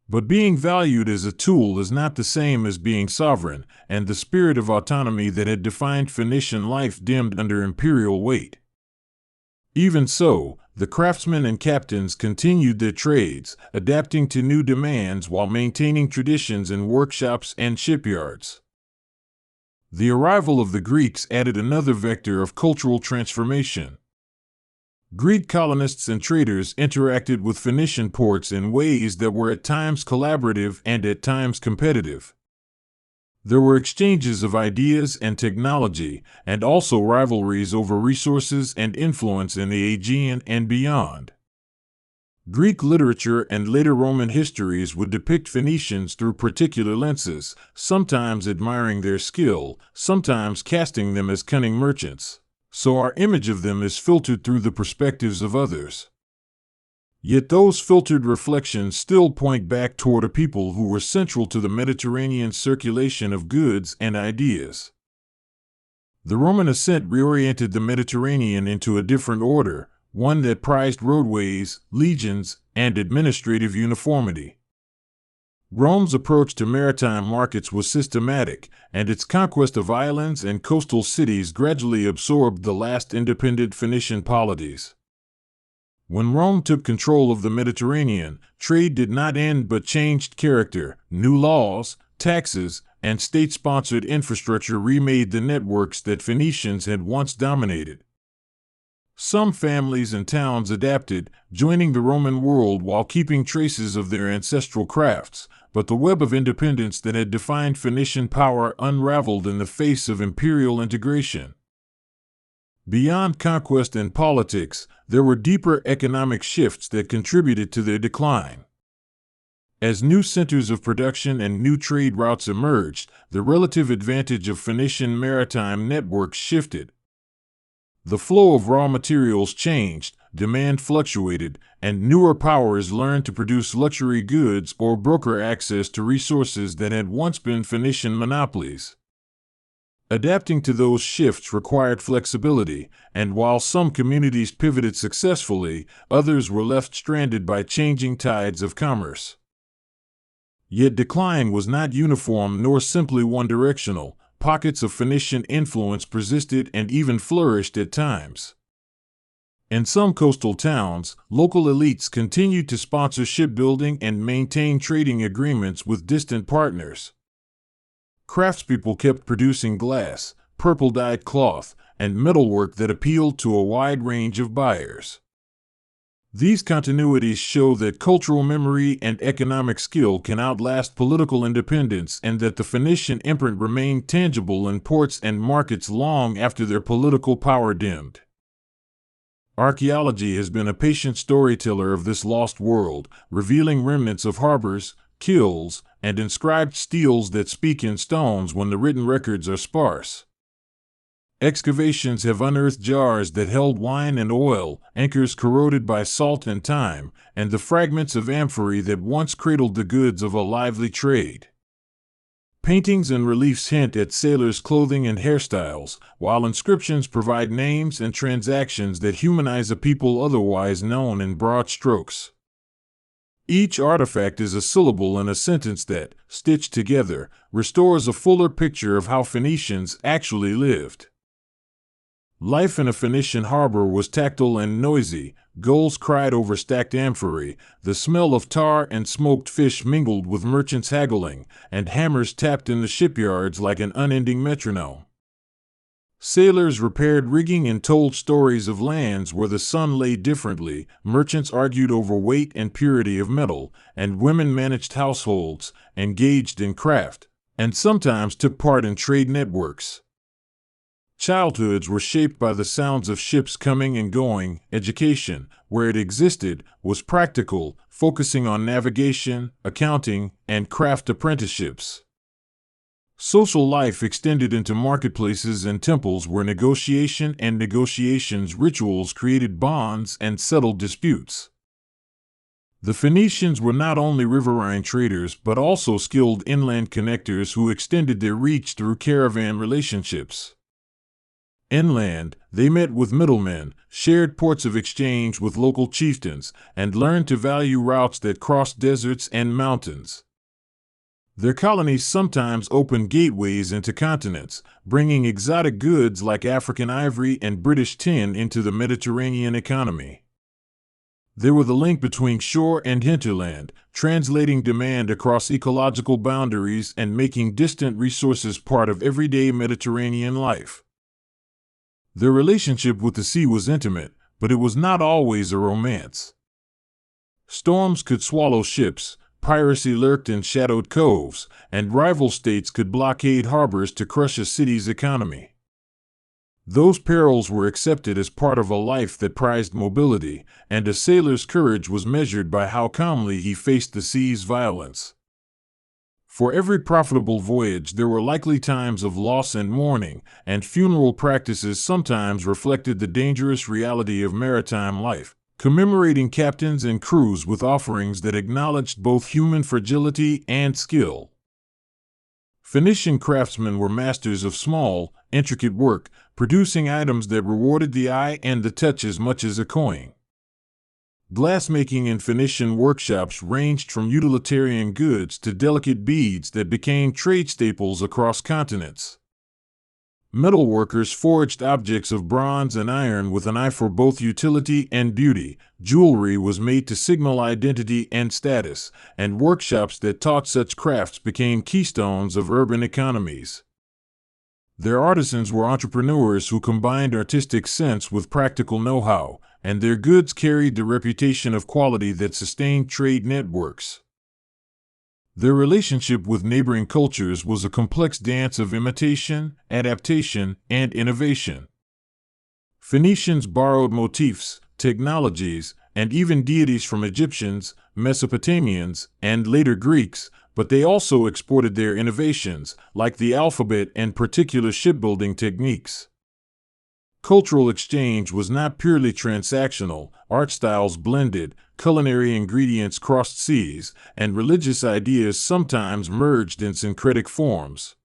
But being valued as a tool is not the same as being sovereign, and the spirit of autonomy that had defined Phoenician life dimmed under imperial weight. Even so, the craftsmen and captains continued their trades, adapting to new demands while maintaining traditions in workshops and shipyards. The arrival of the Greeks added another vector of cultural transformation. Greek colonists and traders interacted with Phoenician ports in ways that were at times collaborative and at times competitive. There were exchanges of ideas and technology, and also rivalries over resources and influence in the Aegean and beyond. Greek literature and later Roman histories would depict Phoenicians through particular lenses, sometimes admiring their skill, sometimes casting them as cunning merchants. So our image of them is filtered through the perspectives of others. Yet those filtered reflections still point back toward a people who were central to the Mediterranean circulation of goods and ideas. The Roman ascent reoriented the Mediterranean into a different order, one that prized roadways, legions, and administrative uniformity. Rome's approach to maritime markets was systematic, and its conquest of islands and coastal cities gradually absorbed the last independent Phoenician polities. When Rome took control of the Mediterranean, trade did not end but changed character. New laws, taxes, and state-sponsored infrastructure remade the networks that Phoenicians had once dominated. Some families and towns adapted, joining the Roman world while keeping traces of their ancestral crafts, but the web of independence that had defined Phoenician power unraveled in the face of imperial integration. Beyond conquest and politics, there were deeper economic shifts that contributed to their decline. As new centers of production and new trade routes emerged, the relative advantage of Phoenician maritime networks shifted. The flow of raw materials changed, demand fluctuated, and newer powers learned to produce luxury goods or broker access to resources that had once been Phoenician monopolies. Adapting to those shifts required flexibility, and while some communities pivoted successfully, others were left stranded by changing tides of commerce. Yet decline was not uniform nor simply one-directional. Pockets of Phoenician influence persisted and even flourished at times. In some coastal towns, local elites continued to sponsor shipbuilding and maintain trading agreements with distant partners. Craftspeople kept producing glass, purple-dyed cloth, and metalwork that appealed to a wide range of buyers. These continuities show that cultural memory and economic skill can outlast political independence and that the Phoenician imprint remained tangible in ports and markets long after their political power dimmed. Archaeology has been a patient storyteller of this lost world, revealing remnants of harbors, quays, and inscribed steles that speak in stones when the written records are sparse. Excavations have unearthed jars that held wine and oil, anchors corroded by salt and time, and the fragments of amphorae that once cradled the goods of a lively trade. Paintings and reliefs hint at sailors' clothing and hairstyles, while inscriptions provide names and transactions that humanize a people otherwise known in broad strokes. Each artifact is a syllable in a sentence that, stitched together, restores a fuller picture of how Phoenicians actually lived. Life in a Phoenician harbor was tactile and noisy. Gulls cried over stacked amphorae, the smell of tar and smoked fish mingled with merchants haggling, and hammers tapped in the shipyards like an unending metronome. Sailors repaired rigging and told stories of lands where the sun lay differently, merchants argued over weight and purity of metal, and women managed households, engaged in craft, and sometimes took part in trade networks. Childhoods were shaped by the sounds of ships coming and going. Education, where it existed, was practical, focusing on navigation, accounting, and craft apprenticeships. Social life extended into marketplaces and temples where negotiation and negotiations rituals created bonds and settled disputes. The Phoenicians were not only riverine traders but also skilled inland connectors who extended their reach through caravan relationships. Inland, they met with middlemen, shared ports of exchange with local chieftains, and learned to value routes that crossed deserts and mountains. Their colonies sometimes opened gateways into continents, bringing exotic goods like African ivory and British tin into the Mediterranean economy. They were the link between shore and hinterland, translating demand across ecological boundaries and making distant resources part of everyday Mediterranean life. Their relationship with the sea was intimate, but it was not always a romance. Storms could swallow ships, piracy lurked in shadowed coves, and rival states could blockade harbors to crush a city's economy. Those perils were accepted as part of a life that prized mobility, and a sailor's courage was measured by how calmly he faced the sea's violence. For every profitable voyage there were likely times of loss and mourning, and funeral practices sometimes reflected the dangerous reality of maritime life, commemorating captains and crews with offerings that acknowledged both human fragility and skill. Phoenician craftsmen were masters of small, intricate work, producing items that rewarded the eye and the touch as much as a coin. Glassmaking in Phoenician workshops ranged from utilitarian goods to delicate beads that became trade staples across continents. Metalworkers forged objects of bronze and iron with an eye for both utility and beauty. Jewelry was made to signal identity and status, and workshops that taught such crafts became keystones of urban economies. Their artisans were entrepreneurs who combined artistic sense with practical know-how, and their goods carried the reputation of quality that sustained trade networks. Their relationship with neighboring cultures was a complex dance of imitation, adaptation, and innovation. Phoenicians borrowed motifs, technologies, and even deities from Egyptians, Mesopotamians, and later Greeks, but they also exported their innovations, like the alphabet and particular shipbuilding techniques. Cultural exchange was not purely transactional. Art styles blended, culinary ingredients crossed seas, and religious ideas sometimes merged in syncretic forms.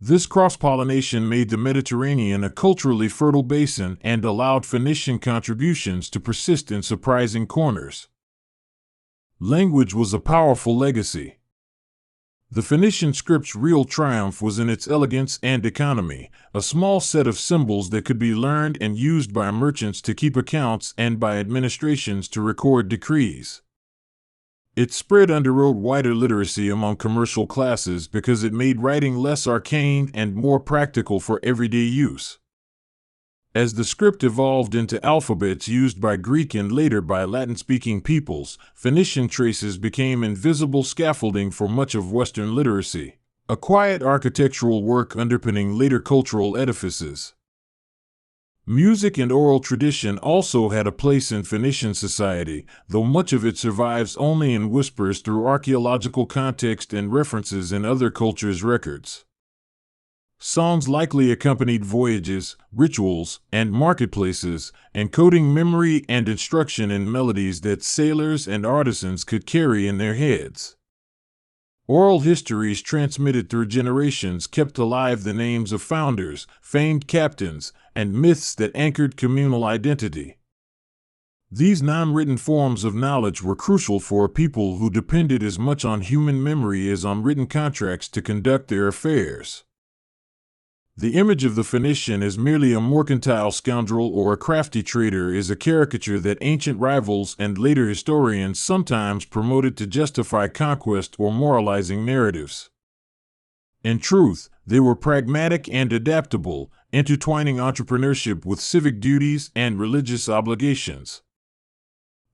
This cross-pollination made the Mediterranean a culturally fertile basin and allowed Phoenician contributions to persist in surprising corners. Language was a powerful legacy. The Phoenician script's real triumph was in its elegance and economy, a small set of symbols that could be learned and used by merchants to keep accounts and by administrations to record decrees. It spread underwrote wider literacy among commercial classes because it made writing less arcane and more practical for everyday use. As the script evolved into alphabets used by Greek and later by Latin-speaking peoples, Phoenician traces became invisible scaffolding for much of Western literacy, a quiet architectural work underpinning later cultural edifices. Music and oral tradition also had a place in Phoenician society, though much of it survives only in whispers through archaeological context and references in other cultures' records. Songs likely accompanied voyages, rituals, and marketplaces, encoding memory and instruction in melodies that sailors and artisans could carry in their heads. Oral histories transmitted through generations kept alive the names of founders, famed captains, and myths that anchored communal identity. These non-written forms of knowledge were crucial for a people who depended as much on human memory as on written contracts to conduct their affairs. The image of the Phoenician as merely a mercantile scoundrel or a crafty trader is a caricature that ancient rivals and later historians sometimes promoted to justify conquest or moralizing narratives. In truth, they were pragmatic and adaptable, intertwining entrepreneurship with civic duties and religious obligations.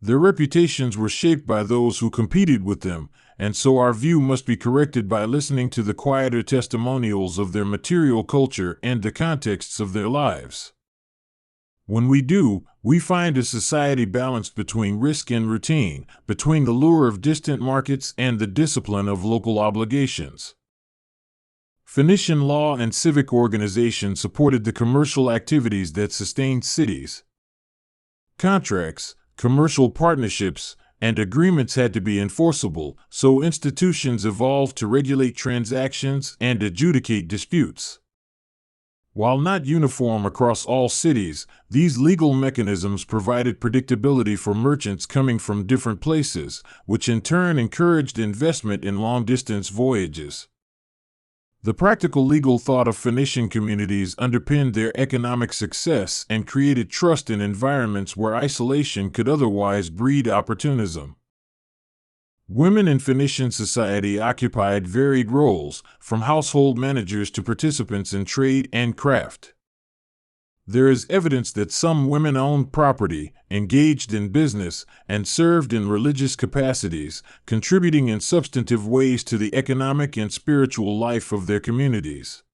Their reputations were shaped by those who competed with them, and so our view must be corrected by listening to the quieter testimonials of their material culture and the contexts of their lives. When we do, we find a society balanced between risk and routine, between the lure of distant markets and the discipline of local obligations. Phoenician law and civic organization supported the commercial activities that sustained cities. Contracts, commercial partnerships, and agreements had to be enforceable, so institutions evolved to regulate transactions and adjudicate disputes. While not uniform across all cities, these legal mechanisms provided predictability for merchants coming from different places, which in turn encouraged investment in long-distance voyages. The practical legal thought of Phoenician communities underpinned their economic success and created trust in environments where isolation could otherwise breed opportunism. Women in Phoenician society occupied varied roles, from household managers to participants in trade and craft. There is evidence that some women owned property, engaged in business, and served in religious capacities, contributing in substantive ways to the economic and spiritual life of their communities.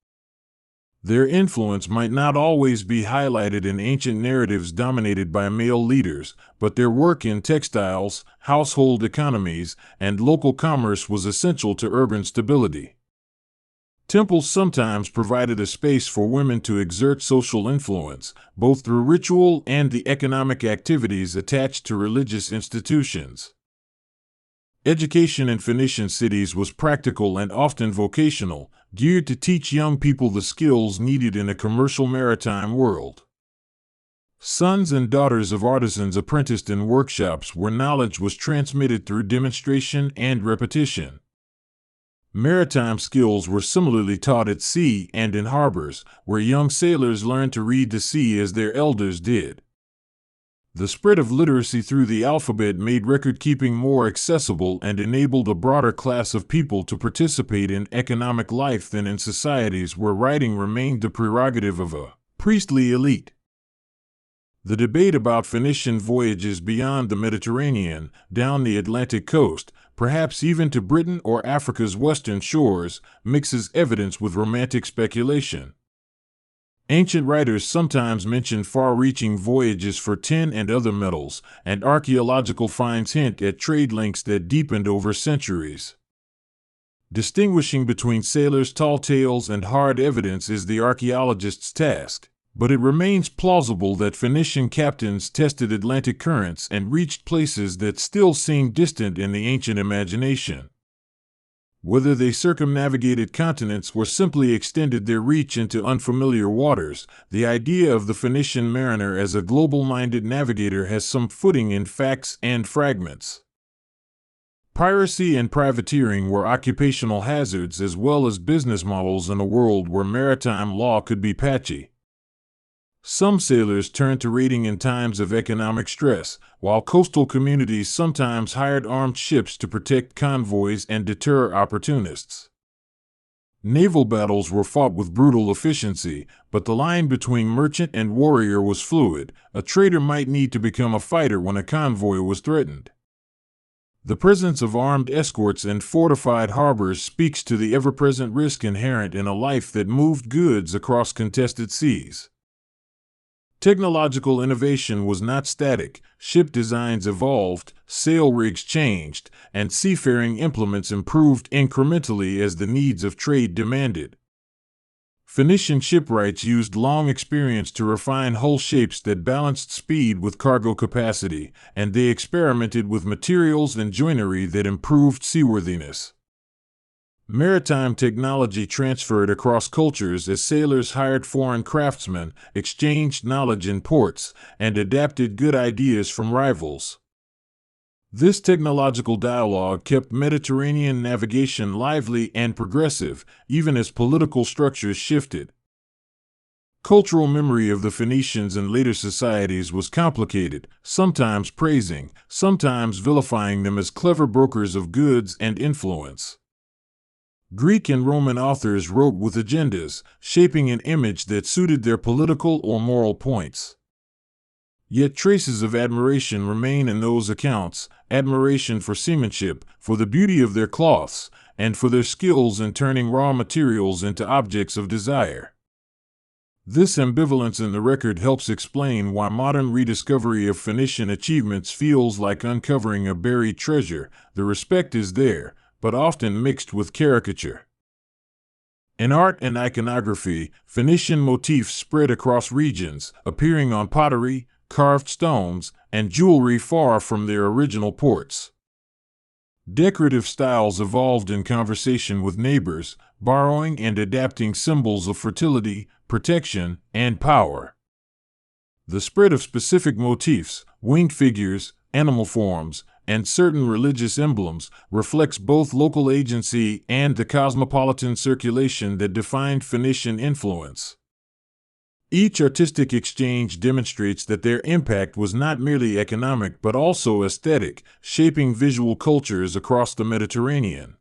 Their influence might not always be highlighted in ancient narratives dominated by male leaders, but their work in textiles, household economies, and local commerce was essential to urban stability. Temples sometimes provided a space for women to exert social influence, both through ritual and the economic activities attached to religious institutions. Education in Phoenician cities was practical and often vocational, geared to teach young people the skills needed in a commercial maritime world. Sons and daughters of artisans apprenticed in workshops where knowledge was transmitted through demonstration and repetition. Maritime skills were similarly taught at sea and in harbors, where young sailors learned to read the sea as their elders did. The spread of literacy through the alphabet made record-keeping more accessible and enabled a broader class of people to participate in economic life than in societies where writing remained the prerogative of a priestly elite. The debate about Phoenician voyages beyond the Mediterranean, down the Atlantic coast, perhaps even to Britain or Africa's western shores, mixes evidence with romantic speculation. Ancient writers sometimes mention far-reaching voyages for tin and other metals, and archaeological finds hint at trade links that deepened over centuries. Distinguishing between sailors' tall tales and hard evidence is the archaeologist's task, but it remains plausible that Phoenician captains tested Atlantic currents and reached places that still seem distant in the ancient imagination. Whether they circumnavigated continents or simply extended their reach into unfamiliar waters, the idea of the Phoenician mariner as a global-minded navigator has some footing in facts and fragments. Piracy and privateering were occupational hazards as well as business models in a world where maritime law could be patchy. Some sailors turned to raiding in times of economic stress, while coastal communities sometimes hired armed ships to protect convoys and deter opportunists. Naval battles were fought with brutal efficiency, but the line between merchant and warrior was fluid. A trader might need to become a fighter when a convoy was threatened. The presence of armed escorts and fortified harbors speaks to the ever-present risk inherent in a life that moved goods across contested seas. Technological innovation was not static. Ship designs evolved, sail rigs changed, and seafaring implements improved incrementally as the needs of trade demanded. Phoenician shipwrights used long experience to refine hull shapes that balanced speed with cargo capacity, and they experimented with materials and joinery that improved seaworthiness. Maritime technology transferred across cultures as sailors hired foreign craftsmen, exchanged knowledge in ports, and adapted good ideas from rivals. This technological dialogue kept Mediterranean navigation lively and progressive, even as political structures shifted. Cultural memory of the Phoenicians and later societies was complicated, sometimes praising, sometimes vilifying them as clever brokers of goods and influence. Greek and Roman authors wrote with agendas, shaping an image that suited their political or moral points. Yet traces of admiration remain in those accounts, admiration for seamanship, for the beauty of their cloths, and for their skills in turning raw materials into objects of desire. This ambivalence in the record helps explain why modern rediscovery of Phoenician achievements feels like uncovering a buried treasure. The respect is there, but often mixed with caricature. In art and iconography, Phoenician motifs spread across regions, appearing on pottery, carved stones, and jewelry far from their original ports. Decorative styles evolved in conversation with neighbors, borrowing and adapting symbols of fertility, protection, and power. The spread of specific motifs, winged figures, animal forms, and certain religious emblems reflects both local agency and the cosmopolitan circulation that defined Phoenician influence. Each artistic exchange demonstrates that their impact was not merely economic but also aesthetic, shaping visual cultures across the Mediterranean.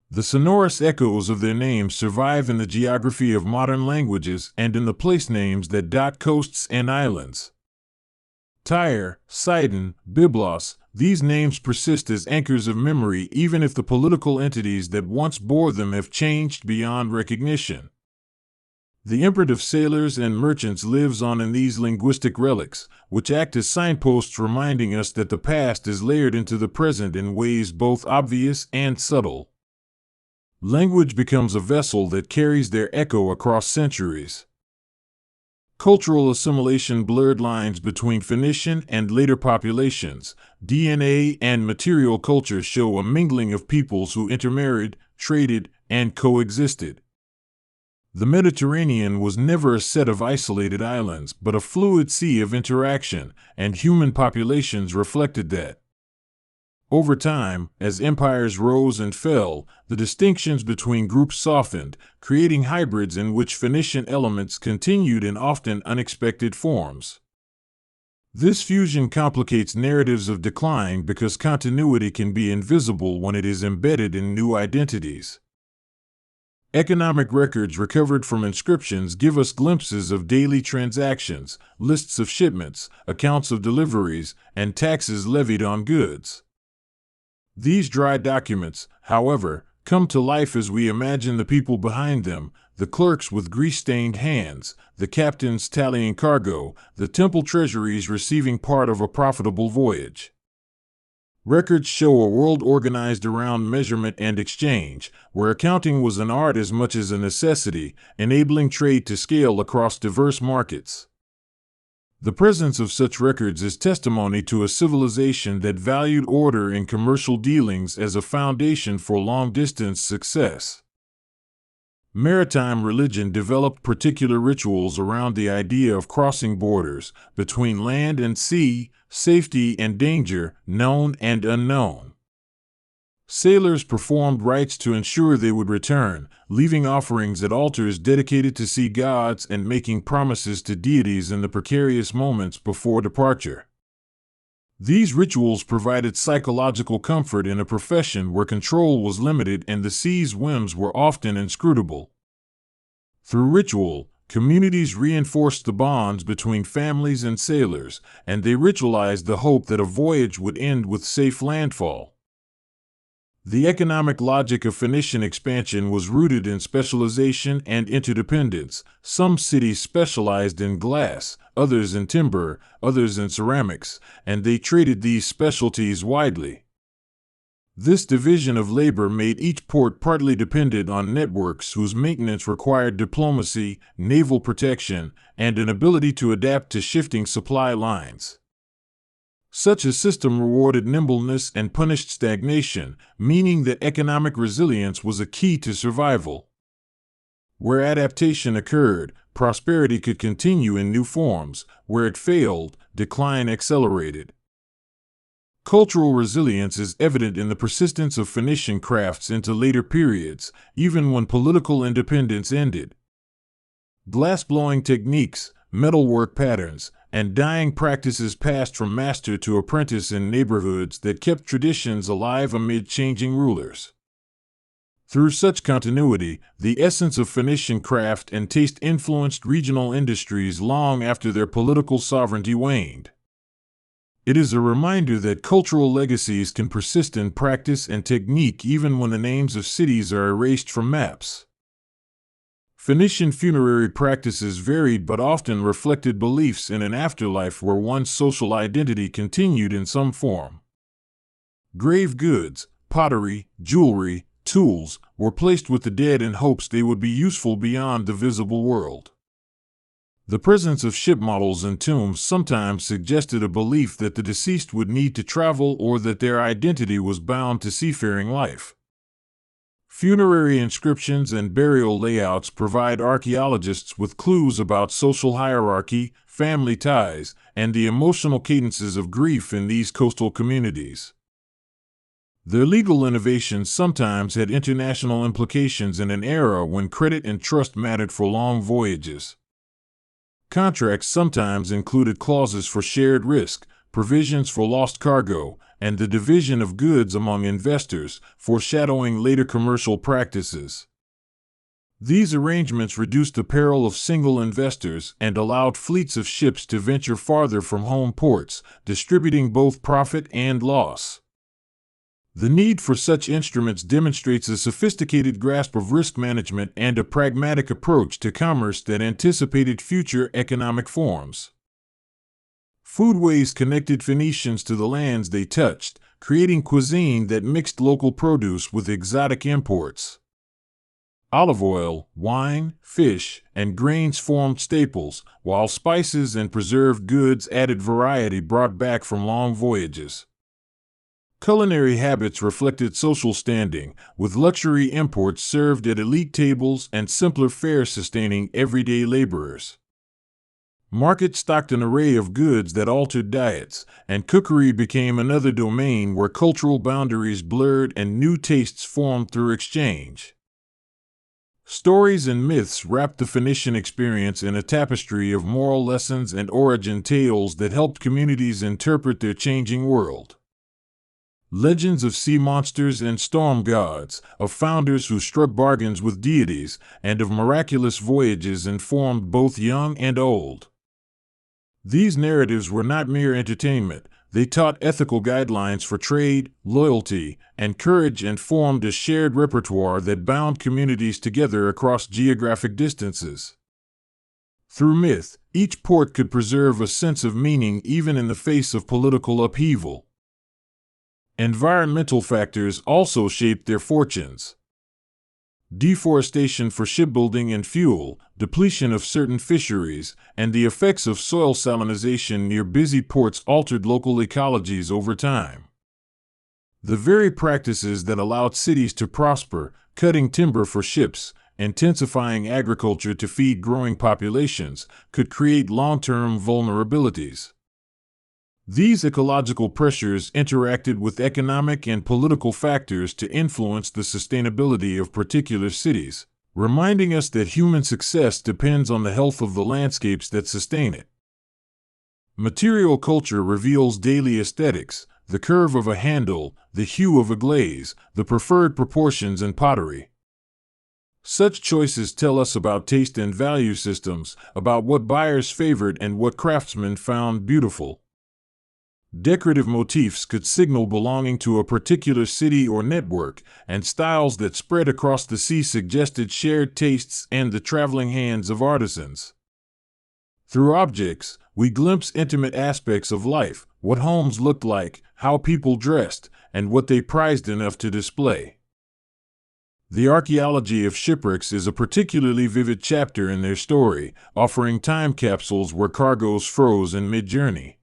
The sonorous echoes of their names survive in the geography of modern languages and in the place names that dot coasts and islands. Tyre, Sidon, Byblos, these names persist as anchors of memory even if the political entities that once bore them have changed beyond recognition. The imprint of sailors and merchants lives on in these linguistic relics, which act as signposts reminding us that the past is layered into the present in ways both obvious and subtle. Language becomes a vessel that carries their echo across centuries. Cultural assimilation blurred lines between Phoenician and later populations. DNA and material culture show a mingling of peoples who intermarried, traded, and coexisted. The Mediterranean was never a set of isolated islands, but a fluid sea of interaction, and human populations reflected that. Over time, as empires rose and fell, the distinctions between groups softened, creating hybrids in which Phoenician elements continued in often unexpected forms. This fusion complicates narratives of decline because continuity can be invisible when it is embedded in new identities. Economic records recovered from inscriptions give us glimpses of daily transactions, lists of shipments, accounts of deliveries, and taxes levied on goods. These dry documents, however, come to life as we imagine the people behind them, the clerks with grease-stained hands, the captains tallying cargo, the temple treasuries receiving part of a profitable voyage. Records show a world organized around measurement and exchange, where accounting was an art as much as a necessity, enabling trade to scale across diverse markets. The presence of such records is testimony to a civilization that valued order in commercial dealings as a foundation for long-distance success. Maritime religion developed particular rituals around the idea of crossing borders between land and sea, safety and danger, known and unknown. Sailors performed rites to ensure they would return, leaving offerings at altars dedicated to sea gods and making promises to deities in the precarious moments before departure. These rituals provided psychological comfort in a profession where control was limited and the sea's whims were often inscrutable. Through ritual, communities reinforced the bonds between families and sailors, and they ritualized the hope that a voyage would end with safe landfall. The economic logic of Phoenician expansion was rooted in specialization and interdependence. Some cities specialized in glass, others in timber, others in ceramics, and they traded these specialties widely. This division of labor made each port partly dependent on networks whose maintenance required diplomacy, naval protection, and an ability to adapt to shifting supply lines. Such a system rewarded nimbleness and punished stagnation, meaning that economic resilience was a key to survival. Where adaptation occurred, prosperity could continue in new forms. Where it failed, decline accelerated. Cultural resilience is evident in the persistence of Phoenician crafts into later periods, even when political independence ended. Glass-blowing techniques, metalwork patterns, and dyeing practices passed from master to apprentice in neighborhoods that kept traditions alive amid changing rulers. Through such continuity, the essence of Phoenician craft and taste influenced regional industries long after their political sovereignty waned. It is a reminder that cultural legacies can persist in practice and technique even when the names of cities are erased from maps. Phoenician funerary practices varied but often reflected beliefs in an afterlife where one's social identity continued in some form. Grave goods, pottery, jewelry, tools were placed with the dead in hopes they would be useful beyond the visible world. The presence of ship models in tombs sometimes suggested a belief that the deceased would need to travel or that their identity was bound to seafaring life. Funerary inscriptions and burial layouts provide archaeologists with clues about social hierarchy, family ties, and the emotional cadences of grief in these coastal communities. Their legal innovations sometimes had international implications in an era when credit and trust mattered for long voyages. Contracts sometimes included clauses for shared risk, provisions for lost cargo, and the division of goods among investors, foreshadowing later commercial practices. These arrangements reduced the peril of single investors and allowed fleets of ships to venture farther from home ports, distributing both profit and loss. The need for such instruments demonstrates a sophisticated grasp of risk management and a pragmatic approach to commerce that anticipated future economic forms. Foodways connected Phoenicians to the lands they touched, creating cuisine that mixed local produce with exotic imports. Olive oil, wine, fish, and grains formed staples, while spices and preserved goods added variety brought back from long voyages. Culinary habits reflected social standing, with luxury imports served at elite tables and simpler fare sustaining everyday laborers. Markets stocked an array of goods that altered diets, and cookery became another domain where cultural boundaries blurred and new tastes formed through exchange. Stories and myths wrapped the Phoenician experience in a tapestry of moral lessons and origin tales that helped communities interpret their changing world. Legends of sea monsters and storm gods, of founders who struck bargains with deities, and of miraculous voyages informed both young and old. These narratives were not mere entertainment. They taught ethical guidelines for trade, loyalty, and courage and formed a shared repertoire that bound communities together across geographic distances. Through myth, each port could preserve a sense of meaning even in the face of political upheaval. Environmental factors also shaped their fortunes. Deforestation for shipbuilding and fuel, depletion of certain fisheries, and the effects of soil salinization near busy ports altered local ecologies over time. The very practices that allowed cities to prosper, cutting timber for ships, intensifying agriculture to feed growing populations, could create long-term vulnerabilities. These ecological pressures interacted with economic and political factors to influence the sustainability of particular cities, reminding us that human success depends on the health of the landscapes that sustain it. Material culture reveals daily aesthetics, the curve of a handle, the hue of a glaze, the preferred proportions in pottery. Such choices tell us about taste and value systems, about what buyers favored and what craftsmen found beautiful. Decorative motifs could signal belonging to a particular city or network, and styles that spread across the sea suggested shared tastes and the traveling hands of artisans. Through objects, we glimpse intimate aspects of life, what homes looked like, how people dressed, and what they prized enough to display. The archaeology of shipwrecks is a particularly vivid chapter in their story, offering time capsules where cargoes froze in mid-journey.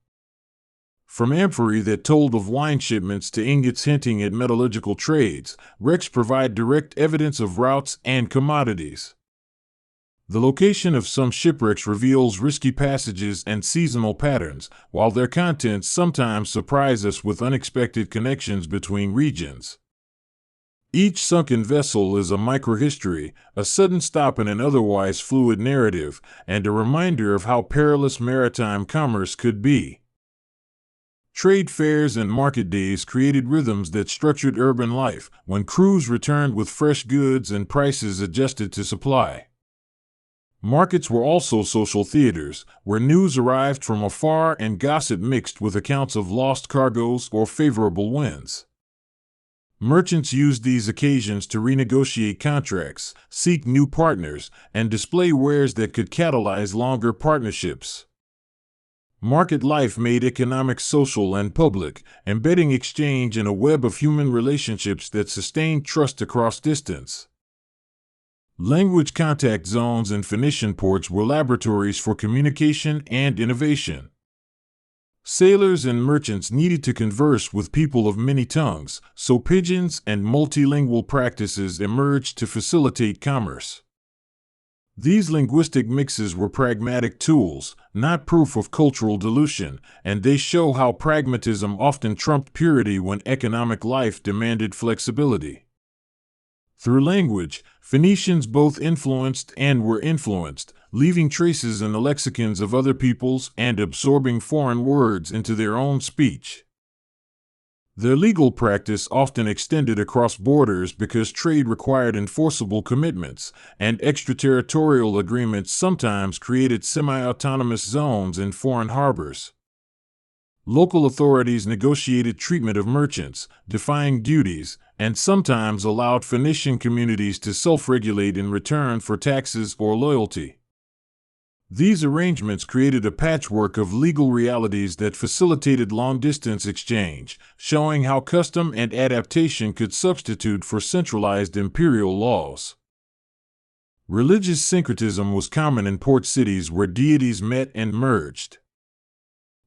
From amphorae that told of wine shipments to ingots hinting at metallurgical trades, wrecks provide direct evidence of routes and commodities. The location of some shipwrecks reveals risky passages and seasonal patterns, while their contents sometimes surprise us with unexpected connections between regions. Each sunken vessel is a microhistory, a sudden stop in an otherwise fluid narrative, and a reminder of how perilous maritime commerce could be. Trade fairs and market days created rhythms that structured urban life, when crews returned with fresh goods and prices adjusted to supply. Markets were also social theaters, where news arrived from afar and gossip mixed with accounts of lost cargoes or favorable winds. Merchants used these occasions to renegotiate contracts, seek new partners, and display wares that could catalyze longer partnerships. Market life made economics social and public, embedding exchange in a web of human relationships that sustained trust across distance. Language contact zones in Phoenician ports were laboratories for communication and innovation. Sailors and merchants needed to converse with people of many tongues, so pidgins and multilingual practices emerged to facilitate commerce. These linguistic mixes were pragmatic tools, not proof of cultural dilution, and they show how pragmatism often trumped purity when economic life demanded flexibility. Through language, Phoenicians both influenced and were influenced, leaving traces in the lexicons of other peoples and absorbing foreign words into their own speech. Their legal practice often extended across borders because trade required enforceable commitments, and extraterritorial agreements sometimes created semi-autonomous zones in foreign harbors. Local authorities negotiated treatment of merchants, defying duties, and sometimes allowed Phoenician communities to self-regulate in return for taxes or loyalty. These arrangements created a patchwork of legal realities that facilitated long-distance exchange, showing how custom and adaptation could substitute for centralized imperial laws. Religious syncretism was common in port cities where deities met and merged.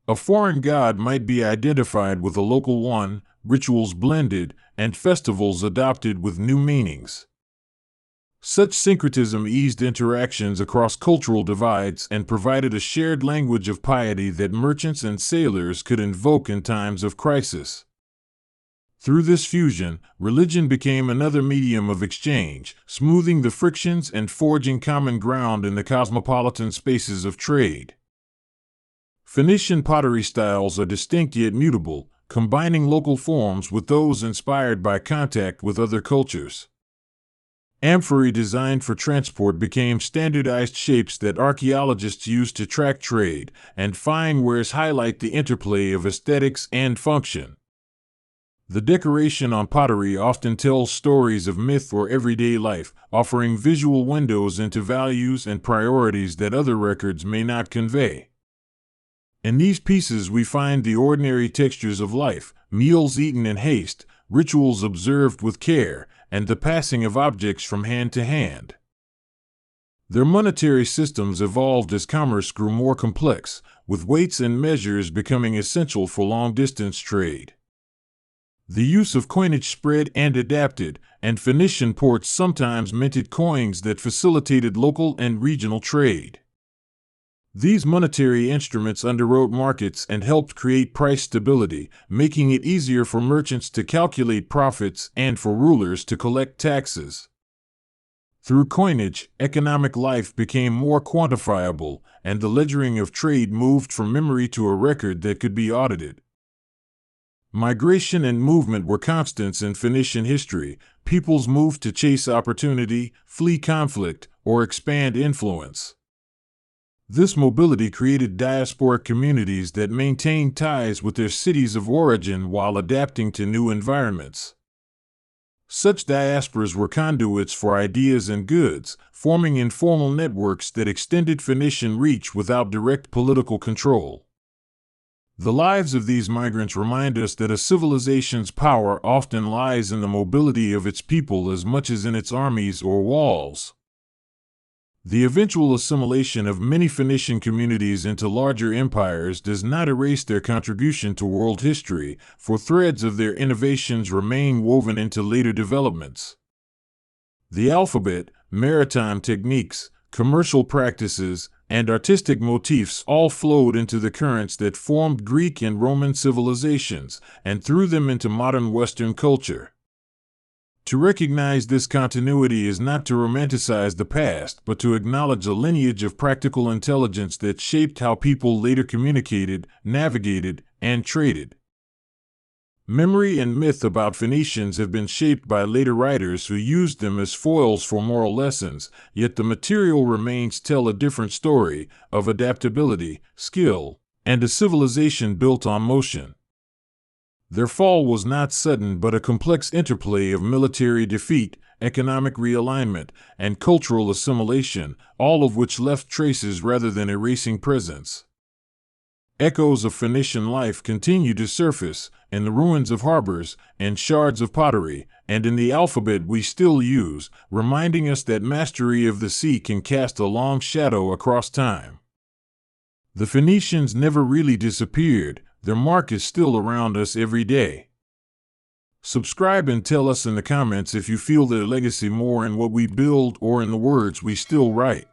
A foreign god might be identified with a local one, rituals blended, and festivals adopted with new meanings. Such syncretism eased interactions across cultural divides and provided a shared language of piety that merchants and sailors could invoke in times of crisis. Through this fusion, religion became another medium of exchange, smoothing the frictions and forging common ground in the cosmopolitan spaces of trade. Phoenician pottery styles are distinct yet mutable, combining local forms with those inspired by contact with other cultures. Amphorae designed for transport became standardized shapes that archaeologists use to track trade, and fine wares highlight the interplay of aesthetics and function. The decoration on pottery often tells stories of myth or everyday life, offering visual windows into values and priorities that other records may not convey. In these pieces we find the ordinary textures of life, meals eaten in haste, rituals observed with care, and the passing of objects from hand to hand. Their monetary systems evolved as commerce grew more complex, with weights and measures becoming essential for long-distance trade. The use of coinage spread and adapted, and Phoenician ports sometimes minted coins that facilitated local and regional trade. These monetary instruments underwrote markets and helped create price stability, making it easier for merchants to calculate profits and for rulers to collect taxes. Through coinage, economic life became more quantifiable, and the ledgering of trade moved from memory to a record that could be audited. Migration and movement were constants in Phoenician history. Peoples moved to chase opportunity, flee conflict, or expand influence. This mobility created diasporic communities that maintained ties with their cities of origin while adapting to new environments. Such diasporas were conduits for ideas and goods, forming informal networks that extended Phoenician reach without direct political control. The lives of these migrants remind us that a civilization's power often lies in the mobility of its people as much as in its armies or walls. The eventual assimilation of many Phoenician communities into larger empires does not erase their contribution to world history, for threads of their innovations remain woven into later developments. The alphabet, maritime techniques, commercial practices, and artistic motifs all flowed into the currents that formed Greek and Roman civilizations, and threw them into modern Western culture. To recognize this continuity is not to romanticize the past, but to acknowledge a lineage of practical intelligence that shaped how people later communicated, navigated, and traded. Memory and myth about Phoenicians have been shaped by later writers who used them as foils for moral lessons, yet the material remains tell a different story of adaptability, skill, and a civilization built on motion. Their fall was not sudden but a complex interplay of military defeat, economic realignment, and cultural assimilation, all of which left traces rather than erasing presence. Echoes of Phoenician life continue to surface in the ruins of harbors and shards of pottery, and in the alphabet we still use, reminding us that mastery of the sea can cast a long shadow across time. The Phoenicians never really disappeared. Their mark is still around us every day. Subscribe and tell us in the comments if you feel their legacy more in what we build or in the words we still write.